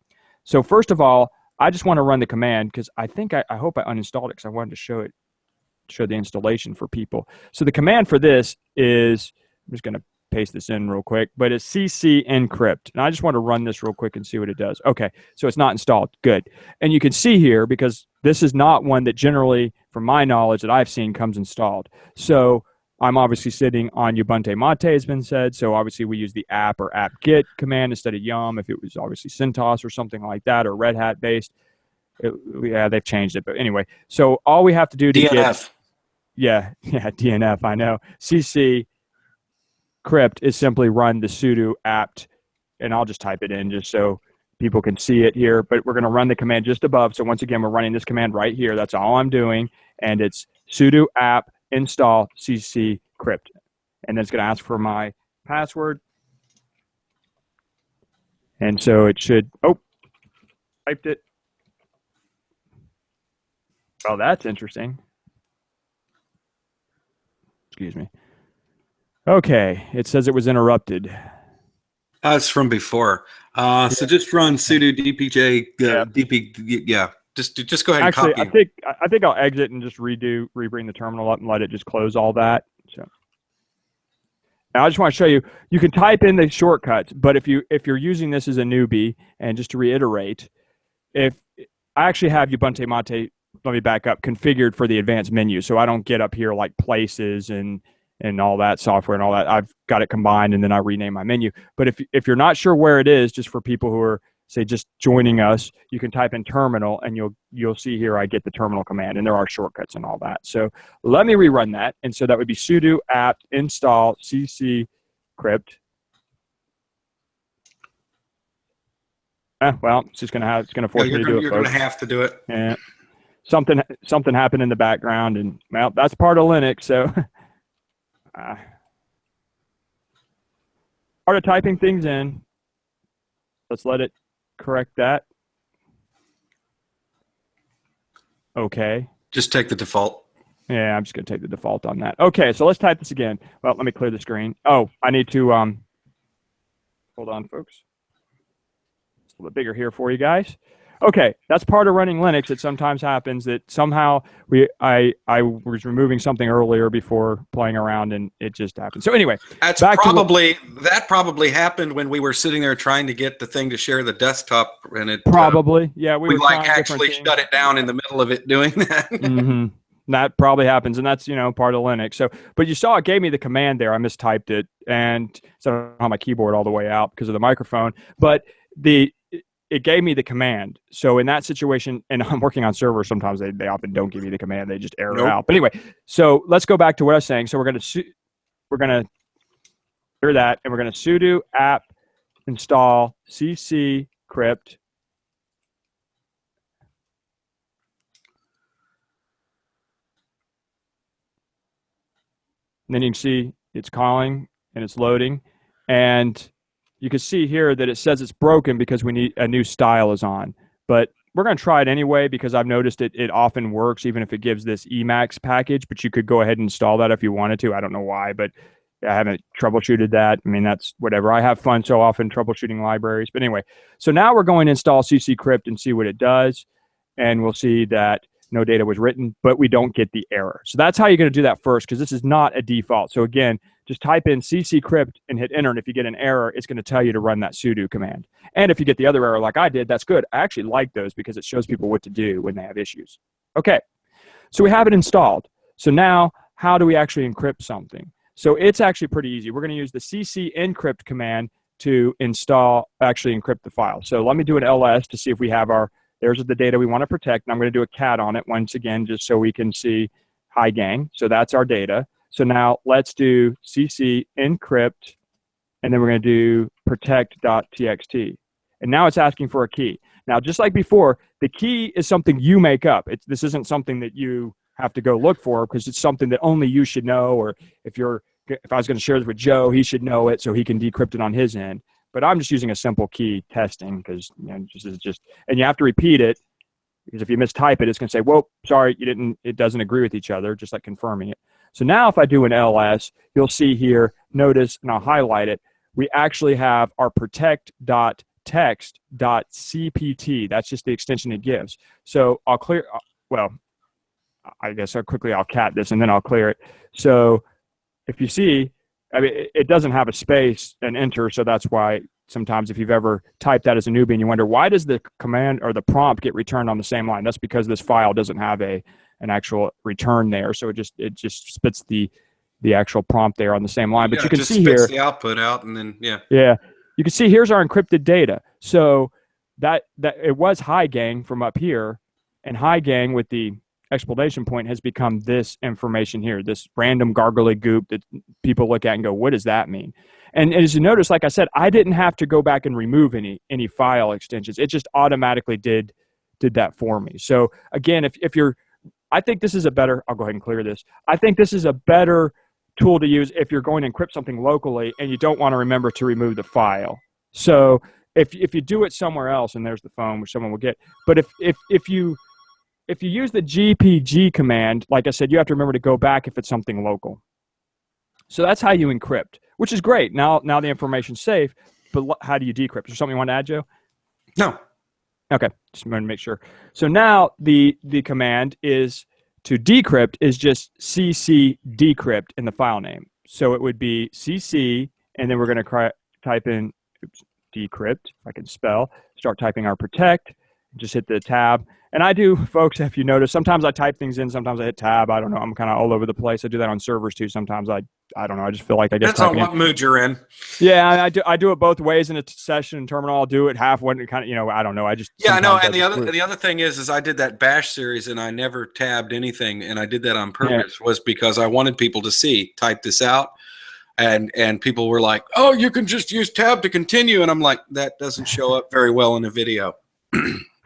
So first of all, I just want to run the command because I think I hope I uninstalled it because I wanted to show the installation for people. So the command for this is, I'm just going to paste this in real quick, but it's CC encrypt. And I just want to run this real quick and see what it does. Okay, so it's not installed. Good. And you can see here, because this is not one that generally, from my knowledge that I've seen, comes installed. So I'm obviously sitting on Ubuntu Mate, has been said. So obviously we use the app or apt-get command instead of yum if it was obviously CentOS or something like that, or Red Hat based. Yeah, they've changed it. But anyway, so all we have to do to DNF. get DNF, I know. CC Crypt is simply run the sudo apt, and I'll just type it in just so people can see it here, but we're going to run the command just above. So once again, we're running this command right here. That's all I'm doing, and it's sudo apt install CC Crypt, and then it's going to ask for my password, and so it should, typed it. Oh, that's interesting. Excuse me. Okay, it says it was interrupted. It's from before. So just run sudo dpj dp. Yeah, just go ahead and copy. I think I'll exit and just rebring the terminal up and let it just close all that. So now I just want to show you. You can type in the shortcuts, but if you're using this as a newbie, and just to reiterate, if I actually have Ubuntu Mate, let me back up, configured for the advanced menu, so I don't get up here like places and and all that software and all that. I've got it combined, and then I rename my menu. But if you're not sure where it is, just for people who are, say, just joining us, you can type in terminal, and you'll see here I get the terminal command, and there are shortcuts and all that. So let me rerun that. And so that would be sudo apt install cc crypt. Well, it's just it's gonna force me to do it. You're gonna have to do it. Yeah. Something happened in the background, and well, that's part of Linux. So part of typing things in. Let's let it correct that. Okay. Just take the default. Yeah, I'm just going to take the default on that. Okay, so let's type this again. Well, let me clear the screen. Oh, I need to, hold on, folks. It's a little bit bigger here for you guys. Okay, that's part of running Linux. It sometimes happens that somehow I was removing something earlier before playing around, and it just happened. So anyway, that probably happened when we were sitting there trying to get the thing to share the desktop, and it probably yeah we like actually shut it down in the middle of it doing that. Mm-hmm. That probably happens, and that's part of Linux. So, but you saw it gave me the command there. I mistyped it, and so I don't have my keyboard all the way out because of the microphone. But it gave me the command. So in that situation, and I'm working on servers, sometimes they often don't give you the command. They just error it out. But anyway, so let's go back to what I was saying. So we're going to clear that, and we're going to sudo apt install cc crypt. And then you can see it's calling and it's loading, and you can see here that it says it's broken because we need a new style is on. But we're going to try it anyway because I've noticed it often works even if it gives this Emacs package, but you could go ahead and install that if you wanted to. I don't know why, but I haven't troubleshooted that. I mean, that's whatever. I have fun so often troubleshooting libraries. But anyway, so now we're going to install CC Crypt and see what it does. And we'll see that no data was written, but we don't get the error. So that's how you're going to do that first, because this is not a default. So again, just type in cc crypt and hit enter, and if you get an error, it's going to tell you to run that sudo command. And if you get the other error like I did, that's good. I actually like those because it shows people what to do when they have issues. Okay, so we have it installed. So now, how do we actually encrypt something? So it's actually pretty easy. We're going to use the cc encrypt command to actually encrypt the file. So let me do an ls to see if we have there's the data we want to protect, and I'm going to do a cat on it once again just so we can see hi gang. So that's our data. So now let's do cc encrypt, and then we're going to do protect.txt. And now it's asking for a key. Now, just like before, the key is something you make up. This isn't something that you have to go look for because it's something that only you should know, or if I was going to share this with Joe, he should know it so he can decrypt it on his end. But I'm just using a simple key testing because and you have to repeat it because if you mistype it, it's going to say, "Whoa, sorry, you didn't." It doesn't agree with each other, just like confirming it. So now, if I do an ls, you'll see here. Notice, and I'll highlight it. We actually have our protect.text.cpt. That's just the extension it gives. So I'll clear. Well, I guess I'll cat this and then I'll clear it. So if you see, I mean, it doesn't have a space and enter, so that's why sometimes if you've ever typed that as a newbie and you wonder, why does the command or the prompt get returned on the same line? That's because this file doesn't have an actual return there, so it just spits the actual prompt there on the same line. But you can see here, spits the output out, and then yeah, you can see here's our encrypted data. So that it was hi gang from up here, and hi gang with the explanation point has become this information here, this random gargly goop that people look at and go, what does that mean? And as you notice, like I said, I didn't have to go back and remove any file extensions. It just automatically did that for me. So again, if you're, I think this is a better, I'll go ahead and clear this. I think this is a better tool to use if you're going to encrypt something locally and you don't want to remember to remove the file. So if you do it somewhere else, and there's the phone, which someone will get, but if you use the GPG command, like I said, you have to remember to go back if it's something local. So that's how you encrypt, which is great. Now the information's safe, but how do you decrypt? Is there something you want to add, Joe? No. Okay, just wanted to make sure. So now the command is to decrypt is just cc decrypt in the file name. So it would be cc, and then we're going to type in decrypt, if I can spell, start typing our protect, just hit the tab. And I do, folks, if you notice, sometimes I type things in, sometimes I hit tab. I don't know. I'm kind of all over the place. I do that on servers too. Sometimes I I don't know. I just feel like I guess Depends on what mood you're in. Yeah, I do it both ways in a session and terminal. I'll do it half when kind of, you know, I don't know. I just I know. And the other thing is I did that bash series and I never tabbed anything, and I did that on purpose. Was because I wanted people to see, type this out, and people were like, "Oh, you can just use tab to continue," and I'm like, that doesn't show up very well in a video.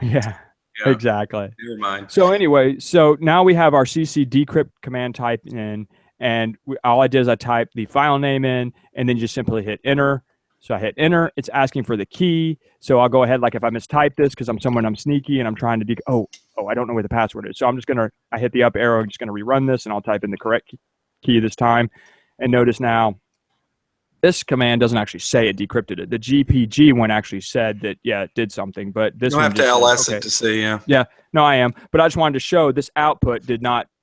Yeah, exactly. Never mind. So anyway, so now we have our CC decrypt command type in. And all I did is I typed the file name in, and then just simply hit enter. So I hit enter. It's asking for the key. So I'll go ahead, like if I mistype this because I'm sneaky and I'm trying to I don't know where the password is. So I'm just gonna I hit the up arrow. I'm just gonna rerun this, and I'll type in the correct key this time. And notice now, this command doesn't actually say it decrypted it. The GPG one actually said that it did something, but this you one have to ls it to see. Yeah. No, I am. But I just wanted to show this output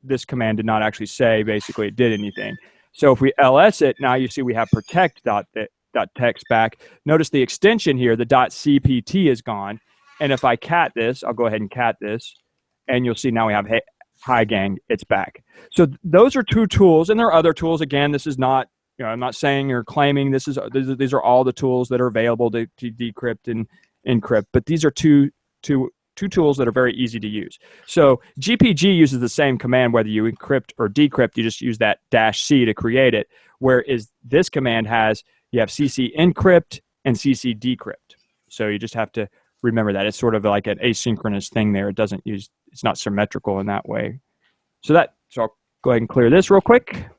this command did not actually say basically it did anything. So if we ls it, now you see we have protect.text back. Notice the extension here, the .cpt is gone. And if I cat this, I'll go ahead and cat this, and you'll see now we have hi gang, it's back. So those are two tools, and there are other tools. Again, this is not, I'm not saying or claiming these are all the tools that are available to decrypt and encrypt, but these are two tools that are very easy to use. So GPG uses the same command whether you encrypt or decrypt. You just use that -C to create it. Whereas this command you have CC encrypt and CC decrypt. So you just have to remember that. It's sort of like an asynchronous thing there. It's not symmetrical in that way. So I'll go ahead and clear this real quick.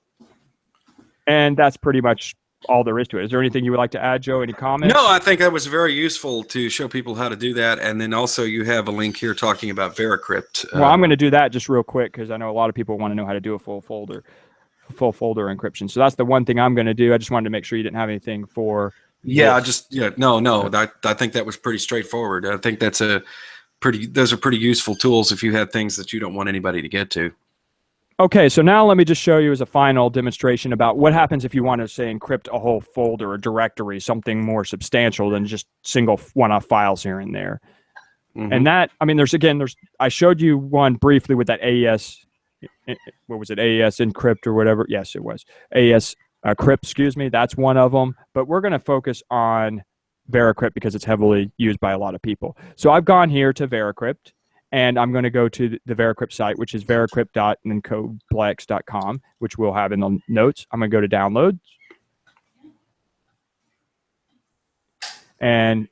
And that's pretty much all there is to it. Is there anything you would like to add, Joe? Any comments? No, I think that was very useful to show people how to do that. And then also you have a link here talking about Decrypt. Well, I'm going to do that just real quick because I know a lot of people want to know how to do a full folder encryption. So that's the one thing I'm going to do. I just wanted to make sure you didn't have anything for. No. I think that was pretty straightforward. I think those are pretty useful tools if you have things that you don't want anybody to get to. Okay, so now let me just show you as a final demonstration about what happens if you want to, say, encrypt a whole folder or directory, something more substantial than just single one-off files here and there. Mm-hmm. And that, I showed you one briefly with that AES, what was it, AES encrypt or whatever? Yes, it was. AES crypt, excuse me, that's one of them. But we're going to focus on Decrypt because it's heavily used by a lot of people. So I've gone here to Decrypt. And I'm going to go to the Decrypt site, which is decrypt.encodeplex.com, which we'll have in the notes. I'm going to go to downloads. And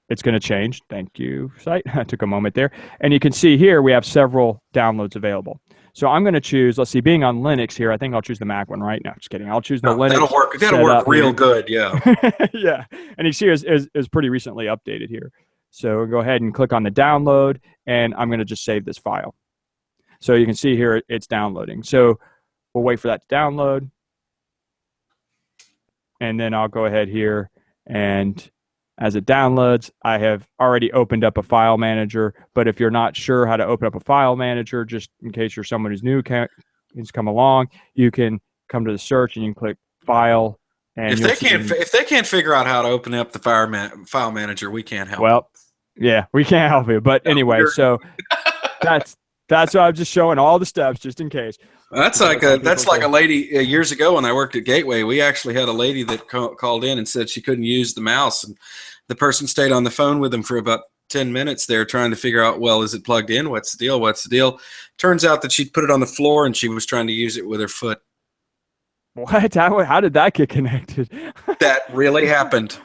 it's going to change. Thank you, site. I took a moment there. And you can see here we have several downloads available. So I'm going to choose, let's see, being on Linux here, I think I'll choose the Mac one, right? No, just kidding. I'll choose the Linux. That'll work real good, yeah. Yeah. And you see is pretty recently updated here. So we'll go ahead and click on the download, and I'm going to just save this file. So you can see here it's downloading. So we'll wait for that to download. And then I'll go ahead here, and as it downloads, I have already opened up a file manager. But if you're not sure how to open up a file manager, just in case you're someone who's new, has come along, you can come to the search and you can click File. And if they can't figure out how to open up the file manager, we can't help. Well, yeah, we can't help you. But anyway, so that's why I'm just showing all the steps just in case. That's like a lady years ago when I worked at Gateway. We actually had a lady that called in and said she couldn't use the mouse, and the person stayed on the phone with them for about 10 minutes there trying to figure out, well, is it plugged in? What's the deal? Turns out that she'd put it on the floor and she was trying to use it with her foot. What? How did that get connected? That really happened.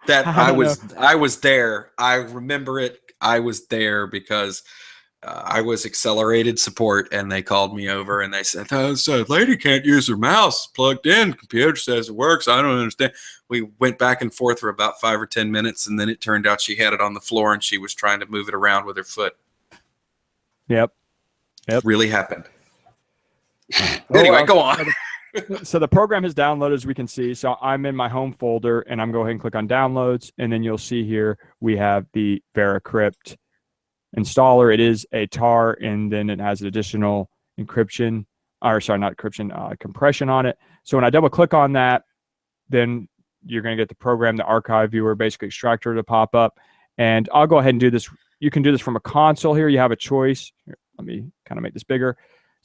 I was there. I remember it. I was there because I was accelerated support, and they called me over and they said, "The lady can't use her mouse plugged in. Computer says it works. I don't understand." We went back and forth for about 5 or 10 minutes, and then it turned out she had it on the floor and she was trying to move it around with her foot. Yep. Really happened. Anyway, go on. So the program has downloaded, as we can see. So I'm in my home folder, and I'm going to go ahead and click on downloads. And then you'll see here we have the Decrypt installer. It is a tar, and then it has additional compression on it. So when I double click on that, then you're going to get the program, the archive viewer, basically extractor to pop up. And I'll go ahead and do this. You can do this from a console here. You have a choice. Here, let me kind of make this bigger.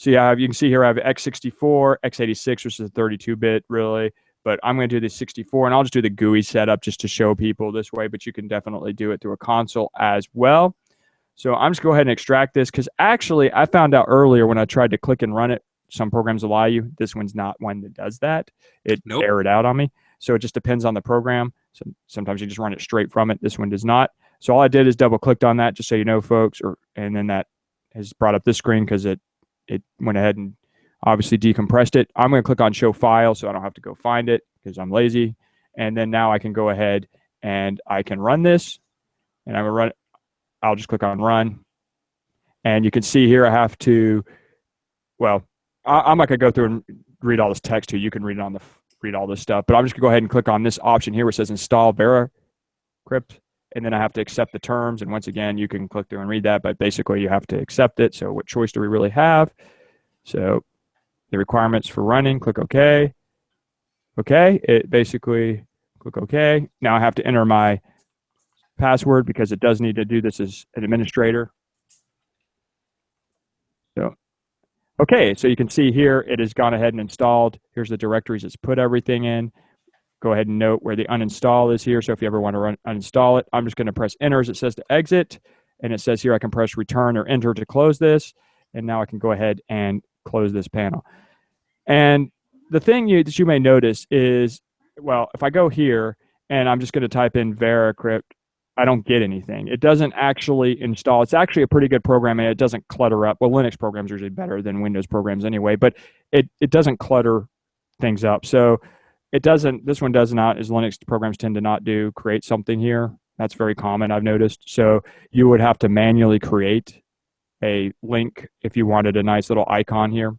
So yeah, you can see here I have x64, x86, which is a 32-bit really, but I'm going to do the 64, and I'll just do the GUI setup just to show people this way, but you can definitely do it through a console as well. So I'm just going to go ahead and extract this, because actually I found out earlier when I tried to click and run it, some programs allow you. This one's not one that does that. It errored out on me. So it just depends on the program. So sometimes you just run it straight from it. This one does not. So all I did is double clicked on that, just so you know, folks, and then that has brought up this screen because it went ahead and obviously decompressed it. I'm going to click on show file so I don't have to go find it because I'm lazy. And then now I can go ahead and I can run this, and I'm going to run it. I'll just click on run. And you can see here I have to, well, I'm not going to go through and read all this text to you. You can read all this stuff, but I'm just going to go ahead and click on this option here where it says install Decrypt, and then I have to accept the terms. And once again, you can click through and read that, but basically you have to accept it. So what choice do we really have? So the requirements for running, click OK. Okay, it basically, click OK. Now I have to enter my password because it does need to do this as an administrator. So, okay, so you can see here it has gone ahead and installed. Here's the directories it's put everything in. Go ahead and note where the uninstall is here. So if you ever want to uninstall it, I'm just going to press enter as it says to exit. And it says here I can press return or enter to close this. And now I can go ahead and close this panel. And the thing that you may notice is, well, if I go here and I'm just going to type in Decrypt, I don't get anything. It doesn't actually install. It's actually a pretty good program, and it doesn't clutter up. Well, Linux programs are usually better than Windows programs anyway, but it doesn't clutter things up. So it doesn't, this one does not, as Linux programs tend to not do, create something here. That's very common, I've noticed. So you would have to manually create a link if you wanted a nice little icon here.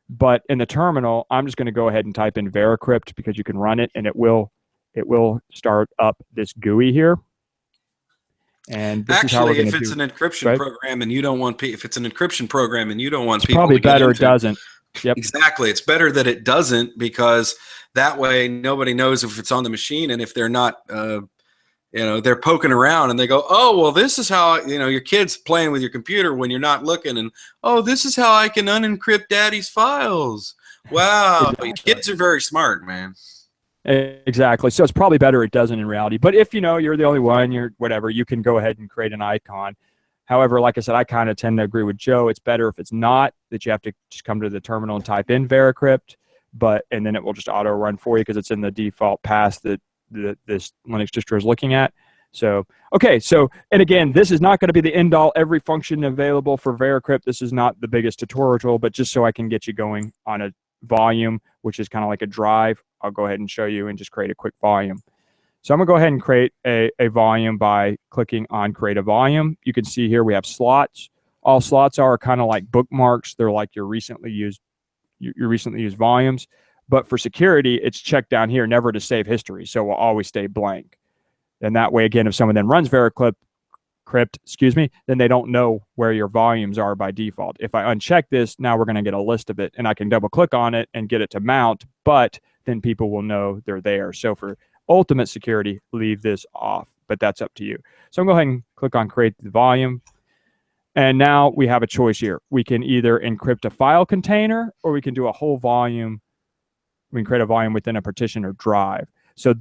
But in the terminal, I'm just going to go ahead and type in Decrypt because you can run it, and it will start up this GUI here. And this is how we're if it's an encryption program and you don't want if it's an encryption program and you don't want people probably to get better into, it doesn't. Yep. Exactly. It's better that it doesn't, because that way nobody knows if it's on the machine, and if they're not they're poking around and they go, oh, well, this is how, your kid's playing with your computer when you're not looking, and, oh, this is how I can unencrypt daddy's files. Wow. Exactly. Kids are very smart, man. Exactly. So it's probably better it doesn't in reality. But if you're the only one, you're whatever, you can go ahead and create an icon. However, like I said, I kind of tend to agree with Joe. It's better if it's not, that you have to just come to the terminal and type in Decrypt, and then it will just auto run for you because it's in the default path that this Linux distro is looking at. So, okay. So, and again, this is not going to be the end all every function available for Decrypt. This is not the biggest tutorial, but just so I can get you going on a volume, which is kind of like a drive, I'll go ahead and show you and just create a quick volume. So I'm going to go ahead and create a volume by clicking on create a volume. You can see here we have slots. All slots are kind of like bookmarks. They're like your recently used volumes. But for security, it's checked down here, never to save history. So it will always stay blank. And that way, again, if someone then runs Decrypt, then they don't know where your volumes are by default. If I uncheck this, now we're going to get a list of it, and I can double click on it and get it to mount, but then people will know they're there. So for ultimate security, leave this off, but that's up to you. So I'm going to go ahead and click on create the volume. And now we have a choice here. We can either encrypt a file container, or we can do a whole volume. We can create a volume within a partition or drive. So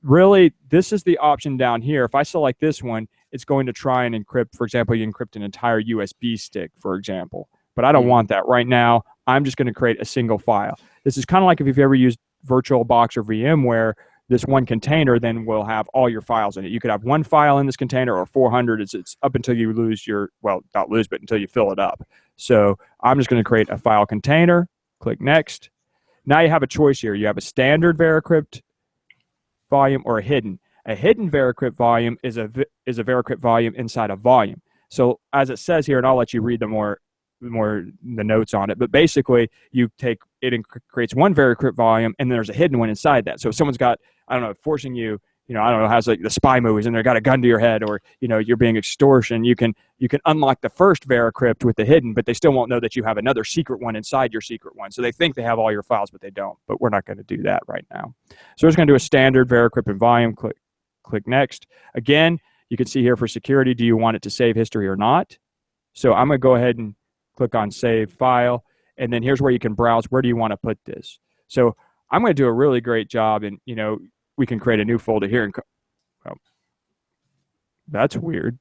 really, this is the option down here. If I select this one, it's going to try and encrypt, for example, you encrypt an entire USB stick, for example. But I don't want that right now. I'm just going to create a single file. This is kind of like if you've ever used VirtualBox or VMware, this one container then will have all your files in it. You could have one file in this container or 400. It's up until you lose your, well, not lose, but until you fill it up. So I'm just going to create a file container, click next. Now you have a choice here. You have a standard Decrypt volume or a hidden. A hidden Decrypt volume is a Decrypt volume inside a volume. So as it says here, and I'll let you read the notes on it, but basically you take it and creates one Decrypt volume, and then there's a hidden one inside that. So if someone's got, I don't know, forcing you, I don't know, has like the spy movies and they've got a gun to your head, or you're being extortion, you can unlock the first Decrypt with the hidden, but they still won't know that you have another secret one inside your secret one. So they think they have all your files, but they don't. But we're not going to do that right now. So we're just going to do a standard Decrypt and volume. Click next. Again, you can see here for security, do you want it to save history or not? So I'm going to go ahead and click on save file. And then here's where you can browse. Where do you want to put this? So I'm going to do a really great job, and we can create a new folder here. And oh, that's weird.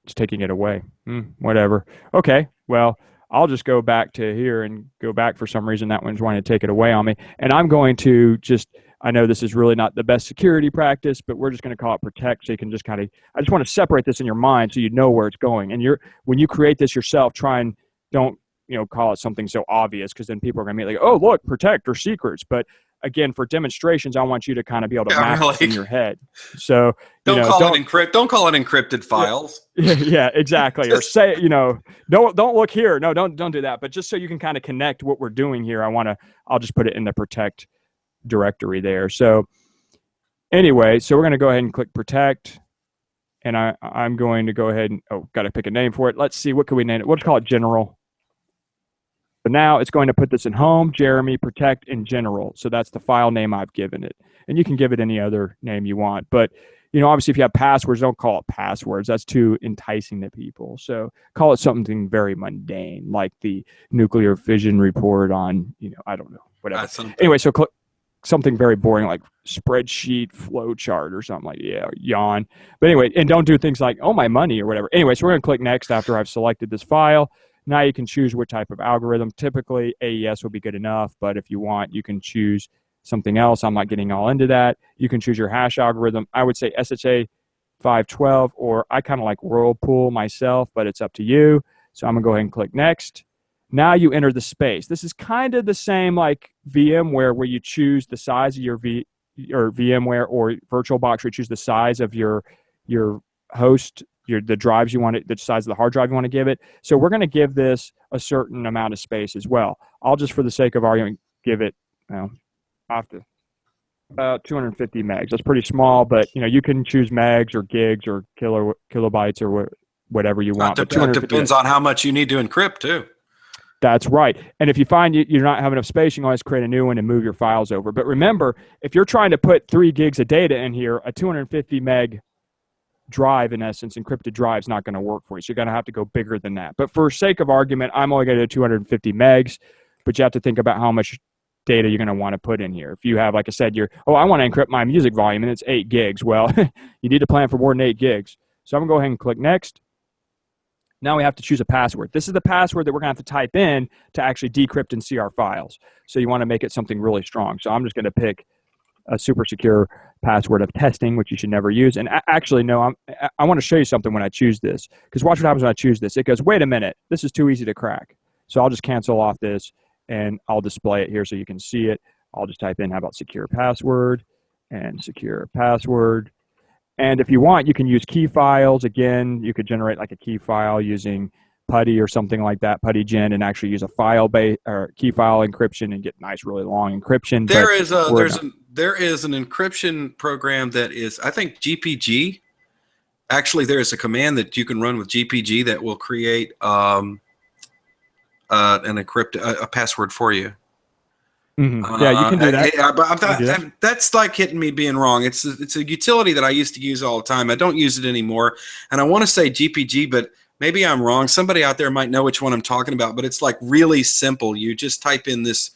It's taking it away. Whatever. Okay. Well, I'll just go back to here and go back. For some reason, that one's wanting to take it away on me. And I'm going to I know this is really not the best security practice, but we're just going to call it protect. So you can just I just want to separate this in your mind so you know where it's going. And when you create this yourself, don't call it something so obvious, because then people are going to be like, oh, look, protect or secrets. But again, for demonstrations, I want you to kind of be able to map this in your head. So don't call it encrypted files. Yeah, exactly. Or say, don't look here. No, don't do that. But just so you can kind of connect what we're doing here, I'll just put it in the protect directory there. So anyway, so we're going to go ahead and click protect, and I'm going to go ahead and got to pick a name for it. Let's see, what can we name it? We'll call it general. But now it's going to put this in home, Jeremy, protect, and general. So that's the file name I've given it. And you can give it any other name you want. But, obviously if you have passwords, don't call it passwords. That's too enticing to people. So call it something very mundane, like the nuclear fission report on, I don't know, whatever. Anyway, so click something very boring like spreadsheet flow chart or something like, yawn. But anyway, and don't do things like, my money or whatever. Anyway, so we're going to click next after I've selected this file. Now you can choose what type of algorithm. Typically, AES will be good enough, but if you want, you can choose something else. I'm not getting all into that. You can choose your hash algorithm. I would say SHA 512, or I kind of like Whirlpool myself, but it's up to you. So I'm going to go ahead and click Next. Now you enter the space. This is kind of the same like VMware, where you choose the size of your VMware or VirtualBox, where you choose the size of your host, the drives you want it, the size of the hard drive you want to give it. So we're going to give this a certain amount of space as well. I'll just, for the sake of argument, give it, about 250 megs. That's pretty small, but you can choose megs or gigs or kilobytes or whatever you want. It depends on how much you need to encrypt too. That's right. And if you find you're not having enough space, you can always create a new one and move your files over. But remember, if you're trying to put 3 gigs of data in here, a 250 meg drive, in essence, encrypted drive, is not going to work for you. So you're going to have to go bigger than that. But for sake of argument, I'm only going to do 250 megs, but you have to think about how much data you're going to want to put in here. If you have, like I said, I want to encrypt my music volume and it's 8 gigs. Well, you need to plan for more than 8 gigs. So I'm going to go ahead and click Next. Now we have to choose a password. This is the password that we're going to have to type in to actually decrypt and see our files. So you want to make it something really strong. So I'm just going to pick a super secure password of testing, which you should never use. And actually, no, I want to show you something when I choose this, because watch what happens when I choose this. It goes, wait a minute, this is too easy to crack. So I'll just cancel off this, and I'll display it here so you can see it. I'll just type in, how about secure password, and secure password. And if you want, you can use key files. Again, you could generate like a key file using PuTTY or something like that, PuTTYGen, and actually use a file-based or key file encryption and get nice, really long encryption. There is an encryption program that is, I think, GPG. Actually, there is a command that you can run with GPG that will create a password for you. Mm-hmm. Yeah, you can do that. That's like hitting me being wrong. It's a utility that I used to use all the time. I don't use it anymore, and I want to say GPG, but maybe I'm wrong. Somebody out there might know which one I'm talking about, but it's like really simple. You just type in this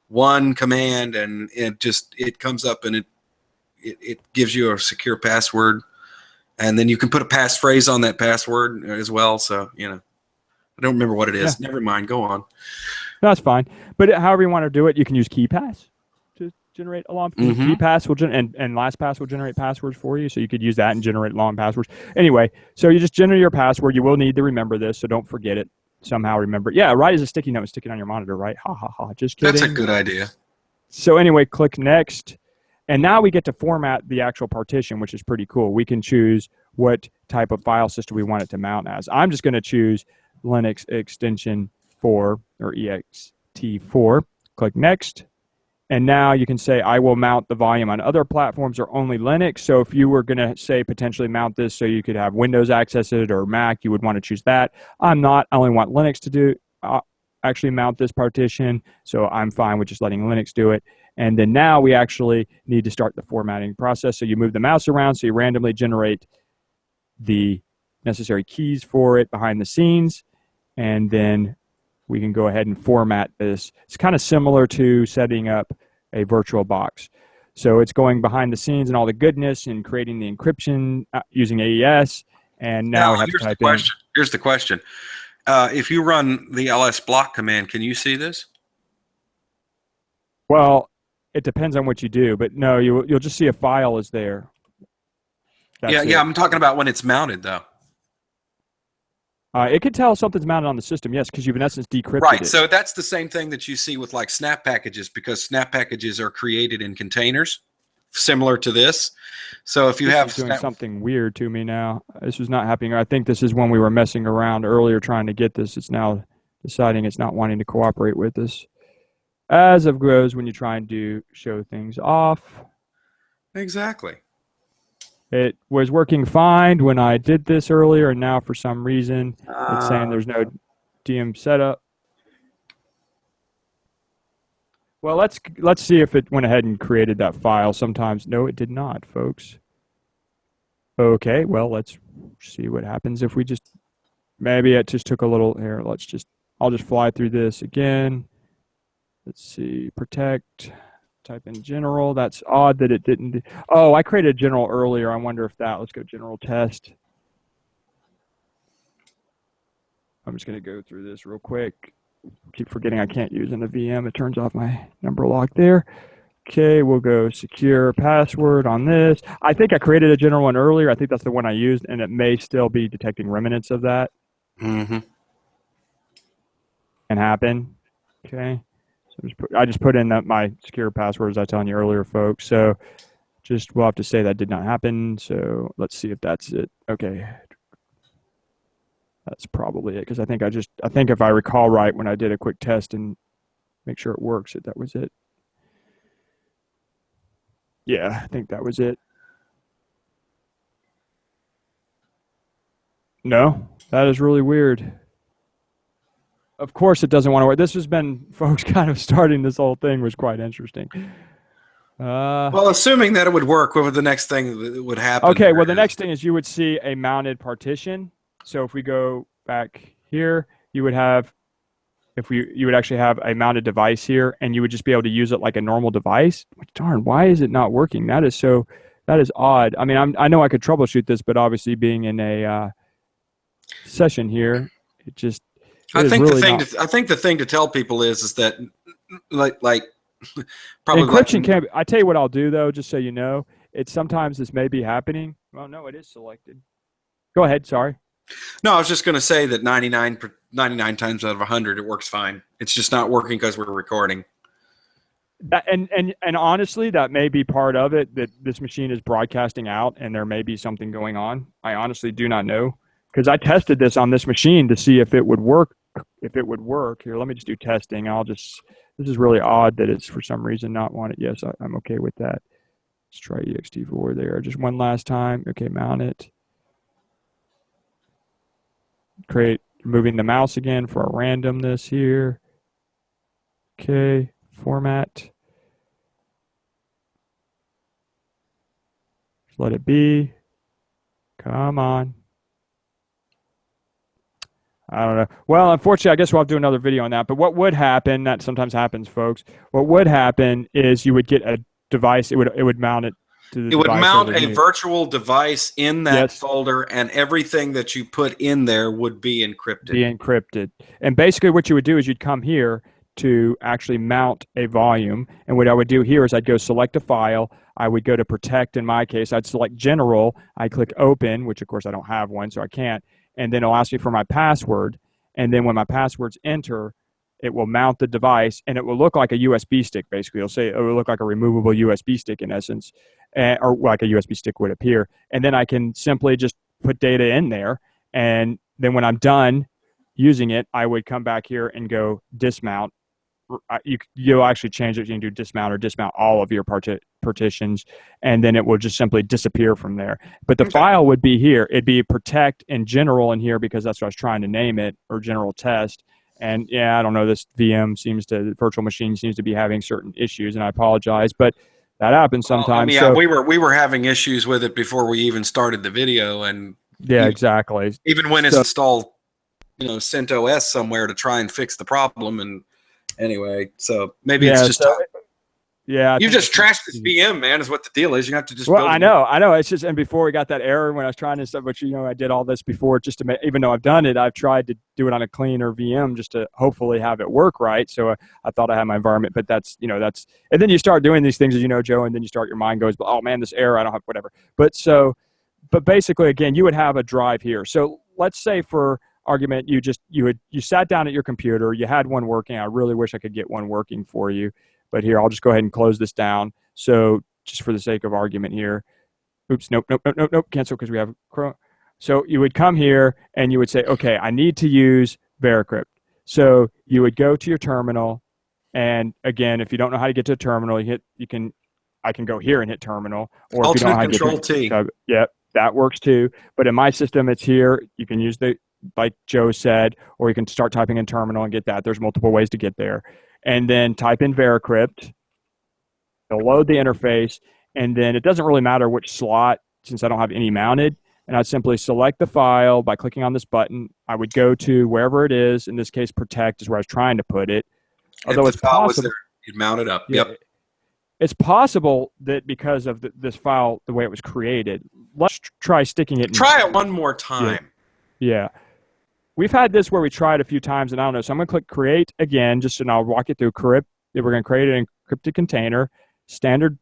one command, and it comes up, and it gives you a secure password, and then you can put a passphrase on that password as well. So I don't remember what it is. Yeah. Never mind. Go on. That's fine. But however you want to do it, you can use KeePass to generate a long KeePass will and LastPass will generate passwords for you. So you could use that and generate long passwords. Anyway, so you just generate your password. You will need to remember this, so don't forget it. Somehow remember. Yeah, right as a sticky note sticking on your monitor, right? Ha ha ha. Just kidding. That's a good idea. So anyway, click Next. And now we get to format the actual partition, which is pretty cool. We can choose what type of file system we want it to mount as. I'm just going to choose Linux extension 4 or ext4. Click Next. And now you can say, I will mount the volume on other platforms or only Linux. So if you were going to say potentially mount this so you could have Windows access it or Mac, you would want to choose that. I'm not. I only want Linux to do actually mount this partition. So I'm fine with just letting Linux do it. And then now we actually need to start the formatting process. So you move the mouse around, so you randomly generate the necessary keys for it behind the scenes. And then we can go ahead and format this. It's kind of similar to setting up a virtual box. So it's going behind the scenes and all the goodness and creating the encryption using AES. And now we have to type in. Here's the question. If you run the lsblock command, can you see this? Well, it depends on what you do, but no, you'll just see a file is there. Yeah, I'm talking about when it's mounted, though. It can tell something's mounted on the system, yes, because you've in essence decrypted Right, it. so that's the same thing that you see with like snap packages, because snap packages are created in containers, similar to this. So if you This is doing something weird to me now. This was not happening. I think this is when we were messing around earlier trying to get this. It's now deciding it's not wanting to cooperate with us. As of goes when you try and show things off. Exactly. It was working fine when I did this earlier, and now for some reason it's saying there's no DM setup. Well, let's see if it went ahead and created that file. Sometimes, no, it did not, folks. Okay, well, let's see what happens if we just, maybe it just took a little, here, I'll just fly through this again. Let's see, protect, type in general. That's odd that it didn't, oh, I created a general earlier. I wonder if let's go general test. I'm just gonna go through this real quick. Keep forgetting I can't use in the VM. It turns off my number lock there. Okay, we'll go secure password on this. I think I created a general one earlier. I think that's the one I used, and it may still be detecting remnants of that. Mm-hmm. Can happen. Okay, so I just put in my secure password as I was telling you earlier, folks. So we'll have to say that did not happen. So let's see if that's it. Okay. That's probably it, because I think if I recall right, when I did a quick test and make sure it works, that was it. Yeah, I think that was it. No, that is really weird. Of course it doesn't want to work. This has been, folks, kind of starting this whole thing was quite interesting. Well, assuming that it would work, what would the next thing that would happen? Okay, well, the next thing is you would see a mounted partition. So if we go back here, you would have, you would actually have a mounted device here, and you would just be able to use it like a normal device. Darn, why is it not working? That is odd. I mean, I know I could troubleshoot this, but obviously being in a session here, it just. I think the thing to tell people is that like probably encryption can. I tell you what I'll do though, just so you know, it's sometimes this may be happening. Well, no, it is selected. Go ahead. Sorry. No, I was just going to say that 99 times out of 100 it works fine. It's just not working because we're recording. And honestly, that may be part of it, that this machine is broadcasting out and there may be something going on. I honestly do not know, because I tested this on this machine to see if it would work. Here, let me just do testing. This is really odd that it's for some reason not wanted. Yes, I'm okay with that. Let's try ext4 there. Just one last time. Okay, mount it. Moving the mouse again for our randomness here. Okay, format. Just let it be. Come on. I don't know. Well, unfortunately, I guess we'll have to do another video on that. But what would happen, that sometimes happens, folks, what would happen is you would get a device, it would mount it to the device. It would mount a virtual device in that folder, and everything that you put in there would be encrypted. And basically what you would do is you'd come here to actually mount a volume. And what I would do here is I'd go select a file. I would go to protect, in my case. I'd select general. I'd click open, which of course I don't have one, so I can't. And then it'll ask me for my password. And then when my passwords enter, it will mount the device, and it will look like a USB stick, basically. It will look like a removable USB stick in essence, or like a USB stick would appear. And then I can simply just put data in there. And then when I'm done using it, I would come back here and go dismount. You'll actually change it. You can do dismount or dismount all of your partitions, and then it will just simply disappear from there. But the file would be here. It'd be protect in general in here, because that's what I was trying to name it, or general test. And yeah, I don't know, this virtual machine seems to be having certain issues, and I apologize, but that happens sometimes. Yeah, we were having issues with it before we even started the video, and yeah, exactly. Even when it's installed, CentOS somewhere to try and fix the problem. And anyway, so maybe Yeah, it's just so yeah, I you think just it's trashed this VM, man, is what the deal is. You have to just well, build I know. It's just, and before we got that error when I was trying to stuff, but I did all this before just to make, even though I've done it, I've tried to do it on a cleaner VM just to hopefully have it work right. So I thought I had my environment, but that's, and then you start doing these things, as you know, Joe, and then your mind goes, oh man, this error, I don't have whatever. But basically, again, you would have a drive here. So let's say for argument, you sat down at your computer, you had one working. I really wish I could get one working for you, but here, I'll just go ahead and close this down. So just for the sake of argument here, oops, nope, cancel because we have Chrome. So you would come here and you would say, okay, I need to use Decrypt. So you would go to your terminal, and again, if you don't know how to get to a terminal, I can go here and hit terminal, or if you don't know how to Control T. Yep, that works too. But in my system, it's here. You can use like Joe said, or you can start typing in terminal and get that. There's multiple ways to get there. And then type in Decrypt. It'll load the interface, and then it doesn't really matter which slot since I don't have any mounted. And I'd simply select the file by clicking on this button. I would go to wherever it is. In this case, protect is where I was trying to put it. Although it's possible, you'd mount it up. Yeah, yep. It's possible that because of this file, the way it was created, let's try sticking it. Try it one more time. Yeah. We've had this where we tried a few times, and I don't know. So I'm going to click create again, and I'll walk you through We're going to create an encrypted container, standard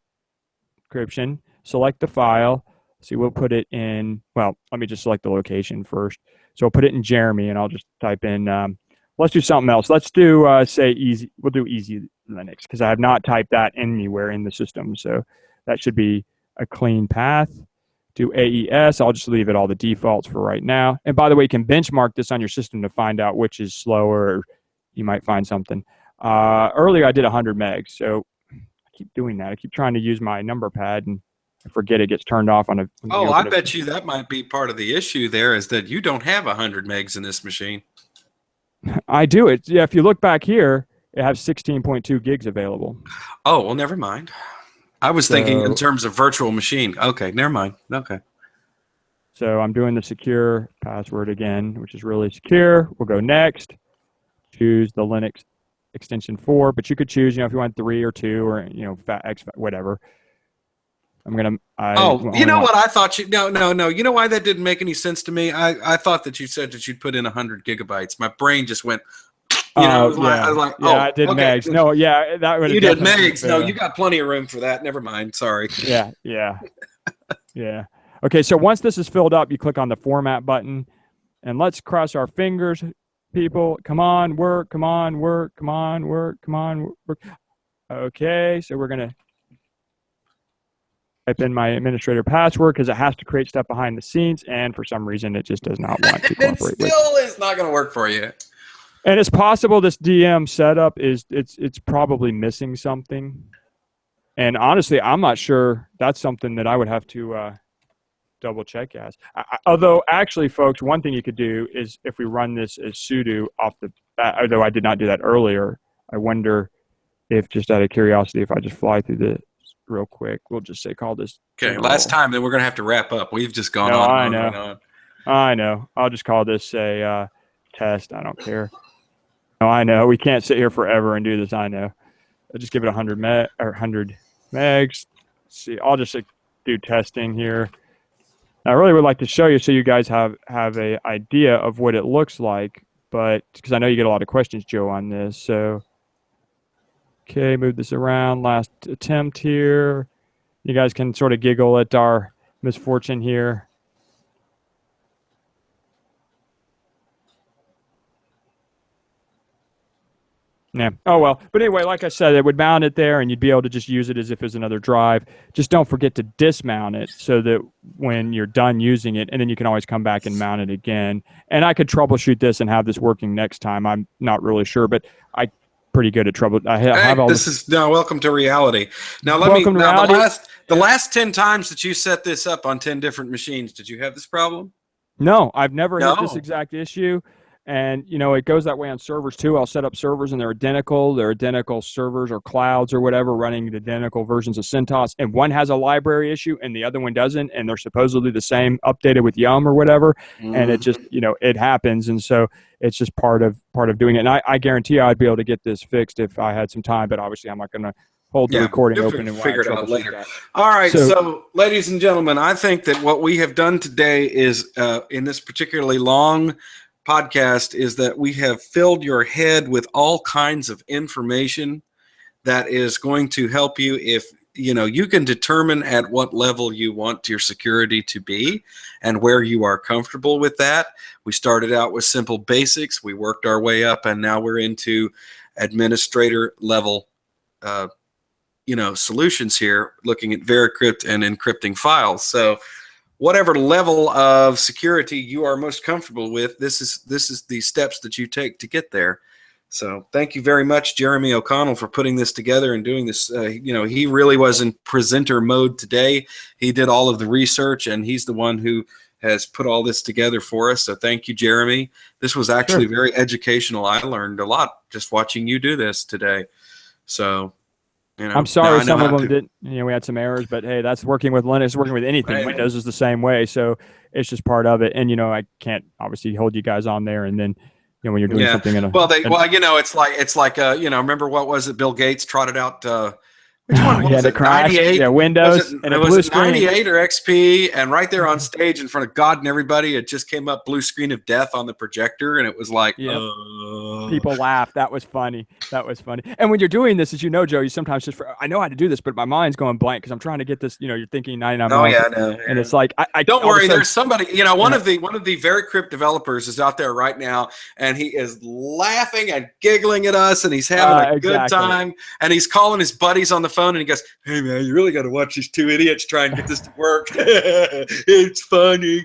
encryption, select the file. See, we'll put it in, well, let me just select the location first. So I'll put it in Jeremy, and I'll just type in, let's do something else. Let's do, say, easy. We'll do easy Linux, because I have not typed that anywhere in the system. So that should be a clean path. Do AES. I'll just leave it all the defaults for right now. And by the way, you can benchmark this on your system to find out which is slower. Or you might find something. Earlier, I did 100 megs. So I keep doing that. I keep trying to use my number pad, and I forget it gets turned off on a. I bet you that might be part of the issue there, is that you don't have 100 megs in this machine. I do it. Yeah, if you look back here, it has 16.2 gigs available. Oh, well, never mind. I was thinking in terms of virtual machine. Okay, never mind. Okay. So I'm doing the secure password again, which is really secure. We'll go next. Choose the Linux extension 4, but you could choose, if you want 3 or 2 or, X, whatever. I'm going to... you know what? I thought No. You know why that didn't make any sense to me? I thought that you said that you'd put in 100 gigabytes. My brain just went... I was like, I did okay. megs. No, yeah, that would. You did megs. No, you got plenty of room for that. Never mind. Sorry. Yeah. Yeah. Okay, so once this is filled up, you click on the format button, and let's cross our fingers, people. Come on, work. Come on, work. Come on, work. Come on, work. Okay, so we're gonna type in my administrator password because it has to create stuff behind the scenes, and for some reason, it just does not want to cooperate. It still is not going to work for you. And it's possible this DM setup is it's probably missing something. And honestly, I'm not sure. That's something that I would have to double check as. Although actually, folks, one thing you could do is if we run this as sudo off the bat, although I did not do that earlier, I wonder if, just out of curiosity, if I just fly through this real quick, we'll just say call this. Okay, last time, then we're going to have to wrap up. We've just gone on and on. I know. I'll just call this a test. I don't care. No, I know. We can't sit here forever and do this. I know. I'll just give it 100 megs. Let's see, I'll just do testing here. I really would like to show you so you guys have a idea of what it looks like, but because I know you get a lot of questions, Joe, on this. So, okay, move this around. Last attempt here. You guys can sort of giggle at our misfortune here. Yeah. Oh, well. But anyway, like I said, it would mount it there, and you'd be able to just use it as if it's another drive. Just don't forget to dismount it so that when you're done using it, and then you can always come back and mount it again. And I could troubleshoot this and have this working next time. I'm not really sure, but I'm pretty good at trouble. I have all this. Welcome to reality. Now, the last 10 times that you set this up on 10 different machines, did you have this problem? No, I've never had this exact issue. And, it goes that way on servers too. I'll set up servers and they're identical. They're identical servers or clouds or whatever running identical versions of CentOS. And one has a library issue and the other one doesn't. And they're supposedly the same updated with Yum or whatever. And it just, it happens. And so it's just part of doing it. And I guarantee you I'd be able to get this fixed if I had some time, but obviously I'm not going to hold the recording open and figure it out later. All right. So, ladies and gentlemen, I think that what we have done today is in this particularly long podcast is that we have filled your head with all kinds of information that is going to help you if you can determine at what level you want your security to be and where you are comfortable with that. We started out with simple basics, we worked our way up, and now we're into administrator level solutions here, looking at Decrypt and encrypting files. So whatever level of security you are most comfortable with, this is the steps that you take to get there. So thank you very much, Jeremy O'Connell, for putting this together and doing this. He really was in presenter mode today. He did all of the research, and he's the one who has put all this together for us. So thank you, Jeremy. This was actually very educational. I learned a lot just watching you do this today. So I'm sorry some of them didn't. We had some errors, but hey, that's working with Linux, working with anything. Right. Windows is the same way, so it's just part of it. And I can't obviously hold you guys on there, and then when you're doing something in a it's like remember what was it? Bill Gates trotted out. Which one was it? Crash. 98. Yeah, Windows and a blue screen. 98 or XP, and right there on stage in front of God and everybody, it just came up blue screen of death on the projector, and it was like, people laughed. That was funny. And when you're doing this, as you know, Joe, you sometimes I know how to do this, but my mind's going blank because I'm trying to get this. You're thinking 99. Oh yeah, no, and it's like I don't worry. There's somebody. One of the Decrypt developers is out there right now, and he is laughing and giggling at us, and he's having a good time, and he's calling his buddies on the phone, and he goes, "Hey man, you really got to watch these two idiots try and get this to work. It's funny."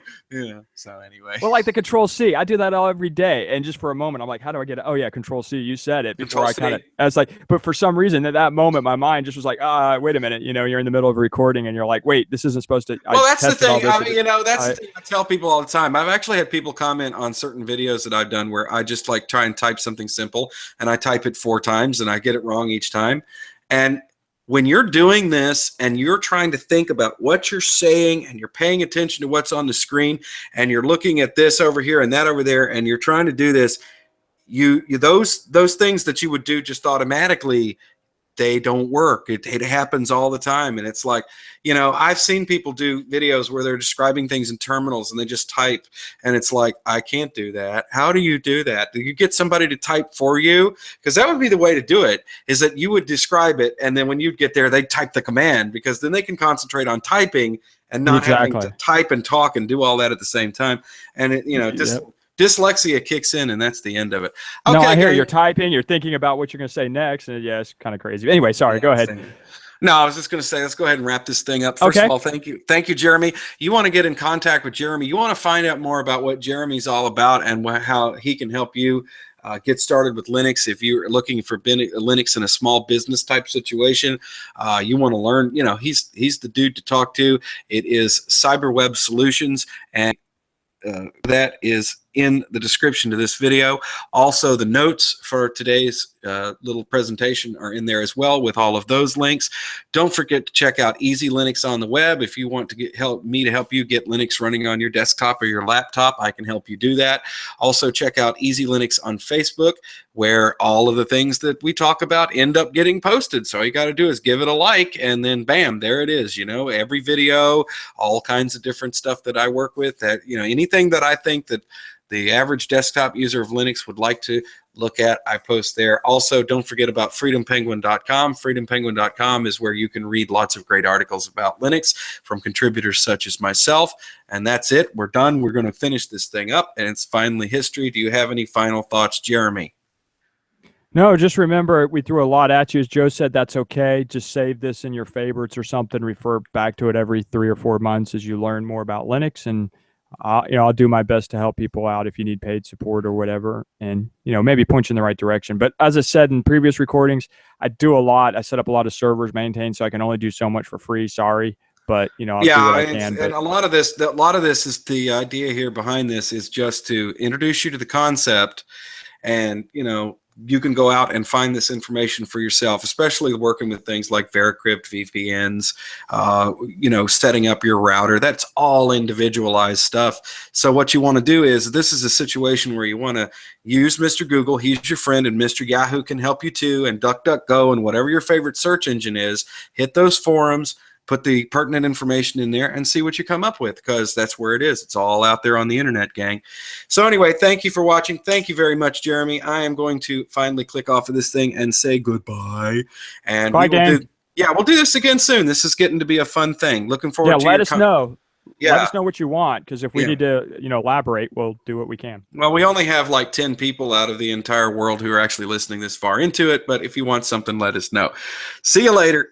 So anyway, well, like the Control C, I do that every day, and just for a moment, I'm like, "How do I get it?" Oh yeah, Control C. You said it before I was like, but for some reason, at that moment, my mind just was like, wait a minute. You're in the middle of a recording, and you're like, wait, this isn't supposed to. Well, that's the thing. That's the thing I tell people all the time. I've actually had people comment on certain videos that I've done where I just like try and type something simple, and I type it 4 times, and I get it wrong each time, and when you're doing this and you're trying to think about what you're saying and you're paying attention to what's on the screen and you're looking at this over here and that over there and you're trying to do this, those things that you would do just automatically, they don't work. It happens all the time. And it's like, I've seen people do videos where they're describing things in terminals and they just type, and it's like, I can't do that. How do you do that? Do you get somebody to type for you? Because that would be the way to do it, is that you would describe it, and then when you'd get there, they'd type the command, because then they can concentrate on typing and not having to type and talk and do all that at the same time. And dyslexia kicks in, and that's the end of it. Okay, no, I hear you're typing, you're thinking about what you're going to say next, and it's kind of crazy. Anyway, sorry, go ahead. No, I was just going to say, let's go ahead and wrap this thing up. First of all, thank you, Jeremy. You want to get in contact with Jeremy, you want to find out more about what Jeremy's all about and how he can help you get started with Linux. If you're looking for Linux in a small business type situation, you want to learn, he's the dude to talk to. It is CyberWeb Solutions, and that is in the description to this video. Also, the notes for today's little presentation are in there as well, with all of those links. Don't forget to check out Easy Linux on the web. If you want to help you get Linux running on your desktop or your laptop, I can help you do that. Also, check out Easy Linux on Facebook, where all of the things that we talk about end up getting posted. So all you got to do is give it a like, and then bam, there it is. Every video, all kinds of different stuff that I work with, that anything that I think that the average desktop user of Linux would like to look at, I post there. Also, don't forget about freedompenguin.com. Freedompenguin.com is where you can read lots of great articles about Linux from contributors such as myself. And that's it. We're done. We're going to finish this thing up, and it's finally history. Do you have any final thoughts, Jeremy? No, just remember, we threw a lot at you. As Joe said, that's okay. Just save this in your favorites or something. Refer back to it every 3 or 4 months as you learn more about Linux. And I'll do my best to help people out if you need paid support or whatever, and maybe point you in the right direction. But as I said in previous recordings, I do a lot. I set up a lot of servers, maintain, so I can only do so much for free. Sorry, but I'll do what I can. And But a lot of this is the idea here behind this is just to introduce you to the concept, and you can go out and find this information for yourself, especially working with things like Decrypt, VPNs, setting up your router. That's all individualized stuff. So what you want to do is, this is a situation where you want to use Mr. Google. He's your friend, and Mr. Yahoo can help you too, and DuckDuckGo, and whatever your favorite search engine is. Hit those forums, put the pertinent information in there, and see what you come up with, because that's where it is. It's all out there on the internet, gang. So anyway, thank you for watching. Thank you very much, Jeremy. I am going to finally click off of this thing and say goodbye. And bye, gang. we'll do this again soon. This is getting to be a fun thing. Looking forward to let us know. Yeah. Let us know what you want, because if we need to, elaborate, we'll do what we can. Well, we only have like 10 people out of the entire world who are actually listening this far into it, but if you want something, let us know. See you later.